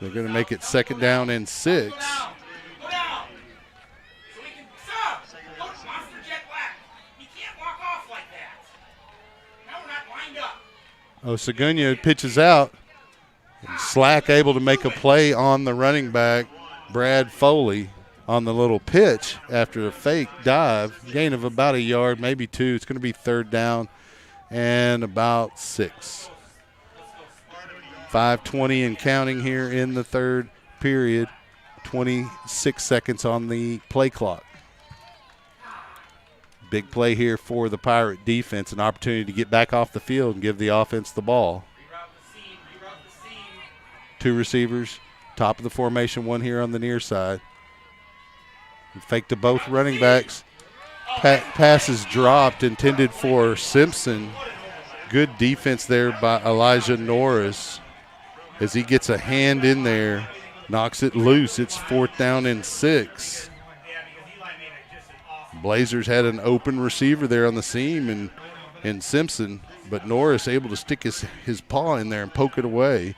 They're going to make it 2nd down and 6. Segunya pitches out. Slack able to make a play on the running back, Brad Foley, on the little pitch after a fake dive. Gain of about 1 yard, maybe 2. It's going to be 3rd down and about 6. 5:20 and counting here in the third period. 26 seconds on the play clock. Big play here for the Pirate defense, an opportunity to get back off the field and give the offense the ball. 2 receivers, top of the formation, 1 here on the near side. Fake to both running backs. Passes dropped, intended for Simpson. Good defense there by Elijah Norris as he gets a hand in there, knocks it loose. It's 4th down and 6. Blazers had an open receiver there on the seam and Simpson, but Norris able to stick his paw in there and poke it away.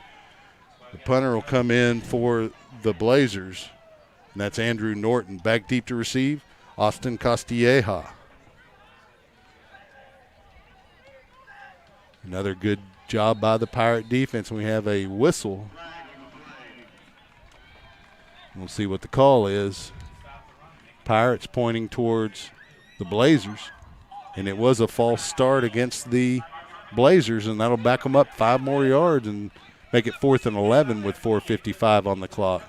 The punter will come in for the Blazers, and that's Andrew Norton. Back deep to receive, Austin Castilleja. Another good job by the Pirate defense. We have a whistle. We'll see what the call is. Pirates pointing towards the Blazers, and it was a false start against the Blazers, and that'll back them up 5 more yards and make it 4th and 11 with 4:55 on the clock.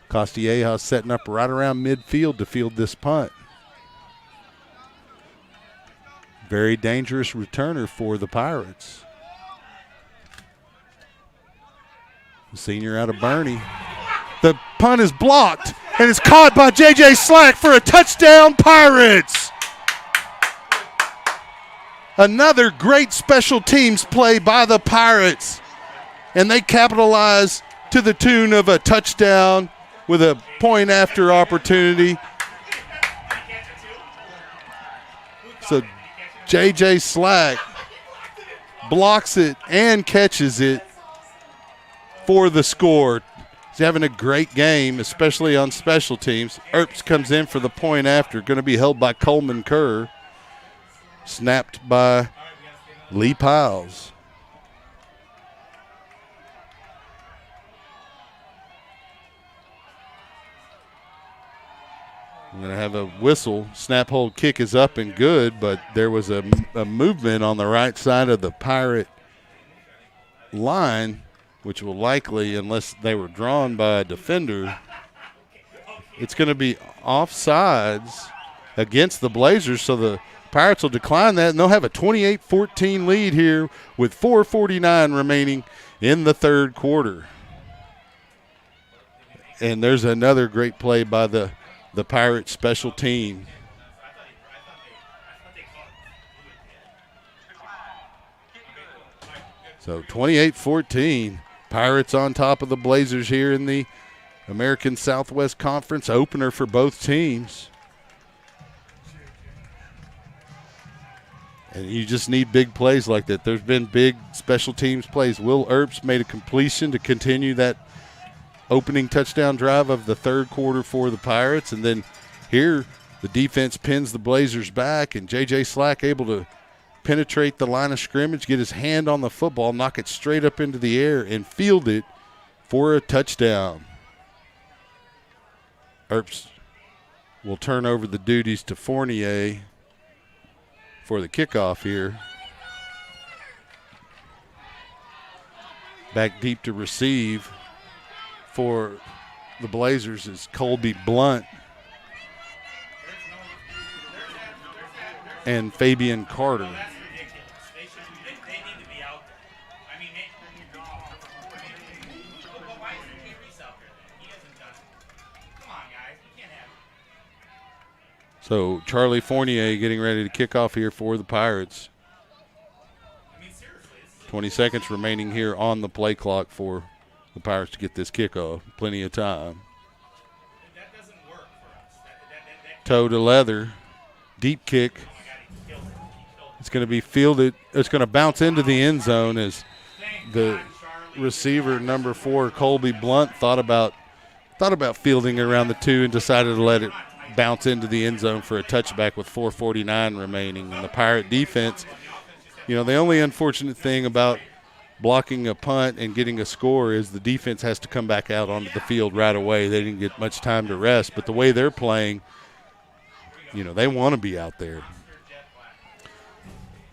Castilleja setting up right around midfield to field this punt. Very dangerous returner for the Pirates. The senior out of Bernie. The punt is blocked, and it's caught by J.J. Slack for a touchdown, Pirates. Another great special teams play by the Pirates, and they capitalize to the tune of a touchdown with a point after opportunity. So J.J. Slack blocks it and catches it for the score. He's having a great game, especially on special teams. Earps comes in for the point after, going to be held by Coleman Kerr. Snapped by Lee Piles. We're going to have a whistle. Snap, hold, kick is up and good, but there was a movement on the right side of the Pirate line, which will likely, unless they were drawn by a defender, it's going to be offsides against the Blazers, so the Pirates will decline that, and they'll have a 28-14 lead here with 4:49 remaining in the third quarter. And there's another great play by the Pirates special team. So 28-14, Pirates on top of the Blazers here in the American Southwest Conference opener for both teams. And you just need big plays like that. There's been big special teams plays. Will Earps made a completion to continue that opening touchdown drive of the third quarter for the Pirates. And then here the defense pins the Blazers back, and J.J. Slack able to penetrate the line of scrimmage, get his hand on the football, knock it straight up into the air, and field it for a touchdown. Earps will turn over the duties to Fournier for the kickoff here. Back deep to receive for the Blazers is Colby Blunt and Fabian Carter. That's ridiculous. They need to be out there. I mean, but why isn't K. Reese out there then? He hasn't done it. Come on, guys. We can't have it. So Charlie Fournier getting ready to kick off here for the Pirates. I mean, seriously. This is 20 seconds remaining here on the play clock for the Pirates to get this kickoff. Plenty of time. that doesn't work for us. That Toe to leather. Deep kick. oh my God, he killed it. He killed it. It's going to be fielded. It's going to bounce into the end zone as Thank the God, Charlie. receiver, number 4, Colby Blunt, thought about fielding it around the 2 and decided to let it bounce into the end zone for a touchback with 4:49 remaining. And the Pirate defense, you know, the only unfortunate thing about blocking a punt and getting a score is the defense has to come back out onto the field right away. They didn't get much time to rest, but the way they're playing, you know, they want to be out there.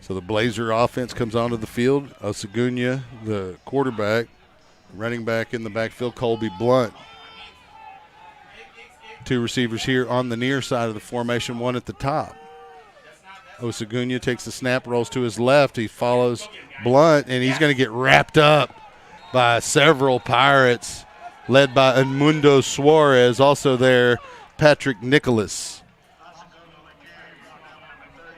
So the Blazer offense comes onto the field. Osagunya, the quarterback, running back in the backfield, Colby Blunt. 2 receivers here on the near side of the formation, 1 at the top. Osagunya takes the snap, rolls to his left. He follows Blunt, and he's going to get wrapped up by several Pirates, led by Edmundo Suarez. Also there, Patrick Nicholas.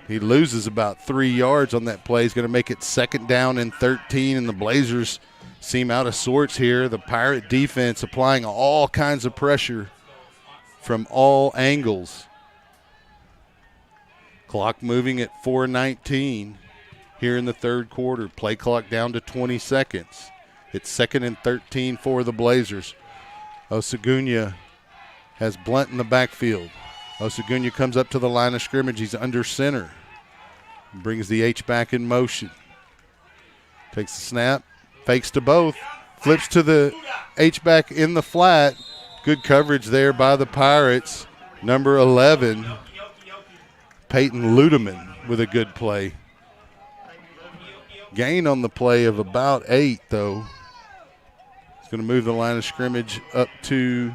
He loses about 3 yards on that play. He's going to make it 2nd down and 13, and the Blazers seem out of sorts here. The Pirate defense applying all kinds of pressure from all angles. Clock moving at 4:19 here in the third quarter. Play clock down to 20 seconds. It's 2nd and 13 for the Blazers. Osagunya has Blunt in the backfield. Osagunya comes up to the line of scrimmage. He's under center. Brings the H-back in motion. Takes the snap. Fakes to both. Flips to the H-back in the flat. Good coverage there by the Pirates. Number 11, Peyton Ludeman with a good play. Gain on the play of about 8, though. It's going to move the line of scrimmage up to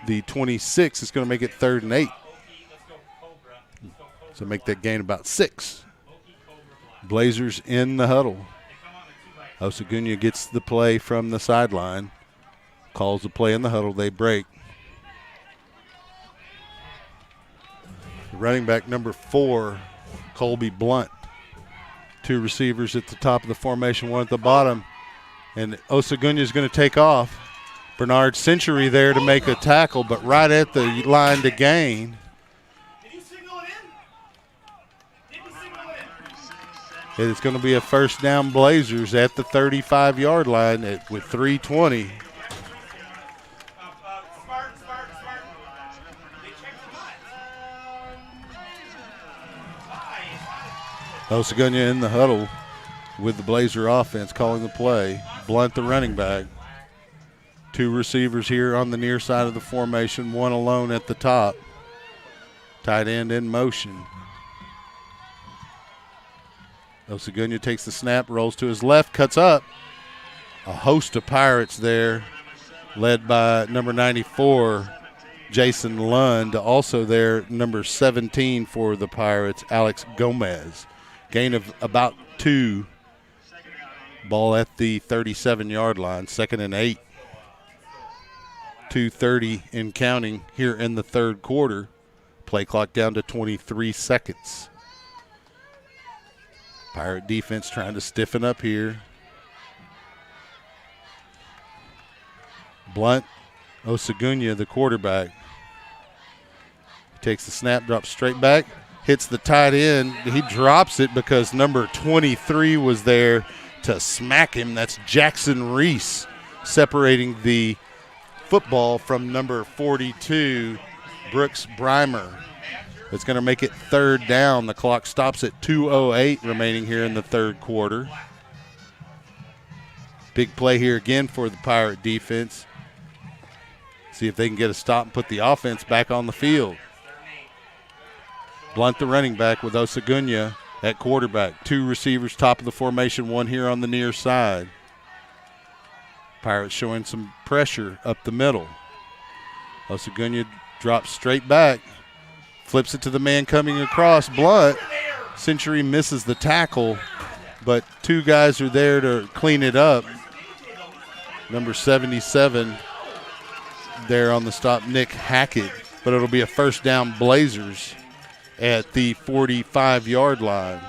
the 26. It's going to make it 3rd and 8. So make that gain about 6. Blazers in the huddle. Osagunya gets the play from the sideline. Calls the play in the huddle. They break. Running back number 4, Colby Blunt. 2 receivers at the top of the formation, 1 at the bottom. And Osagunya is going to take off. Bernard Century there to make a tackle, but right at the line to gain. Did you signal it in? Did you signal it in? It's going to be a 1st down Blazers at the 35-yard line with 3:20. Spartan. They checked the butt. Osagunya in the huddle with the Blazer offense calling the play. Blunt the running back. 2 receivers here on the near side of the formation, 1 alone at the top. Tight end in motion. Osagunya takes the snap, rolls to his left, cuts up. A host of Pirates there, led by number 94, Jason Lund. Also there, number 17 for the Pirates, Alex Gomez. Gain of about 2. Ball at the 37-yard line, 2nd and 8. 2:30 in counting here in the third quarter. Play clock down to 23 seconds. Pirate defense trying to stiffen up here. Blunt, Osagunya, the quarterback. Takes the snap, drops straight back, hits the tight end. He drops it because number 23 was there to smack him. That's Jackson Reese separating the football from number 42, Brooks Breimer. It's going to make it 3rd down. The clock stops at 2:08 remaining here in the third quarter. Big play here again for the Pirate defense. See if they can get a stop and put the offense back on the field. Blunt the running back with Osagunya at quarterback. 2 receivers, top of the formation, 1 here on the near side. Pirates showing some pressure up the middle. Osagunya drops straight back, flips it to the man coming across, Blunt. Century misses the tackle, but 2 guys are there to clean it up. Number 77 there on the stop, Nick Hackett, but it'll be a first down Blazers at the 45-yard line.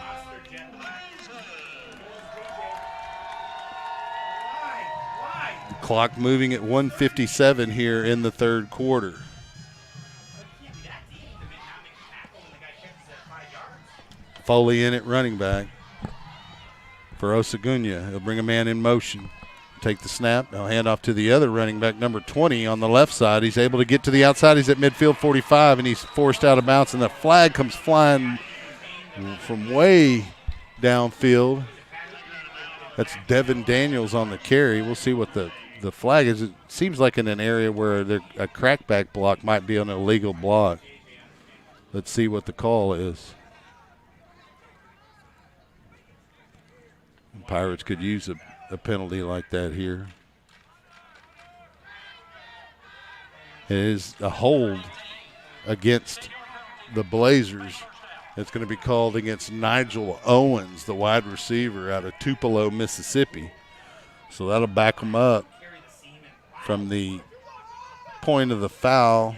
The clock moving at 1:57 here in the third quarter. Foley in at running back for Osagunya. He'll bring a man in motion. Take the snap. He'll hand off to the other running back, number 20 on the left side. He's able to get to the outside. He's at midfield 45, and he's forced out of bounds, and the flag comes flying from way downfield. That's Devin Daniels on the carry. We'll see what the flag is. It seems like in an area where a crackback block might be an illegal block. Let's see what the call is. Pirates could use a penalty like that here. It is a hold against the Blazers. It's going to be called against Nigel Owens, the wide receiver out of Tupelo, Mississippi. So that'll back them up from the point of the foul,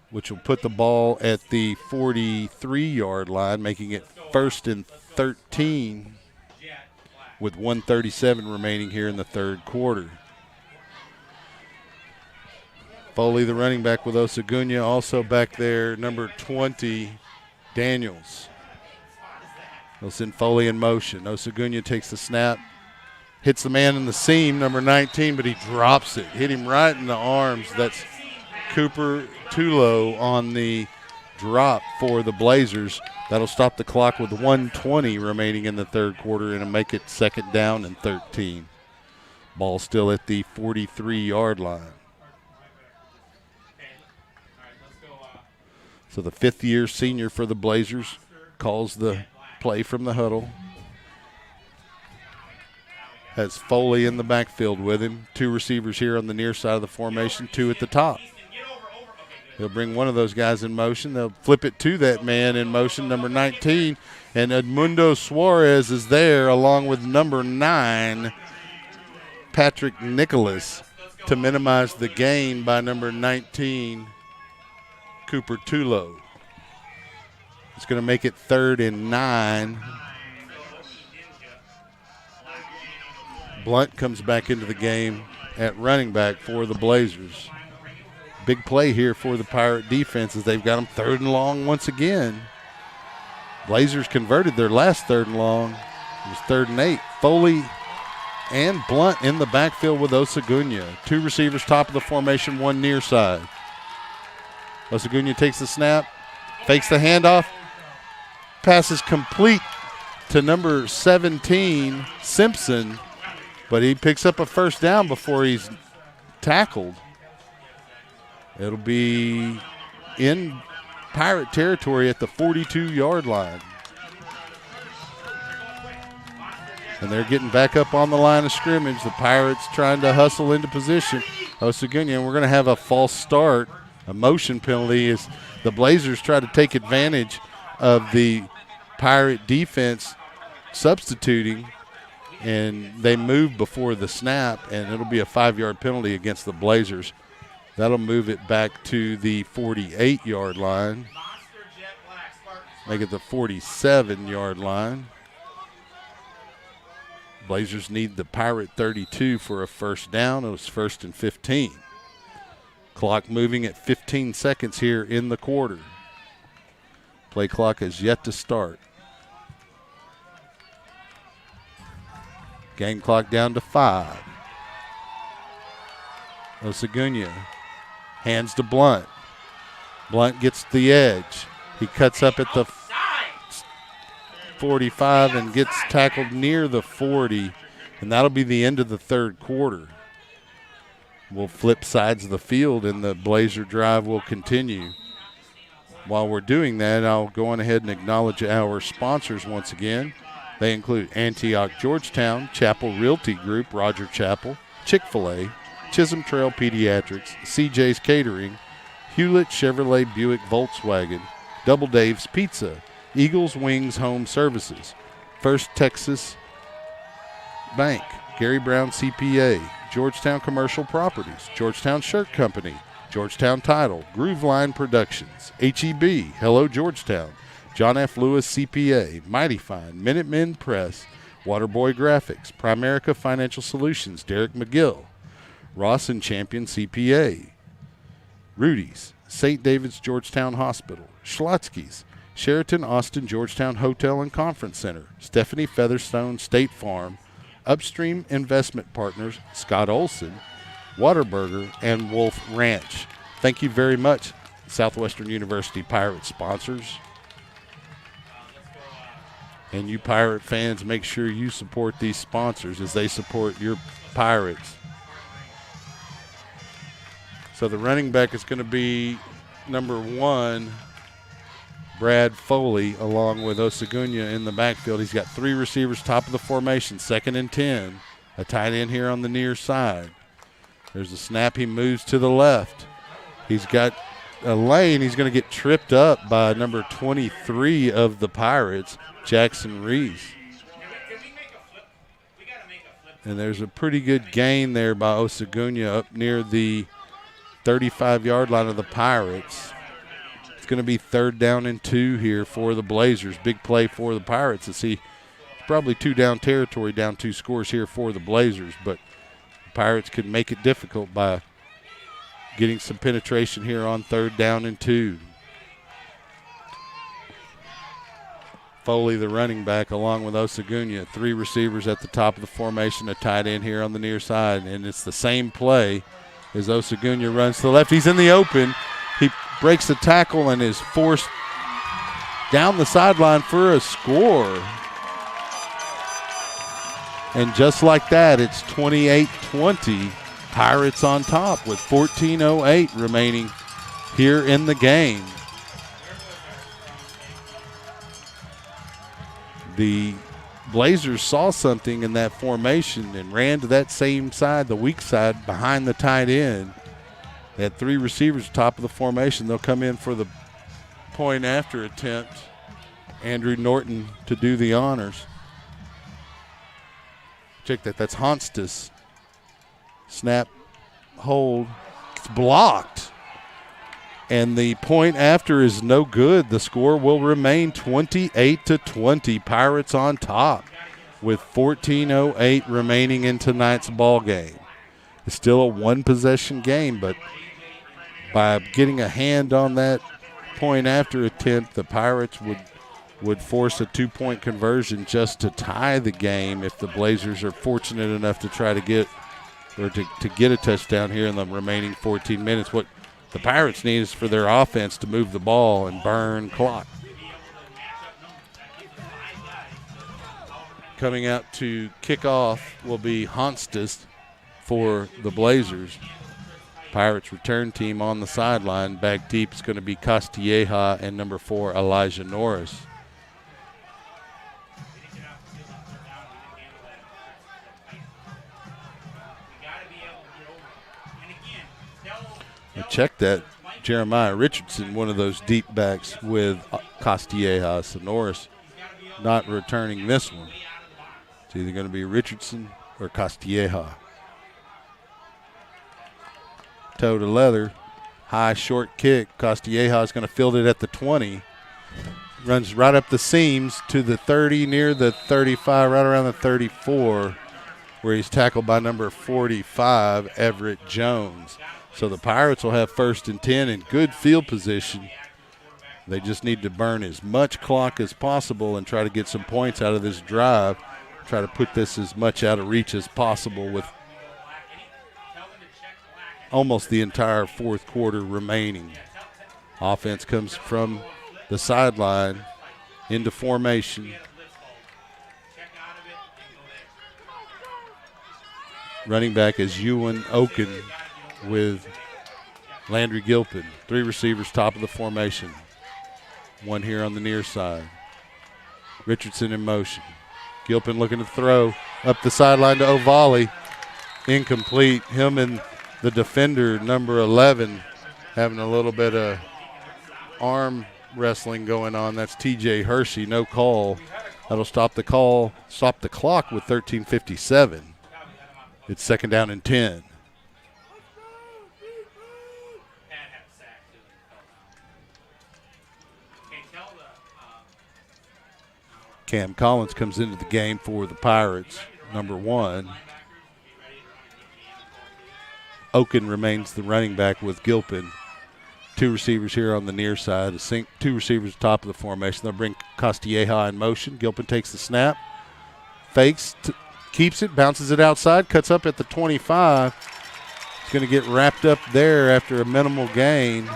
which will put the ball at the 43-yard line, making it 1st and 13 with 1:37 remaining here in the third quarter. Foley, the running back with Osagunya, also back there, number 20, Daniels. They'll send Foley in motion. Osagunya takes the snap, hits the man in the seam, number 19, but he drops it. Hit him right in the arms. That's Cooper Tulo on the drop for the Blazers. That'll stop the clock with 1:20 remaining in the third quarter and make it 2nd down and 13. Ball still at the 43-yard line. So the 5th-year senior for the Blazers calls the play from the huddle. Has Foley in the backfield with him. 2 receivers here on the near side of the formation, 2 at the top. He'll bring one of those guys in motion. They'll flip it to that man in motion, number 19. And Edmundo Suarez is there along with number 9, Patrick Nicholas, to minimize the gain by number 19, Cooper Tulo. It's going to make it 3rd and 9. Blunt comes back into the game at running back for the Blazers. Big play here for the Pirate defense as they've got them 3rd and long once again. Blazers converted their last 3rd and long. It was 3rd and 8. Foley and Blunt in the backfield with Osagunya. 2 receivers top of the formation, 1 near side. Osagunya takes the snap, fakes the handoff. Pass is complete to number 17, Simpson, but he picks up a first down before he's tackled. It'll be in Pirate territory at the 42-yard line. And they're getting back up on the line of scrimmage. The Pirates trying to hustle into position. Osagunya, and we're going to have a false start, a motion penalty as the Blazers try to take advantage of the Pirate defense substituting, and they move before the snap, and it'll be a 5-yard penalty against the Blazers. That'll move it back to the 48-yard line, make it the 47-yard line. Blazers need the Pirate 32 for a first down. It was 1st and 15. Clock moving at 15 seconds here in the quarter. Play clock is yet to start. Game clock down to 5. Osagunya hands to Blunt. Blunt gets the edge. He cuts up at the 45 and gets tackled near the 40, and that'll be the end of the third quarter. We'll flip sides of the field, and the Blazer drive will continue. While we're doing that, I'll go on ahead and acknowledge our sponsors once again. They include Antioch Georgetown, Chapel Realty Group, Roger Chapel, Chick-fil-A, Chisholm Trail Pediatrics, CJ's Catering, Hewlett Chevrolet Buick Volkswagen, Double Dave's Pizza, Eagles Wings Home Services, First Texas Bank, Gary Brown CPA, Georgetown Commercial Properties, Georgetown Shirt Company, Georgetown Title, Groove Line Productions, HEB, Hello Georgetown, John F. Lewis CPA, Mighty Fine, Minutemen Press, Waterboy Graphics, Primerica Financial Solutions, Derek McGill, Ross and Champion CPA, Rudy's, St. David's Georgetown Hospital, Schlotsky's, Sheraton Austin Georgetown Hotel and Conference Center, Stephanie Featherstone State Farm, Upstream Investment Partners, Scott Olson, Whataburger, and Wolf Ranch. Thank you very much, Southwestern University Pirate sponsors. And you Pirate fans, make sure you support these sponsors as they support your Pirates. So the running back is going to be number 1, Brad Foley, along with Osagunya in the backfield. He's got 3 receivers, top of the formation, 2nd and 10. A tight end here on the near side. There's a snap. He moves to the left. He's got a lane. He's going to get tripped up by number 23 of the Pirates, Jackson Reese. And there's a pretty good gain there by Osagunya up near the 35-yard line of the Pirates. It's going to be 3rd down and 2 here for the Blazers. Big play for the Pirates. It's probably 2 down territory, down 2 scores here for the Blazers, but the Pirates could make it difficult by getting some penetration here on 3rd down and 2. Foley, the running back, along with Osagunya. 3 receivers at the top of the formation, a tight end here on the near side, and it's the same play as Osagunya runs to the left. He's in the open. He breaks the tackle and is forced down the sideline for a score. And just like that, it's 28-20. Pirates on top with 14:08 remaining here in the game. The Blazers saw something in that formation and ran to that same side, the weak side, behind the tight end. They had 3 receivers top of the formation. They'll come in for the point after attempt. Andrew Norton to do the honors. Check that. That's Honstas. Snap, hold. It's blocked. And the point after is no good. The score will remain 28-20. Pirates on top with 14:08 remaining in tonight's ball game. It's still a 1-possession game, but by getting a hand on that point after attempt, the Pirates would force a 2-point conversion just to tie the game if the Blazers are fortunate enough to try to get or to get a touchdown here in the remaining 14 minutes. What the Pirates need is for their offense to move the ball and burn clock. Coming out to kick off will be Honstas for the Blazers. Pirates return team on the sideline. Back deep is going to be Castilleja and number 4, Elijah Norris. Check that. Jeremiah Richardson, one of those deep backs with Castilleja. So Norris not returning this one. It's either going to be Richardson or Castilleja. Toe to leather. High short kick. Castilleja is going to field it at the 20. Runs right up the seams to the 30, near the 35, right around the 34, where he's tackled by number 45, Everett Jones. So the Pirates will have 1st and 10 in good field position. They just need to burn as much clock as possible and try to get some points out of this drive. Try to put this as much out of reach as possible with almost the entire 4th quarter remaining. Offense comes from the sideline into formation. Running back is Ewan Oken with Landry Gilpin. 3 receivers top of the formation. One here on the near side. Richardson in motion. Gilpin looking to throw up the sideline to O'Volley. Incomplete. Him and the defender, number 11, having a little bit of arm wrestling going on. That's TJ Hershey. No call. That'll stop the clock with 13:57. It's second down and 10. Cam Collins comes into the game for the Pirates, number 1. Oken remains the running back with Gilpin. 2 receivers here on the near side. 2 receivers top of the formation. They'll bring Castilleja in motion. Gilpin takes the snap, fakes, keeps it, bounces it outside, cuts up at the 25. It's going to get wrapped up there after a minimal gain.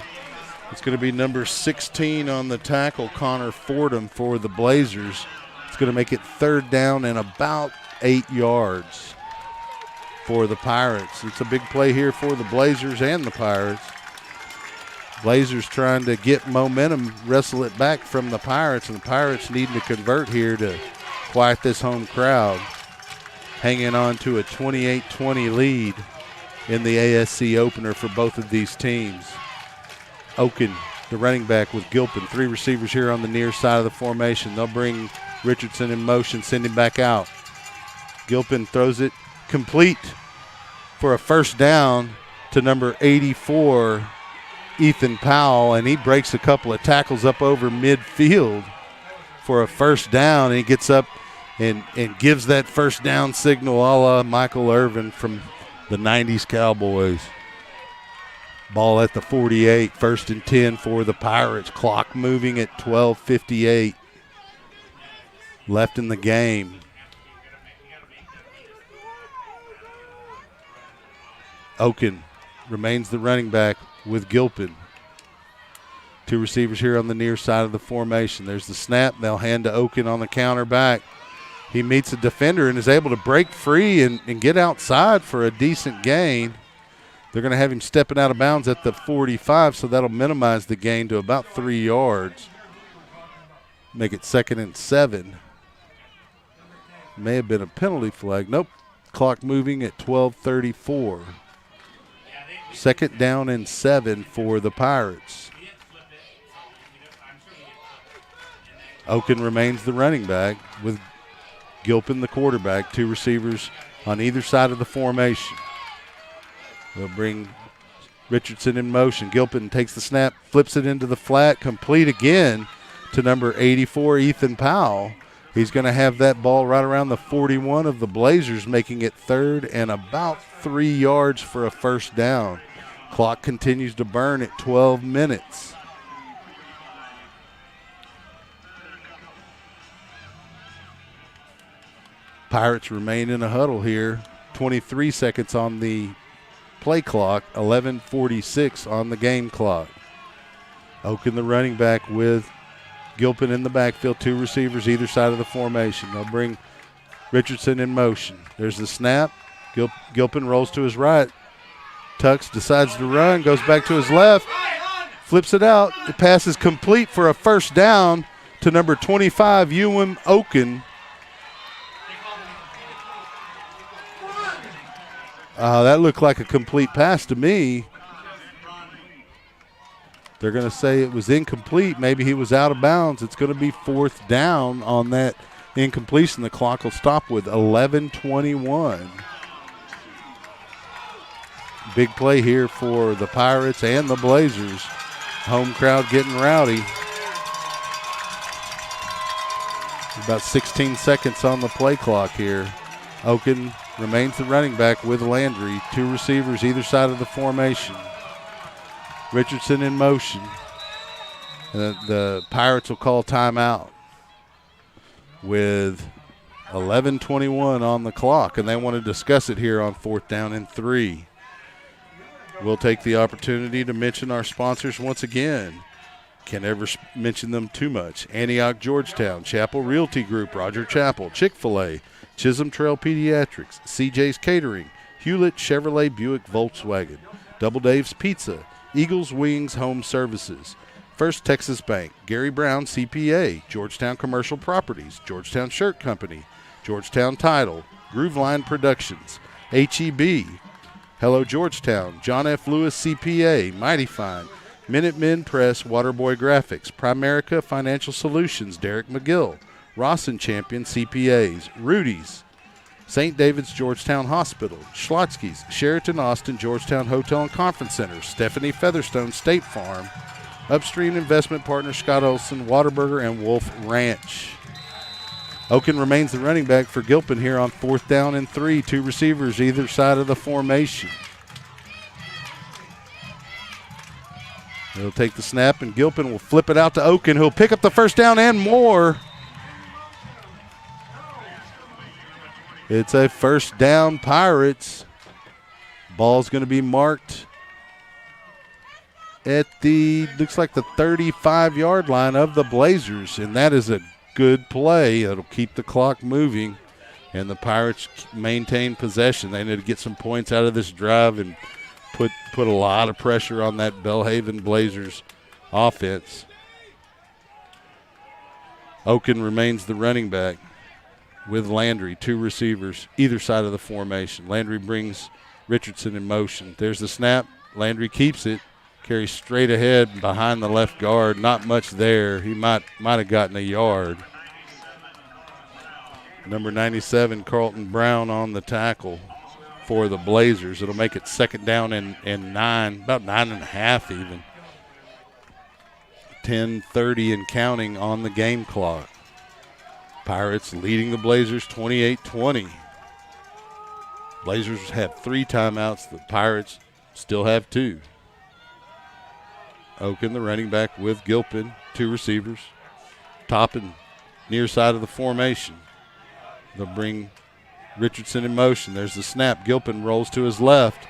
It's going to be number 16 on the tackle, Connor Fordham, for the Blazers. It's going to make it third down and about 8 yards for the Pirates. It's a big play here for the Blazers and the Pirates. Blazers trying to get momentum, wrestle it back from the Pirates, and the Pirates needing to convert here to quiet this home crowd, hanging on to a 28-20 lead in the ASC opener for both of these teams. Oken, the running back with Gilpin. 3 receivers here on the near side of the formation. They'll bring Richardson in motion, send him back out. Gilpin throws it complete for a first down to number 84, Ethan Powell, and he breaks a couple of tackles up over midfield for a first down, and he gets up and gives that first down signal a la Michael Irvin from the 90s Cowboys. Ball at the 48, first and 10 for the Pirates. Clock moving at 12:58 left in the game. Oken remains the running back with Gilpin. 2 receivers here on the near side of the formation. There's the snap. They'll hand to Oken on the counter back. He meets a defender and is able to break free and get outside for a decent gain. They're going to have him stepping out of bounds at the 45, so that'll minimize the gain to about 3 yards. Make it second and 7. May have been a penalty flag. Nope. Clock moving at 12:34. Second down and 7 for the Pirates. Oken remains the running back with Gilpin the quarterback. 2 receivers on either side of the formation. They'll bring Richardson in motion. Gilpin takes the snap, flips it into the flat, complete again to number 84, Ethan Powell. He's going to have that ball right around the 41 of the Blazers, making it third and about 3 yards for a first down. Clock continues to burn at 12 minutes. Pirates remain in a huddle here. 23 seconds on the play clock, 11:46 on the game clock. Oken the running back with Gilpin in the backfield. 2 receivers either side of the formation. They'll bring Richardson in motion. There's the snap. Gilpin rolls to his right. Tux decides to run, goes back to his left, flips it out. The pass is complete for a first down to number 25, Ewan Oken. That looked like a complete pass to me. They're going to say it was incomplete. Maybe he was out of bounds. It's going to be fourth down on that incompletion. The clock will stop with 11:21. Big play here for the Pirates and the Blazers. Home crowd getting rowdy. About 16 seconds on the play clock here. Oken remains the running back with Landry. 2 receivers either side of the formation. Richardson in motion. The Pirates will call timeout with 11:21 on the clock, and they want to discuss it here on 4th down and 3. We'll take the opportunity to mention our sponsors once again. Can't ever mention them too much. Antioch, Georgetown, Chapel Realty Group, Roger Chapel, Chick-fil-A, Chisholm Trail Pediatrics, CJ's Catering, Hewlett Chevrolet Buick Volkswagen, Double Dave's Pizza, Eagles Wings Home Services, First Texas Bank, Gary Brown CPA, Georgetown Commercial Properties, Georgetown Shirt Company, Georgetown Title, Grooveline Productions, HEB, Hello Georgetown, John F. Lewis CPA, Mighty Fine, Minutemen Press, Waterboy Graphics, Primerica Financial Solutions, Derek McGill, Ross and Champion CPAs, Rudy's, St. David's Georgetown Hospital, Schlotsky's, Sheraton Austin Georgetown Hotel and Conference Center, Stephanie Featherstone State Farm, Upstream Investment Partner Scott Olson, Whataburger, and Wolf Ranch. Oken remains the running back for Gilpin here on 4th down and 3. 2 receivers either side of the formation. He'll take the snap, and Gilpin will flip it out to Oken, who'll pick up the first down and more. It's a first down, Pirates. Ball's going to be marked at looks like the 35-yard line of the Blazers, and that is a good play. It'll keep the clock moving, and the Pirates maintain possession. They need to get some points out of this drive and put a lot of pressure on that Belhaven Blazers offense. Oken remains the running back with Landry, 2 receivers either side of the formation. Landry brings Richardson in motion. There's the snap. Landry keeps it. Carries straight ahead behind the left guard. Not much there. He might have gotten a yard. Number 97, Carlton Brown on the tackle for the Blazers. It'll make it 2nd down and 9, about 9.5 even. 10:30 and counting on the game clock. Pirates leading the Blazers 28-20. Blazers have 3 timeouts. The Pirates still have 2. Oken, the running back, with Gilpin, 2 receivers. Top and near side of the formation. They'll bring Richardson in motion. There's the snap. Gilpin rolls to his left.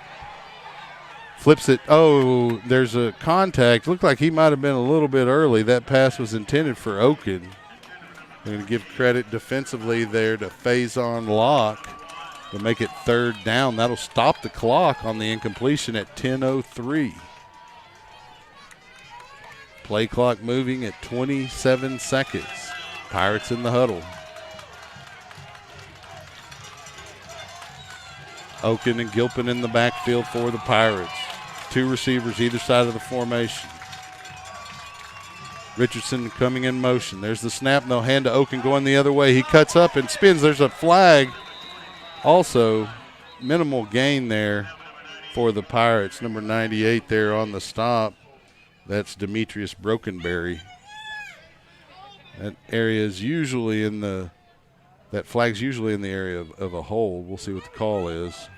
Flips it. Oh, there's a contact. Looked like he might have been a little bit early. That pass was intended for Oken. I'm going to give credit defensively there to Faison Locke to make it 3rd down. That'll stop the clock on the incompletion at 10:03. Play clock moving at 27 seconds. Pirates in the huddle. Oken and Gilpin in the backfield for the Pirates. 2 receivers either side of the formation. Richardson coming in motion. There's the snap, and they'll hand to Oken going the other way. He cuts up and spins. There's a flag. Also, minimal gain there for the Pirates. Number 98 there on the stop. That's Demetrius Brokenberry. That area is usually that flag's usually in the area of a hold. We'll see what the call is.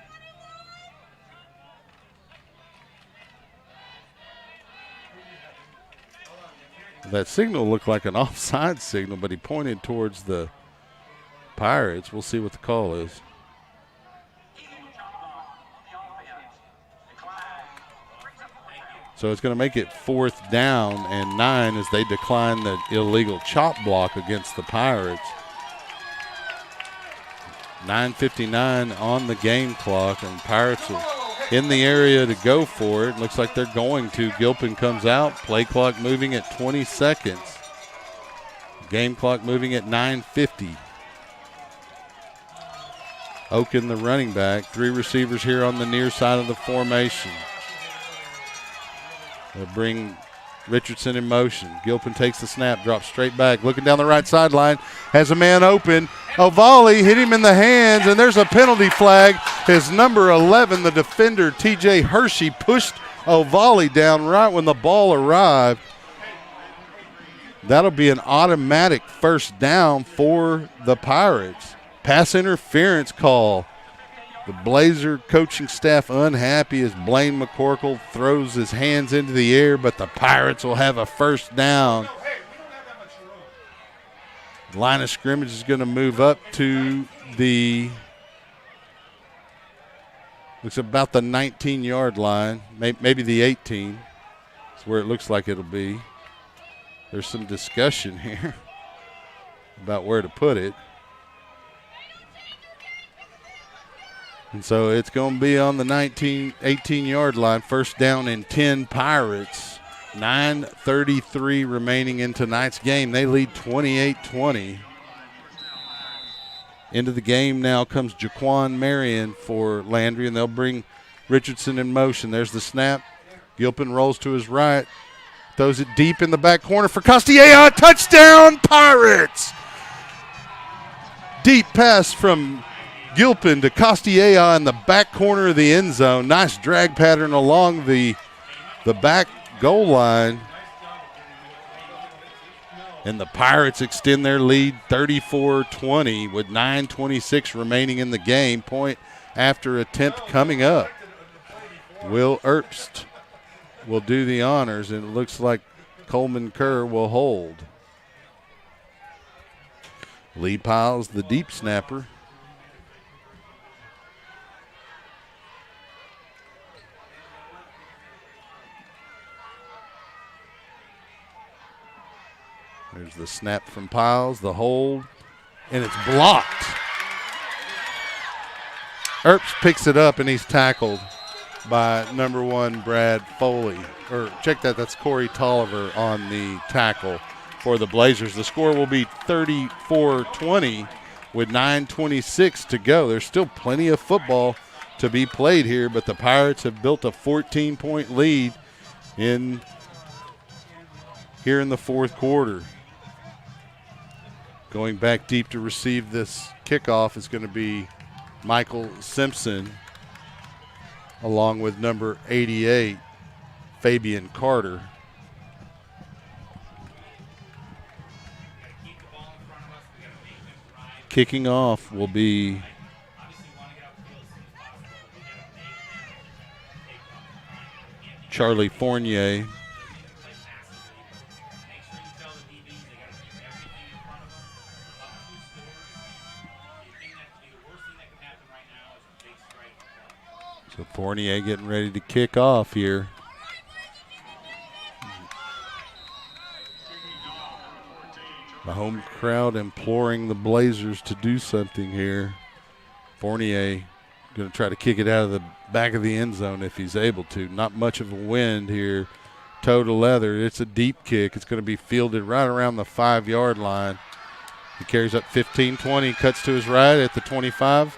That signal looked like an offside signal, but he pointed towards the Pirates. We'll see what the call is. So it's going to make it 4th down and 9 as they decline the illegal chop block against the Pirates. 9:59 on the game clock, and Pirates are in the area to go for it. Looks like they're going to. Gilpin comes out. Play clock moving at 20 seconds. Game clock moving at 9:50. Oken, the running back. 3 receivers here on the near side of the formation. They'll bring Richardson in motion. Gilpin takes the snap, drops straight back, looking down the right sideline, has a man open. Ovali hit him in the hands, and there's a penalty flag. His number 11, the defender, TJ Hershey, pushed Ovali down right when the ball arrived. That'll be an automatic first down for the Pirates. Pass interference call. The Blazer coaching staff unhappy as Blaine McCorkle throws his hands into the air, but the Pirates will have a first down. Line of scrimmage is going to move up to looks about the 19-yard line, maybe the 18. That's where it looks like it'll be. There's some discussion here about where to put it. And so it's going to be on the 18-yard line, first down and 10 Pirates. 9:33 remaining in tonight's game. They lead 28-20. Into the game now comes Jaquan Marion for Landry, and they'll bring Richardson in motion. There's the snap. Gilpin rolls to his right, throws it deep in the back corner for Castilleja. Touchdown, Pirates! Deep pass from Gilpin to Castilleja in the back corner of the end zone. Nice drag pattern along the back goal line. And the Pirates extend their lead 34-20 with 9:26 remaining in the game. Point after attempt coming up. Will Erbst will do the honors, and it looks like Coleman Kerr will hold. Lee Piles, the deep snapper. There's the snap from Piles, the hold, and it's blocked. Erbst picks it up, and he's tackled by number 1, Brad Foley. Or check that, that's Corey Tolliver on the tackle for the Blazers. The score will be 34-20 with 9:26 to go. There's still plenty of football to be played here, but the Pirates have built a 14-point lead here in the fourth quarter. Going back deep to receive this kickoff is going to be Michael Simpson, along with number 88, Fabian Carter. Kicking off will be Charlie Fournier. So Fournier getting ready to kick off here. The home crowd imploring the Blazers to do something here. Fournier going to try to kick it out of the back of the end zone if he's able to. Not much of a wind here. Toe to leather. It's a deep kick. It's going to be fielded right around the 5-yard line. He carries up 15-20, cuts to his right at the 25.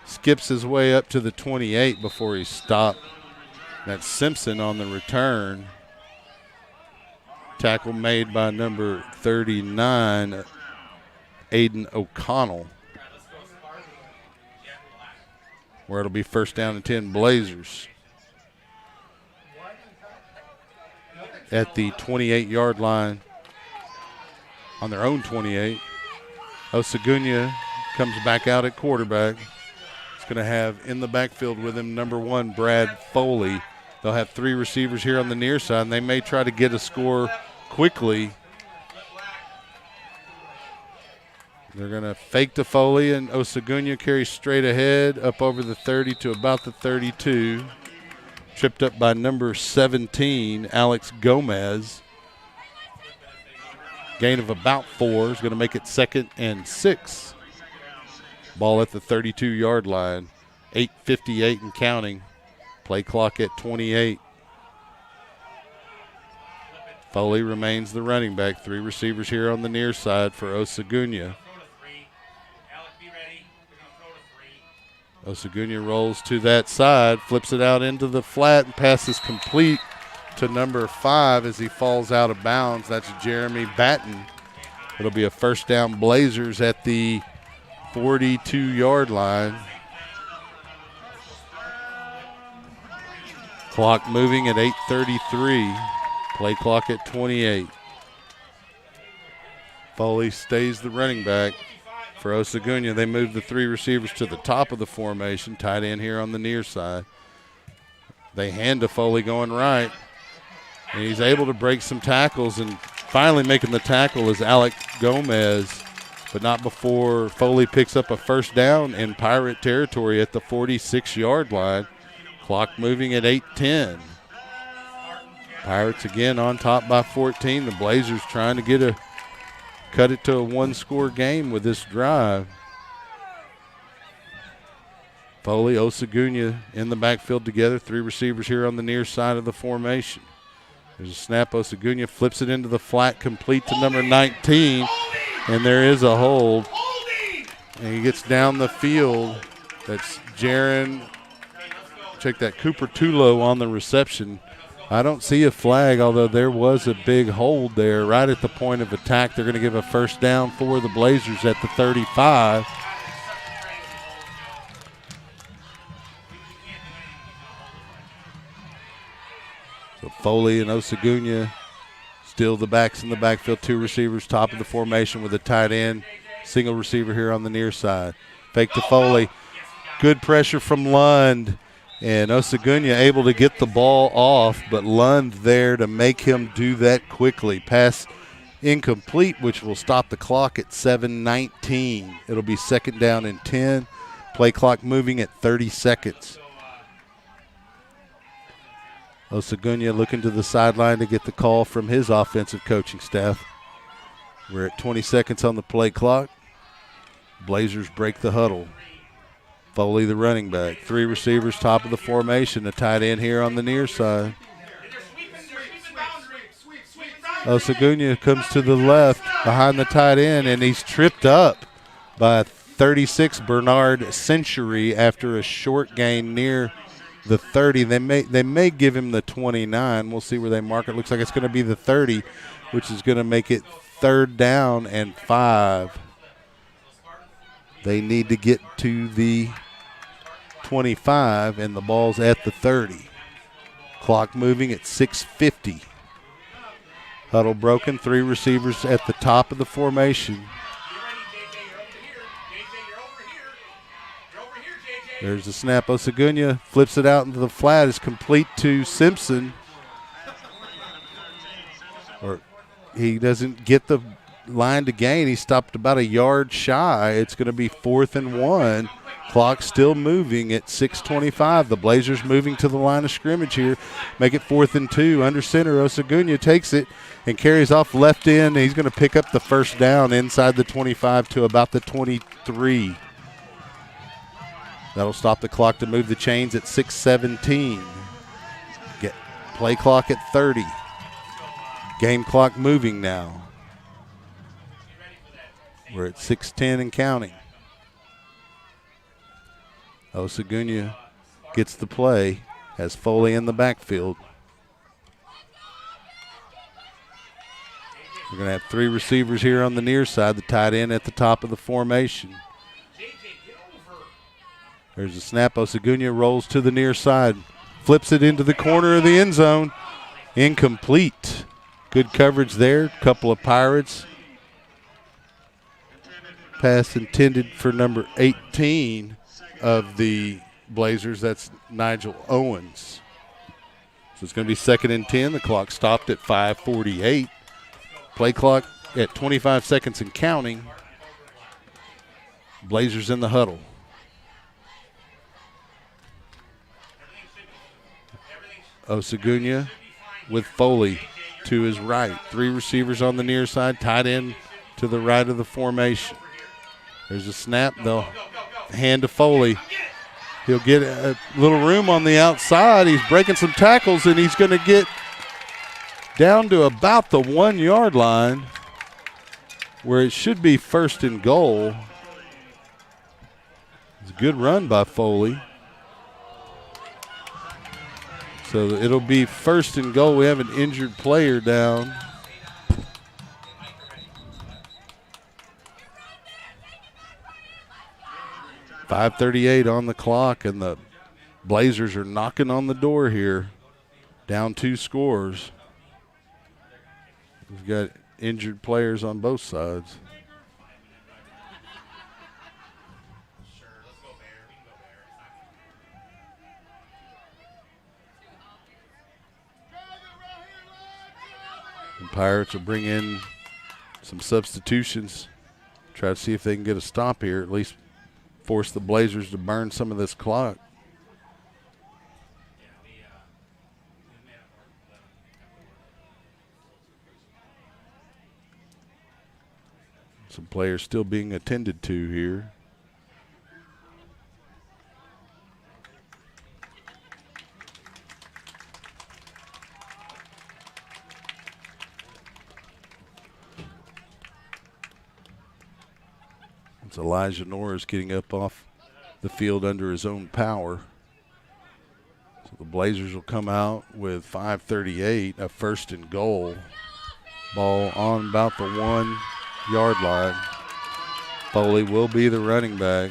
Skips his way up to the 28 before he's stopped. That's Simpson on the return. Tackle made by number 39, Aiden O'Connell. Where it'll be first down and 10 Blazers. At the 28-yard line on their own 28. Osagunya comes back out at quarterback. Going to have in the backfield with him number 1, Brad Foley. They'll have 3 receivers here on the near side, and they may try to get a score quickly. They're going to fake to Foley, and Osagunya carries straight ahead up over the 30 to about the 32. Tripped up by number 17, Alex Gomez. Gain of about 4 is going to make it 2nd and 6. Ball at the 32-yard line. 8:58 and counting. Play clock at 28. Foley remains the running back. 3 receivers here on the near side for Osagunya. Osagunya rolls to that side, flips it out into the flat, and passes complete to number 5 as he falls out of bounds. That's Jeremy Batten. It'll be a first down Blazers at the 42-yard line. Clock moving at 8:33. Play clock at 28. Foley stays the running back for Osagunya. They move the 3 receivers to the top of the formation, tight end here on the near side. They hand to Foley going right, and he's able to break some tackles, and finally making the tackle is Alex Gomez, but not before Foley picks up a first down in Pirate territory at the 46-yard line. Clock moving at 8:10. Pirates again on top by 14. The Blazers trying to cut it to a 1-score game with this drive. Foley, Osagunya in the backfield together. 3 receivers here on the near side of the formation. There's a snap. Osagunya flips it into the flat, complete to number 19. And there is a hold. And he gets down the field. That's Jaron. Check that, Cooper Tulo on the reception. I don't see a flag, although there was a big hold there right at the point of attack. They're going to give a first down for the Blazers at the 35. So Foley and Osagunya, still the backs in the backfield, two receivers, top of the formation with a tight end, single receiver here on the near side. Fake to Foley. Good pressure from Lund. And Osagunya able to get the ball off, but Lund there to make him do that quickly. Pass incomplete, which will stop the clock at 7:19. It'll be second down and 10. Play clock moving at 30 seconds. Osagunya looking to the sideline to get the call from his offensive coaching staff. We're at 20 seconds on the play clock. Blazers break the huddle. Foley, the running back. Three receivers, top of the formation. A tight end here on the near side. Osagunya comes to the left behind the tight end, and he's tripped up by 36 Bernard Century after a short gain near the 30. They may give him the 29. We'll see where they mark it. Looks like it's going to be the 30, which is going to make it third down and 5. They need to get to the 25, and the ball's at the 30. Clock moving at 6:50. Huddle broken, three receivers at the top of the formation. There's the snap. Osagunya flips it out into the flat. It's complete to Simpson. Or he doesn't get the line to gain. He stopped about a yard shy. It's going to be 4th and 1. Clock still moving at 6:25. The Blazers moving to the line of scrimmage here. Make it 4th and 2. Under center, Osagunya takes it and carries off left end. He's going to pick up the first down inside the 25 to about the 23. That'll stop the clock to move the chains at 6:17. Get play clock at 30. Game clock moving now. We're at 6:10 and counting. Osagunya gets the play, has Foley in the backfield. We're going to have three receivers here on the near side, the tight end at the top of the formation. There's a snap. Osagunya rolls to the near side, flips it into the corner of the end zone. Incomplete. Good coverage there. Couple of Pirates. Pass intended for number 18 of the Blazers. That's Nigel Owens. So it's going to be 2nd and 10. The clock stopped at 5:48. Play clock at 25 seconds and counting. Blazers in the huddle. Osagunya with Foley to his right. Three receivers on the near side, tight end to the right of the formation. There's a snap. They'll hand to Foley. He'll get a little room on the outside. He's breaking some tackles, and he's going to get down to about the 1 yard line where it should be 1st and goal. It's a good run by Foley. So it'll be 1st and goal. We have an injured player down. .538 on the clock, and the Blazers are knocking on the door here. Down 2 scores. We've got injured players on both sides. The Pirates will bring in some substitutions, try to see if they can get a stop here, at least force the Blazers to burn some of this clock. Some players still being attended to here. Elijah Norris getting up off the field under his own power. So the Blazers will come out with 5:38, a 1st and goal. Ball on about the 1 yard line. Foley will be the running back.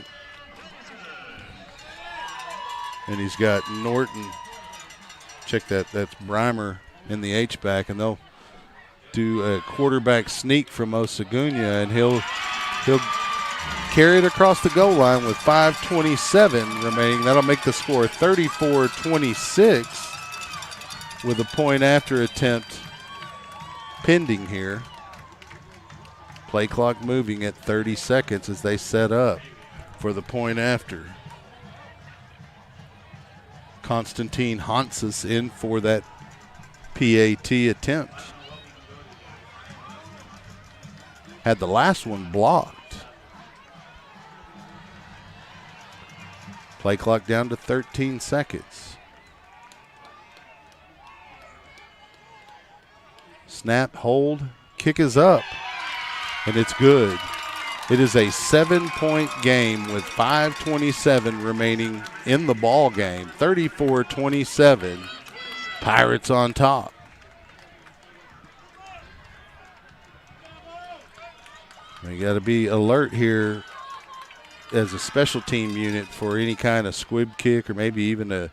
And he's got Norton. Check that. That's Breimer in the H-back. And they'll do a quarterback sneak from Osagunya. And he'll carry it across the goal line with 5:27 remaining. That'll make the score 34-26 with a point after attempt pending here. Play clock moving at 30 seconds as they set up for the point after. Konstantin Hansis in for that PAT attempt. Had the last one blocked. Play clock down to 13 seconds. Snap, hold, kick is up, and it's good. It is a 7-point game with 5:27 remaining in the ball game. 34-27, Pirates on top. You got to be alert here as a special team unit for any kind of squib kick or maybe even a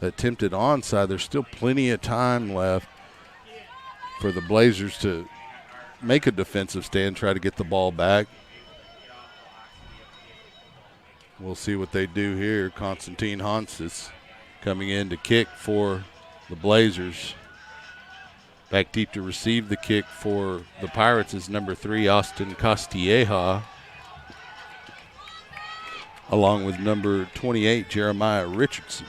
attempted onside. There's still plenty of time left for the Blazers to make a defensive stand, try to get the ball back. We'll see what they do here. Konstantin Hansis coming in to kick for the Blazers. Back deep to receive the kick for the Pirates is number 3, Austin Castilleja, along with number 28, Jeremiah Richardson.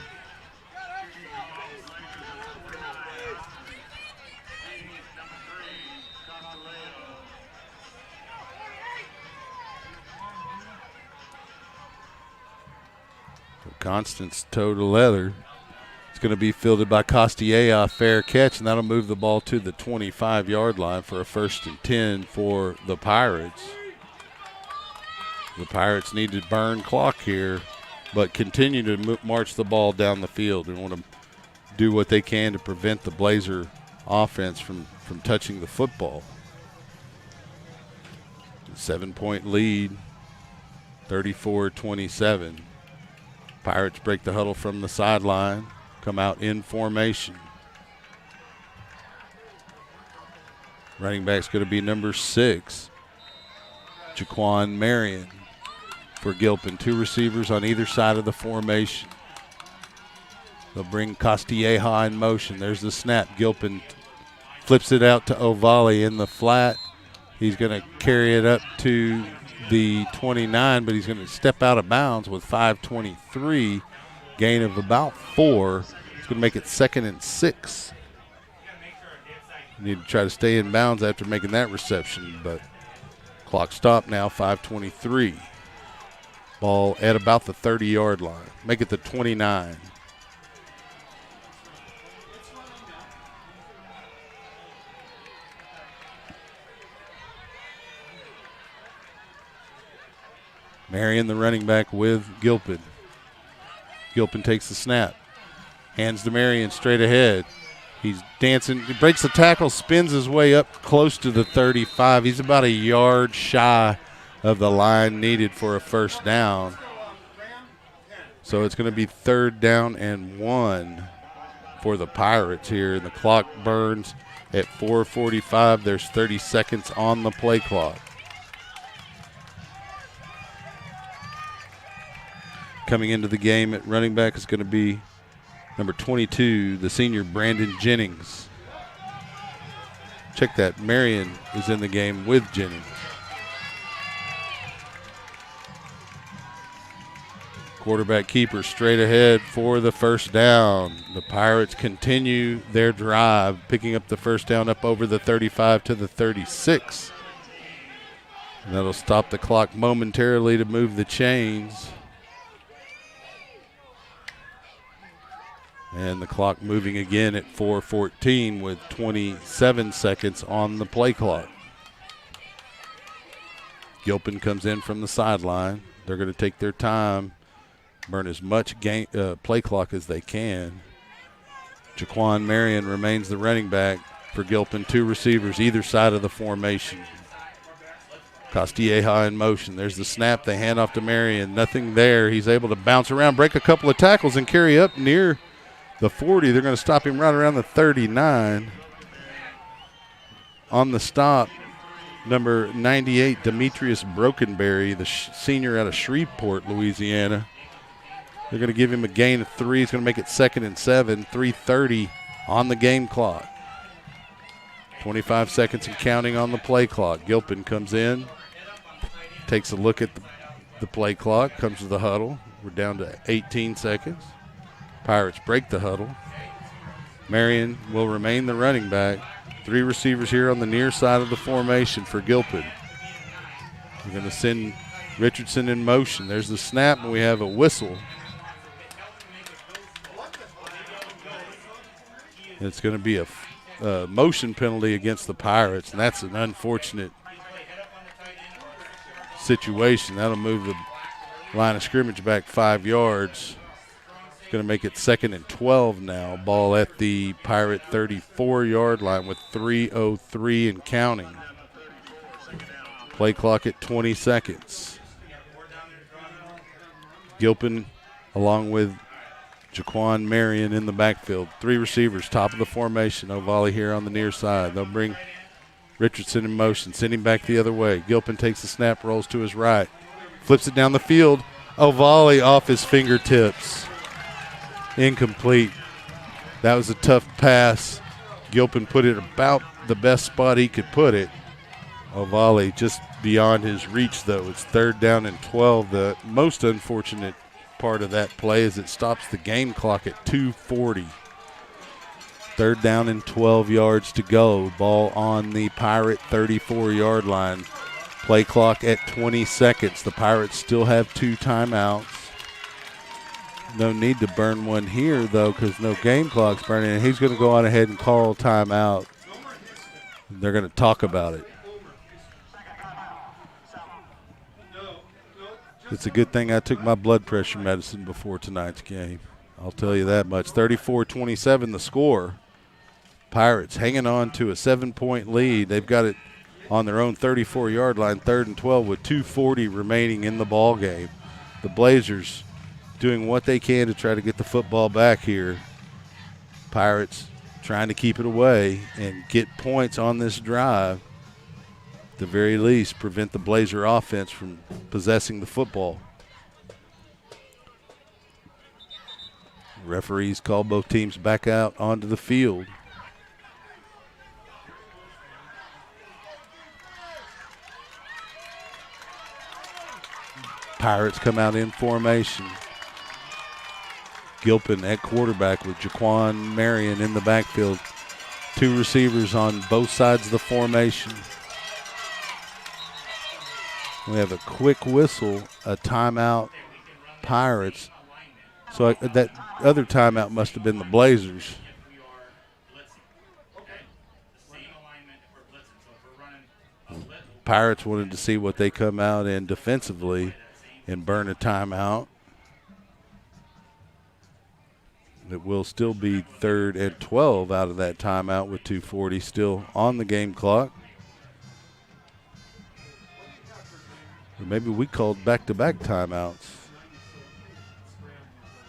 Constance toe to leather. It's going to be fielded by Castilleja, fair catch, and that'll move the ball to the 25-yard line for a 1st and 10 for the Pirates. The Pirates need to burn clock here, but continue to march the ball down the field and want to do what they can to prevent the Blazer offense from touching the football. 7-point lead, 34-27. Pirates break the huddle from the sideline, come out in formation. Running back's going to be number 6, Jaquan Marion for Gilpin. 2 receivers on either side of the formation. They'll bring Castilleja in motion. There's the snap. Gilpin flips it out to Ovali in the flat. He's going to carry it up to the 29, but he's going to step out of bounds with 5:23, gain of about 4. It's going to make it 2nd and 6. You need to try to stay in bounds after making that reception, but clock stopped now, 5:23. Ball at about the 30-yard line. Make it the 29. Marion, the running back, with Gilpin. Gilpin takes the snap. Hands to Marion straight ahead. He's dancing. He breaks the tackle, spins his way up close to the 35. He's about a yard shy of the line needed for a 1st down. So it's going to be 3rd down and 1 for the Pirates here. And the clock burns at 4:45. There's 30 seconds on the play clock. Coming into the game at running back is going to be number 22, the senior Brandon Jennings. Check that. Marion is in the game with Jennings. Quarterback keeper straight ahead for the 1st down. The Pirates continue their drive, picking up the 1st down up over the 35 to the 36. And that'll stop the clock momentarily to move the chains. And the clock moving again at 4:14 with 27 seconds on the play clock. Gilpin comes in from the sideline. They're going to take their time, burn as much play clock as they can. Jaquan Marion remains the running back for Gilpin. 2 receivers either side of the formation. Castilleja in motion. There's the snap. They hand off to Marion. Nothing there. He's able to bounce around, break a couple of tackles, and carry up near the 40. They're going to stop him right around the 39. On the stop, number 98, Demetrius Brokenberry, the senior out of Shreveport, Louisiana. They're going to give him a gain of 3. It's going to make it 2nd and 7, 3:30 on the game clock. 25 seconds and counting on the play clock. Gilpin comes in, takes a look at the play clock, comes to the huddle. We're down to 18 seconds. Pirates break the huddle. Marion will remain the running back. 3 receivers here on the near side of the formation for Gilpin. We're going to send Richardson in motion. There's the snap, and we have a whistle. It's going to be a motion penalty against the Pirates, and that's an unfortunate situation. That'll move the line of scrimmage back 5 yards. It's going to make it 2nd and 12 now. Ball at the Pirate 34-yard line with 3:03 and counting. Play clock at 20 seconds. Gilpin along with Jaquan Marion in the backfield. 3 receivers, top of the formation. O'Volley here on the near side. They'll bring Richardson in motion, send him back the other way. Gilpin takes the snap, rolls to his right. Flips it down the field. O'Volley off his fingertips. Incomplete. That was a tough pass. Gilpin put it about the best spot he could put it. O'Volley just beyond his reach, though. It's 3rd down and 12. The most unfortunate part of that play is it stops the game clock at 2:40. 3rd down and 12 yards to go. Ball on the Pirate 34-yard line. Play clock at 20 seconds. The Pirates still have 2 timeouts. No need to burn one here, though, because no game clock's burning. And he's going to go on ahead and call timeout. They're going to talk about it. It's a good thing I took my blood pressure medicine before tonight's game. I'll tell you that much. 34-27 the score. Pirates hanging on to a 7-point lead. They've got it on their own 34-yard line, 3rd and 12 with 2:40 remaining in the ball game. The Blazers doing what they can to try to get the football back here. Pirates trying to keep it away and get points on this drive. At the very least, prevent the Blazer offense from possessing the football. Referees call both teams back out onto the field. Pirates come out in formation. Gilpin at quarterback with Jaquan Marion in the backfield. 2 receivers on both sides of the formation. We have a quick whistle, a timeout, Pirates. So that other timeout must have been the Blazers. Pirates wanted to see what they come out in defensively and burn a timeout. It will still be 3rd and 12 out of that timeout with 2:40 still on the game clock. Or maybe we called back-to-back timeouts.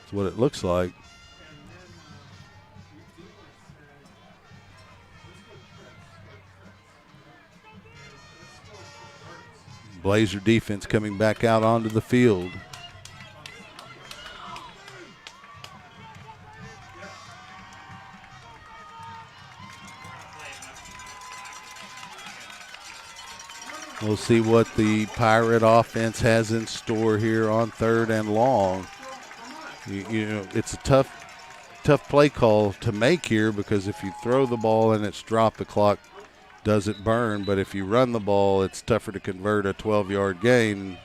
That's what it looks like. Blazer defense coming back out onto the field. We'll see what the Pirate offense has in store here on 3rd and long. You know, it's a tough play call to make here because if you throw the ball and it's dropped, the clock doesn't burn. But if you run the ball, it's tougher to convert a 12-yard gain.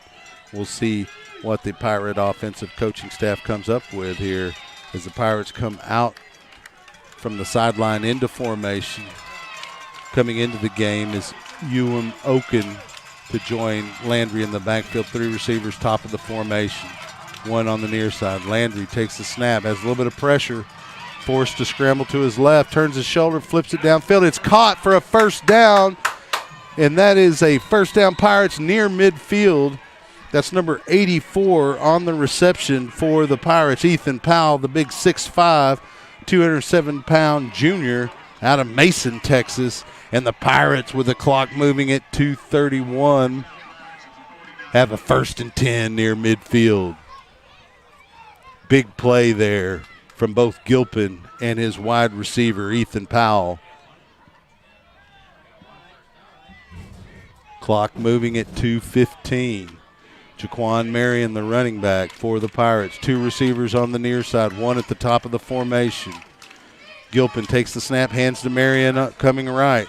We'll see what the Pirate offensive coaching staff comes up with here as the Pirates come out from the sideline into formation. Coming into the game is Ewan Oken to join Landry in the backfield. 3 receivers, top of the formation. 1 on the near side. Landry takes the snap, has a little bit of pressure, forced to scramble to his left, turns his shoulder, flips it downfield. It's caught for a first down, and that is a first down, Pirates near midfield. That's number 84 on the reception for the Pirates. Ethan Powell, the big 6'5", 207-pound junior out of Mason, Texas. And the Pirates, with the clock moving at 2:31, have a 1st and 10 near midfield. Big play there from both Gilpin and his wide receiver, Ethan Powell. Clock moving at 2:15. Jaquan Marion, the running back for the Pirates. 2 receivers on the near side, 1 at the top of the formation. Gilpin takes the snap, hands to Marion, up, coming right.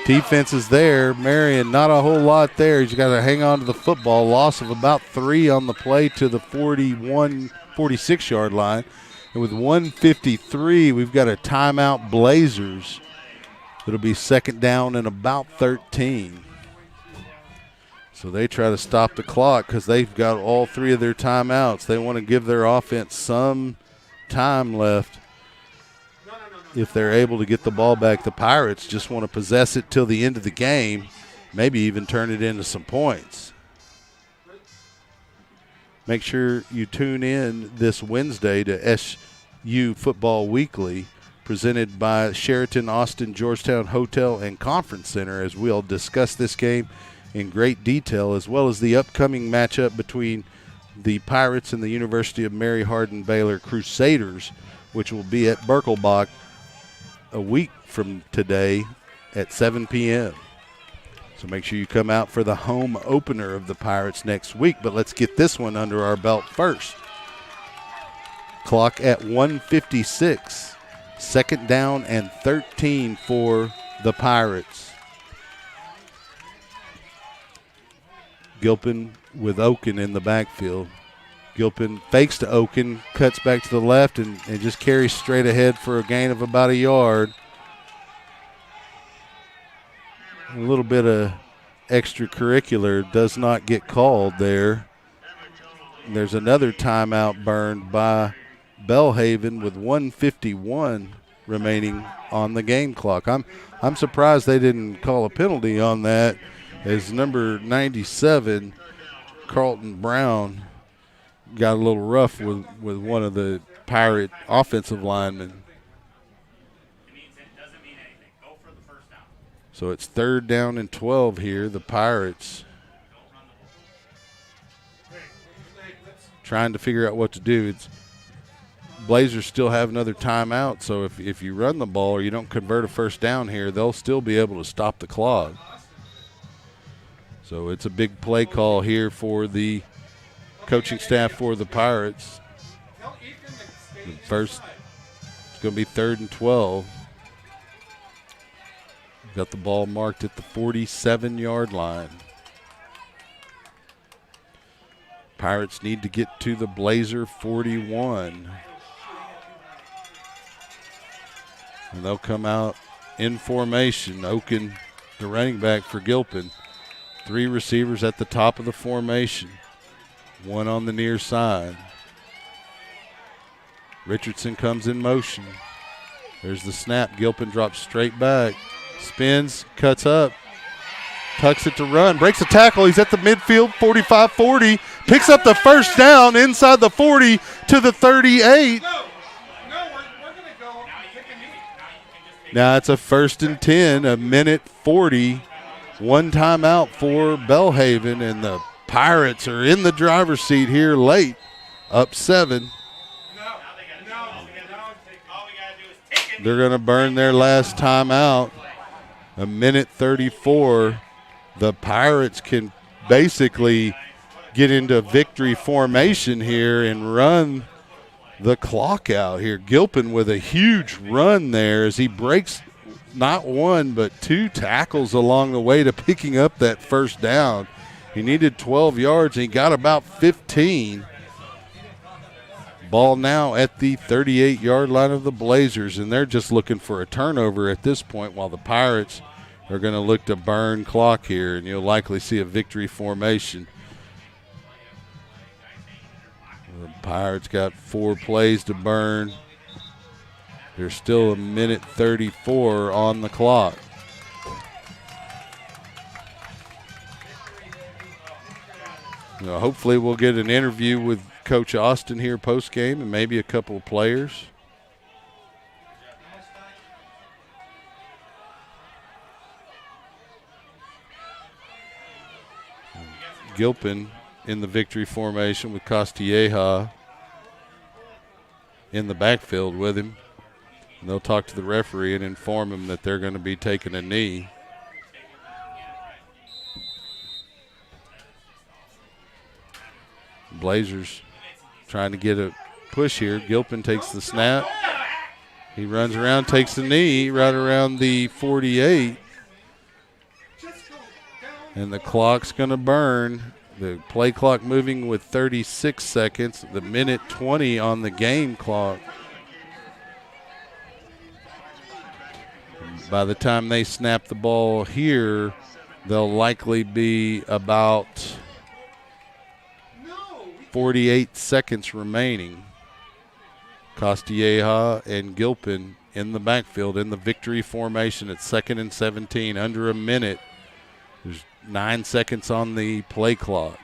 Defense is there. Marion, not a whole lot there. He's got to hang on to the football. Loss of about 3 on the play to the 46-yard line. And with 1:53, we've got a timeout, Blazers. It'll be 2nd down and about 13. So they try to stop the clock because they've got all 3 of their timeouts. They want to give their offense some time left. If they're able to get the ball back, the Pirates just want to possess it till the end of the game, maybe even turn it into some points. Make sure you tune in this Wednesday to SU Football Weekly, presented by Sheraton Austin Georgetown Hotel and Conference Center, as we'll discuss this game in great detail, as well as the upcoming matchup between the Pirates and the University of Mary Hardin Baylor Crusaders, which will be at Birkelbach a week from today at 7 p.m. So make sure you come out for the home opener of the Pirates next week. But let's get this one under our belt first. Clock at 1:56. 2nd down and 13 for the Pirates. Gilpin with Oken in the backfield. Gilpin fakes to Oken, cuts back to the left, and just carries straight ahead for a gain of about a yard. A little bit of extracurricular does not get called there. And there's another timeout burned by Belhaven with 1:51 remaining on the game clock. I'm surprised they didn't call a penalty on that, as number 97, Carlton Brown, got a little rough with one of the Pirate offensive linemen. It doesn't mean anything. Go for the first down. So it's 3rd down and 12 here. The Pirates trying to figure out what to do. Blazers still have another timeout, so if you run the ball or you don't convert a first down here, they'll still be able to stop the clock. So it's a big play call here for the coaching staff for the Pirates. First, it's going to be 3rd and 12. Got the ball marked at the 47-yard line. Pirates need to get to the Blazer 41. And they'll come out in formation. Oken, the running back for Gilpin. 3 receivers at the top of the formation. 1 on the near side. Richardson comes in motion. There's the snap. Gilpin drops straight back. Spins, cuts up, tucks it to run, breaks a tackle. He's at the midfield, 45-40. Picks up the first down inside the 40 to the 38. Now it's a 1st and 10, a minute 40. 1 timeout for Belhaven, and the Pirates are in the driver's seat here late, up 7. They're going to burn their last timeout. A minute 34. The Pirates can basically get into victory formation here and run the clock out here. Gilpin with a huge run there as he breaks not 1 but 2 tackles along the way to picking up that first down. He needed 12 yards and he got about 15. Ball now at the 38-yard line of the Blazers, and they're just looking for a turnover at this point while the Pirates are going to look to burn clock here, and you'll likely see a victory formation. The Pirates got 4 plays to burn. There's still a minute 34 on the clock. Hopefully we'll get an interview with Coach Austin here post-game and maybe a couple of players. Gilpin in the victory formation with Castilleja in the backfield with him. And they'll talk to the referee and inform him that they're going to be taking a knee. Blazers trying to get a push here. Gilpin takes the snap. He runs around, takes the knee right around the 48. And the clock's going to burn. The play clock moving with 36 seconds. The minute 20 on the game clock. By the time they snap the ball here, they'll likely be about 48 seconds remaining. Castilleja and Gilpin in the backfield in the victory formation at 2nd and 17, under a minute. There's 9 seconds on the play clock.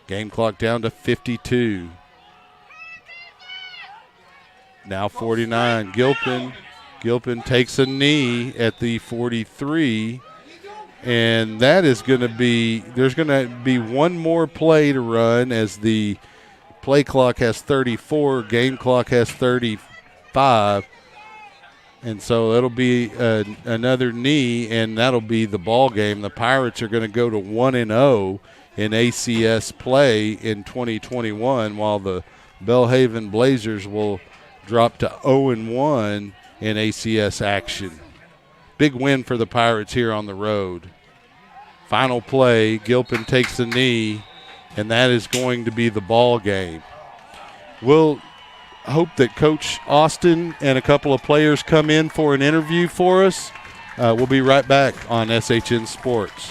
Game clock down to 52. Now 49. Gilpin takes a knee at the 43. And that is going to be, there's going to be one more play to run as the play clock has 34, game clock has 35. And so it'll be another knee, and that'll be the ball game. The Pirates are going to go to 1-0 in ACS play in 2021, while the Belhaven Blazers will drop to 0-1 in ACS action. Big win for the Pirates here on the road. Final play, Gilpin takes the knee, and that is going to be the ball game. We'll hope that Coach Austin and a couple of players come in for an interview for us. We'll be right back on SHN Sports.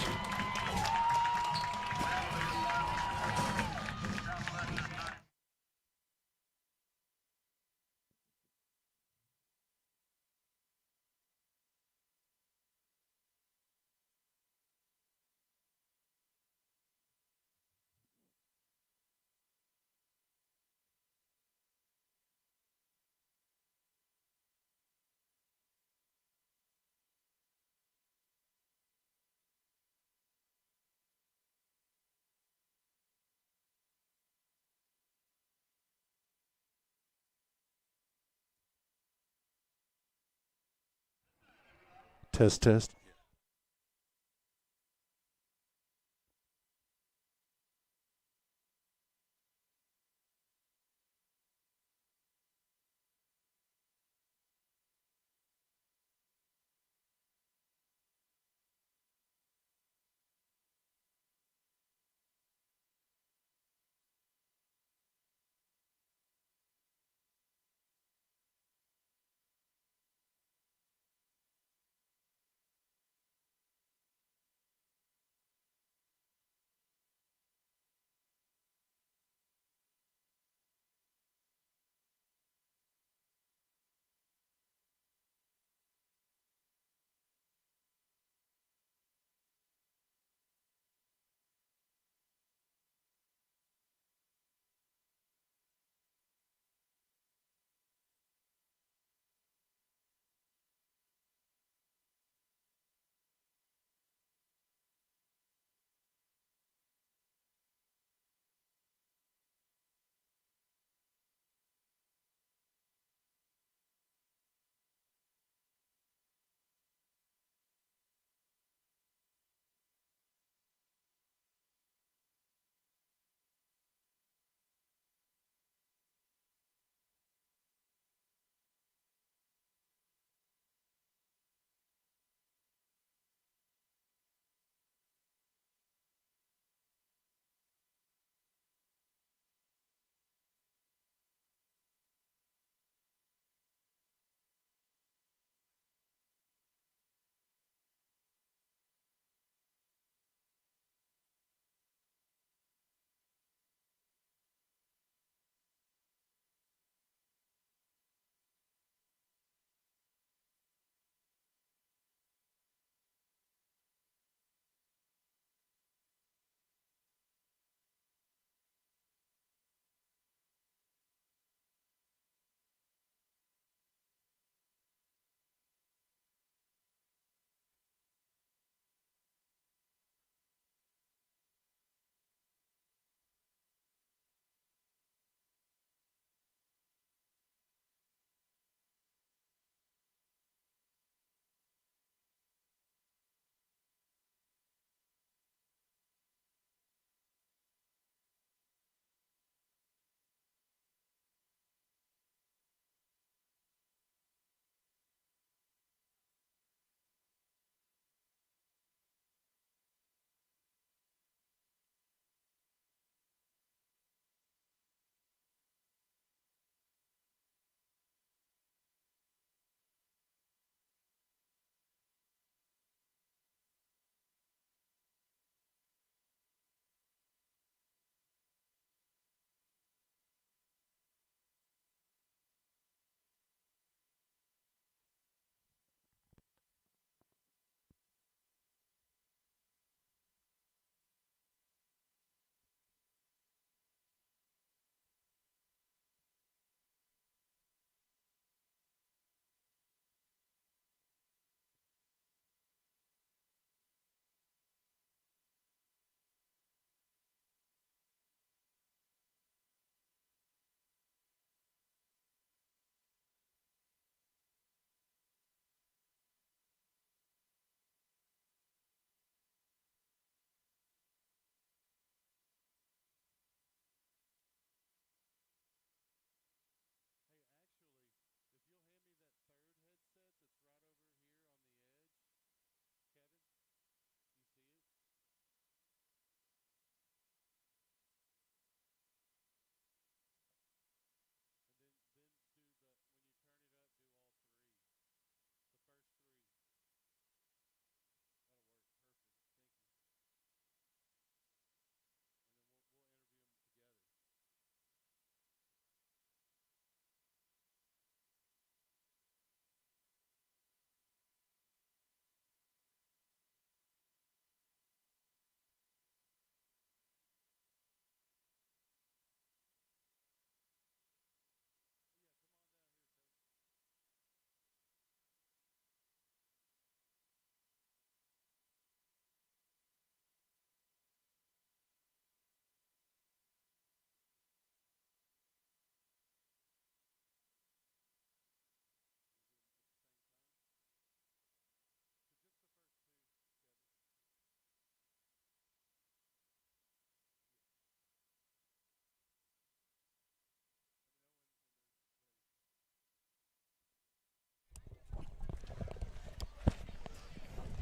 Test, test.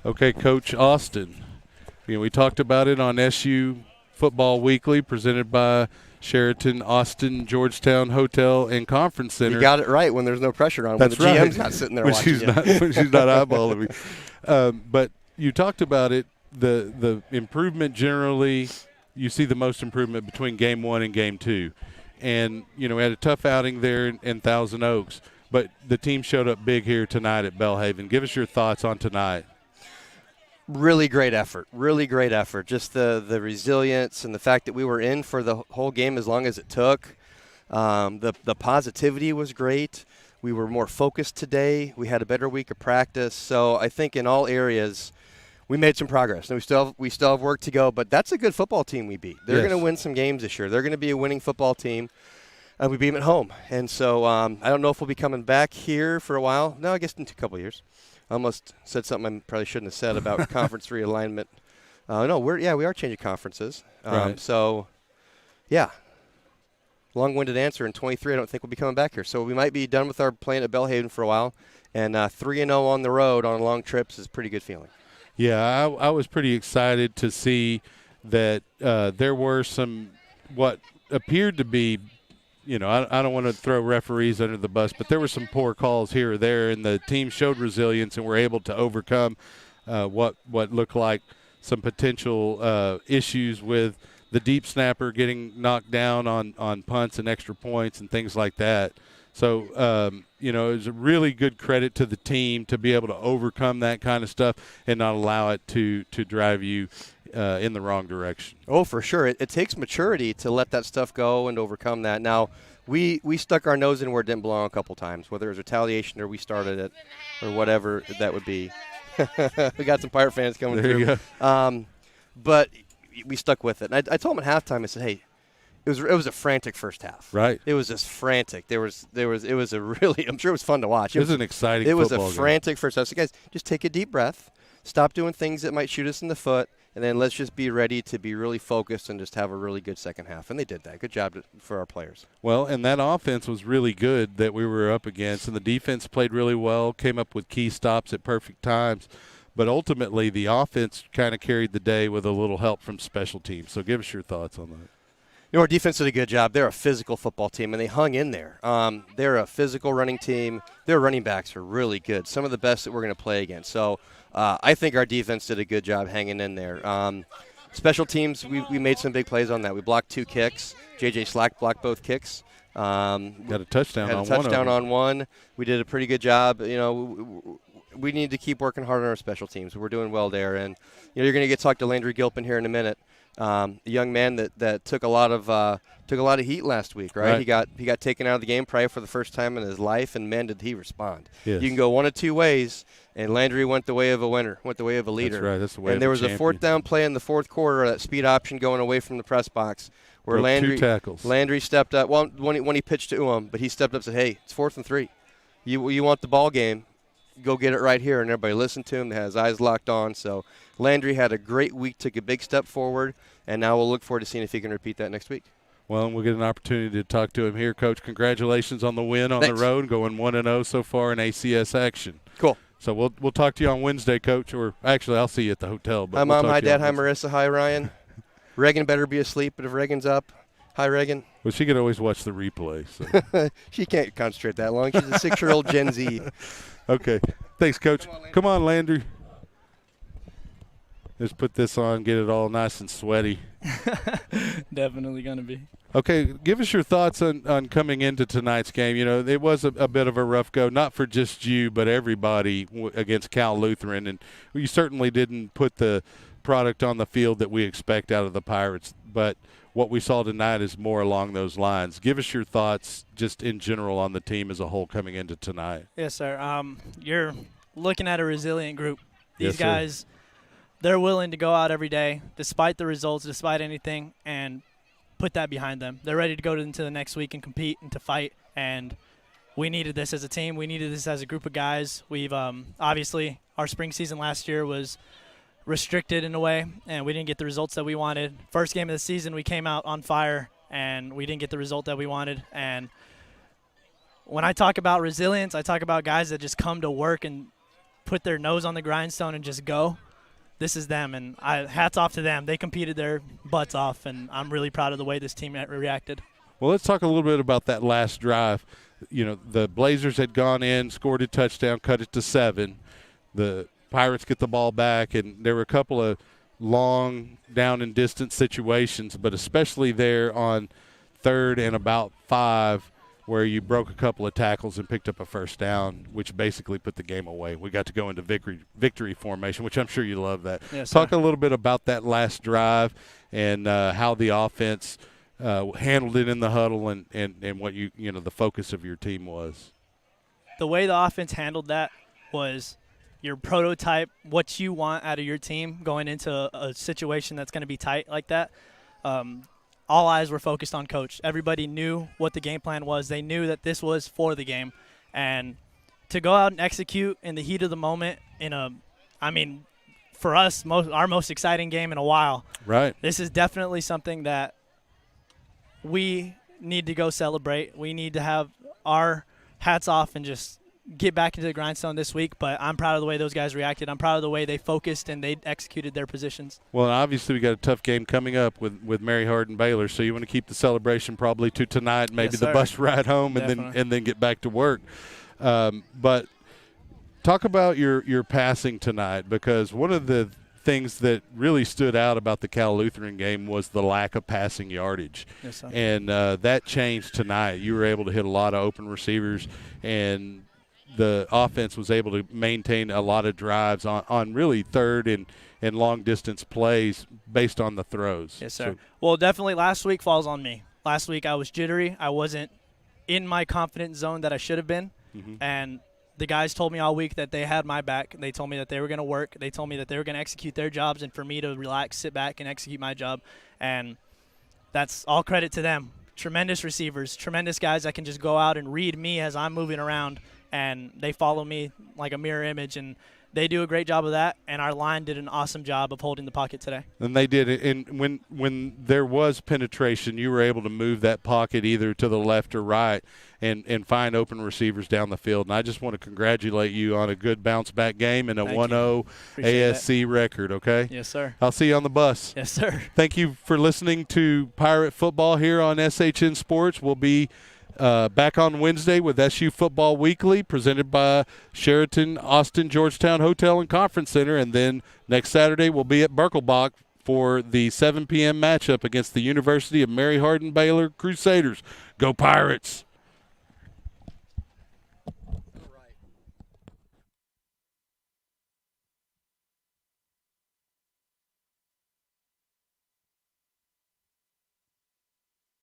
Okay, Coach Austin. We talked about it on SU Football Weekly, presented by Sheraton Austin Georgetown Hotel and Conference Center. You got it right when there's no pressure on. That's when the right. GM's not sitting there when watching she's you. when she's not eyeballing me. But you talked about it. The improvement generally, you see the most improvement between game 1 and game 2, and we had a tough outing there in Thousand Oaks, but the team showed up big here tonight at Belhaven. Give us your thoughts on tonight. Really great effort. Really great effort. Just the resilience and the fact that we were in for the whole game as long as it took. The positivity was great. We were more focused today. We had a better week of practice. So I think in all areas we made some progress. And we still have work to go, but that's a good football team we beat. They're going to win some games this year. They're going to be a winning football team. We beat them at home. And so I don't know if we'll be coming back here for a while. No, I guess in a couple of years. I almost said something I probably shouldn't have said about conference realignment. No, we are changing conferences. Right. So, yeah, long-winded answer. In 23, I don't think we'll be coming back here. So we might be done with our playing at Belhaven for a while. And 3-0 on the road on long trips is a pretty good feeling. Yeah, I was pretty excited to see that there were some what appeared to be I don't want to throw referees under the bus, but there were some poor calls here or there, and the team showed resilience and were able to overcome what looked like some potential issues with the deep snapper getting knocked down on punts and extra points and things like that. So, it was a really good credit to the team to be able to overcome that kind of stuff and not allow it to drive you in the wrong direction. Oh, for sure. It takes maturity to let that stuff go and overcome that. Now, we stuck our nose in where it didn't belong a couple times, whether it was retaliation or we started it or whatever that would be. We got some Pirate fans coming there through. You go. But we stuck with it. And I told them at halftime, I said, hey, it was a frantic first half. Right. It was just frantic. It was a really, I'm sure it was fun to watch. It was an exciting football game. It football was a frantic first half. So guys, just take a deep breath, stop doing things that might shoot us in the foot, and then let's just be ready to be really focused and just have a really good second half. And they did that. Good job for our players. Well, and that offense was really good that we were up against, and the defense played really well, came up with key stops at perfect times. But ultimately, the offense kind of carried the day with a little help from special teams. So give us your thoughts on that. Our defense did a good job. They're a physical football team, and they hung in there. They're a physical running team. Their running backs are really good, some of the best that we're going to play against. So I think our defense did a good job hanging in there. Special teams, we made some big plays on that. We blocked 2 kicks. J.J. Slack blocked both kicks. Got a touchdown on one. Had a touchdown on one. We did a pretty good job. We need to keep working hard on our special teams. We're doing well there. And you're going to get talked to Landry Gilpin here in a minute. A young man that took a lot of heat last week, right? He got taken out of the game probably for the first time in his life, and man, did he respond. Yes. You can go one of 2 ways, and Landry went the way of a winner, went the way of a leader. That's right. That's the way. And there was a 4th down play in the 4th quarter, that speed option going away from the press box, where Broke 2 tackles. Landry stepped up. Well, when he pitched to him, but he stepped up and said, "Hey, it's 4th and 3. You want the ball game? Go get it right here." And everybody listened to him. They had his eyes locked on. So Landry had a great week, took a big step forward, and now we'll look forward to seeing if he can repeat that next week. Well, we'll get an opportunity to talk to him here. Coach, congratulations on the win on Thanks. the road, going 1-0 so far in ACS action. Cool. So we'll talk to you on Wednesday, Coach, or actually I'll see you at the hotel. But Hi, we'll Mom. talk Hi, to you Dad. on Hi, Wednesday. Marissa. Hi, Ryan. Reagan better be asleep, but if Reagan's up, hi, Reagan. Well, she could always watch the replay. So. She can't concentrate that long. She's a 6-year-old Gen Z. Okay. Thanks, Coach. Come on, Landry. Just put this on, get it all nice and sweaty. Definitely going to be. Okay, give us your thoughts on coming into tonight's game. It was a bit of a rough go, not for just you, but everybody against Cal Lutheran. And you certainly didn't put the product on the field that we expect out of the Pirates. But what we saw tonight is more along those lines. Give us your thoughts just in general on the team as a whole coming into tonight. Yes, sir. You're looking at a resilient group. These Yes, sir. guys, they're willing to go out every day, despite the results, despite anything, and put that behind them. They're ready to go into the next week and compete and to fight. And we needed this as a team. We needed this as a group of guys. We've obviously our spring season last year was restricted in a way, and we didn't get the results that we wanted. First game of the season, we came out on fire, and we didn't get the result that we wanted. And when I talk about resilience, I talk about guys that just come to work and put their nose on the grindstone and just go, this is them. And hats off to them. They competed their butts off, and I'm really proud of the way this team reacted. Well, let's talk a little bit about that last drive. You know, the Blazers had gone in, scored a touchdown, cut it to 7. The Pirates get the ball back, and there were a couple of long down and distance situations, but especially there on 3rd and about 5 where you broke a couple of tackles and picked up a first down, which basically put the game away. We got to go into victory formation, which I'm sure you love that. Yes, Talk sir. a little bit about that last drive and how the offense handled it in the huddle and what the focus of your team was. The way the offense handled that was your prototype, what you want out of your team going into a situation that's going to be tight like that. All eyes were focused on Coach. Everybody knew what the game plan was. They knew that this was for the game. And to go out and execute in the heat of the moment for us, our most exciting game in a while. Right. This is definitely something that we need to go celebrate. We need to have our hats off and just get back into the grindstone this week, but I'm proud of the way those guys reacted. I'm proud of the way they focused and they executed their positions. Well, obviously we got a tough game coming up with Mary Hardin Baylor, so you want to keep the celebration probably to tonight, maybe Yes, the sir. bus ride home, and then get back to work. But talk about your passing tonight, because one of the things that really stood out about the Cal Lutheran game was the lack of passing yardage. Yes, sir. And that changed tonight. You were able to hit a lot of open receivers, and the offense was able to maintain a lot of drives on really third and long-distance plays based on the throws. Yes, sir. So, Well, definitely last week falls on me. Last week I was jittery. I wasn't in my confidence zone that I should have been. And the guys told me all week that they had my back. They told me that they were going to work. They told me that they were going to execute their jobs and for me to relax, sit back, and execute my job. And that's all credit to them. Tremendous receivers, tremendous guys that can just go out and read me as I'm moving around, and they follow me like a mirror image, and they do a great job of that, and our line did an awesome job of holding the pocket today. and they did it. And when there was penetration, you were able to move that pocket either to the left or right and find open receivers down the field. And I just want to congratulate you on a good bounce-back game and a Thank you. 1-0 Appreciate ASC record, okay? Yes, sir. I'll see you on the bus. Yes, sir. Thank you for listening to Pirate Football here on SHN Sports. We'll be back on Wednesday with SU Football Weekly, presented by Sheraton Austin Georgetown Hotel and Conference Center. And then next Saturday we'll be at Birkelbach for the 7 p.m. matchup against the University of Mary Hardin Baylor Crusaders. Go Pirates!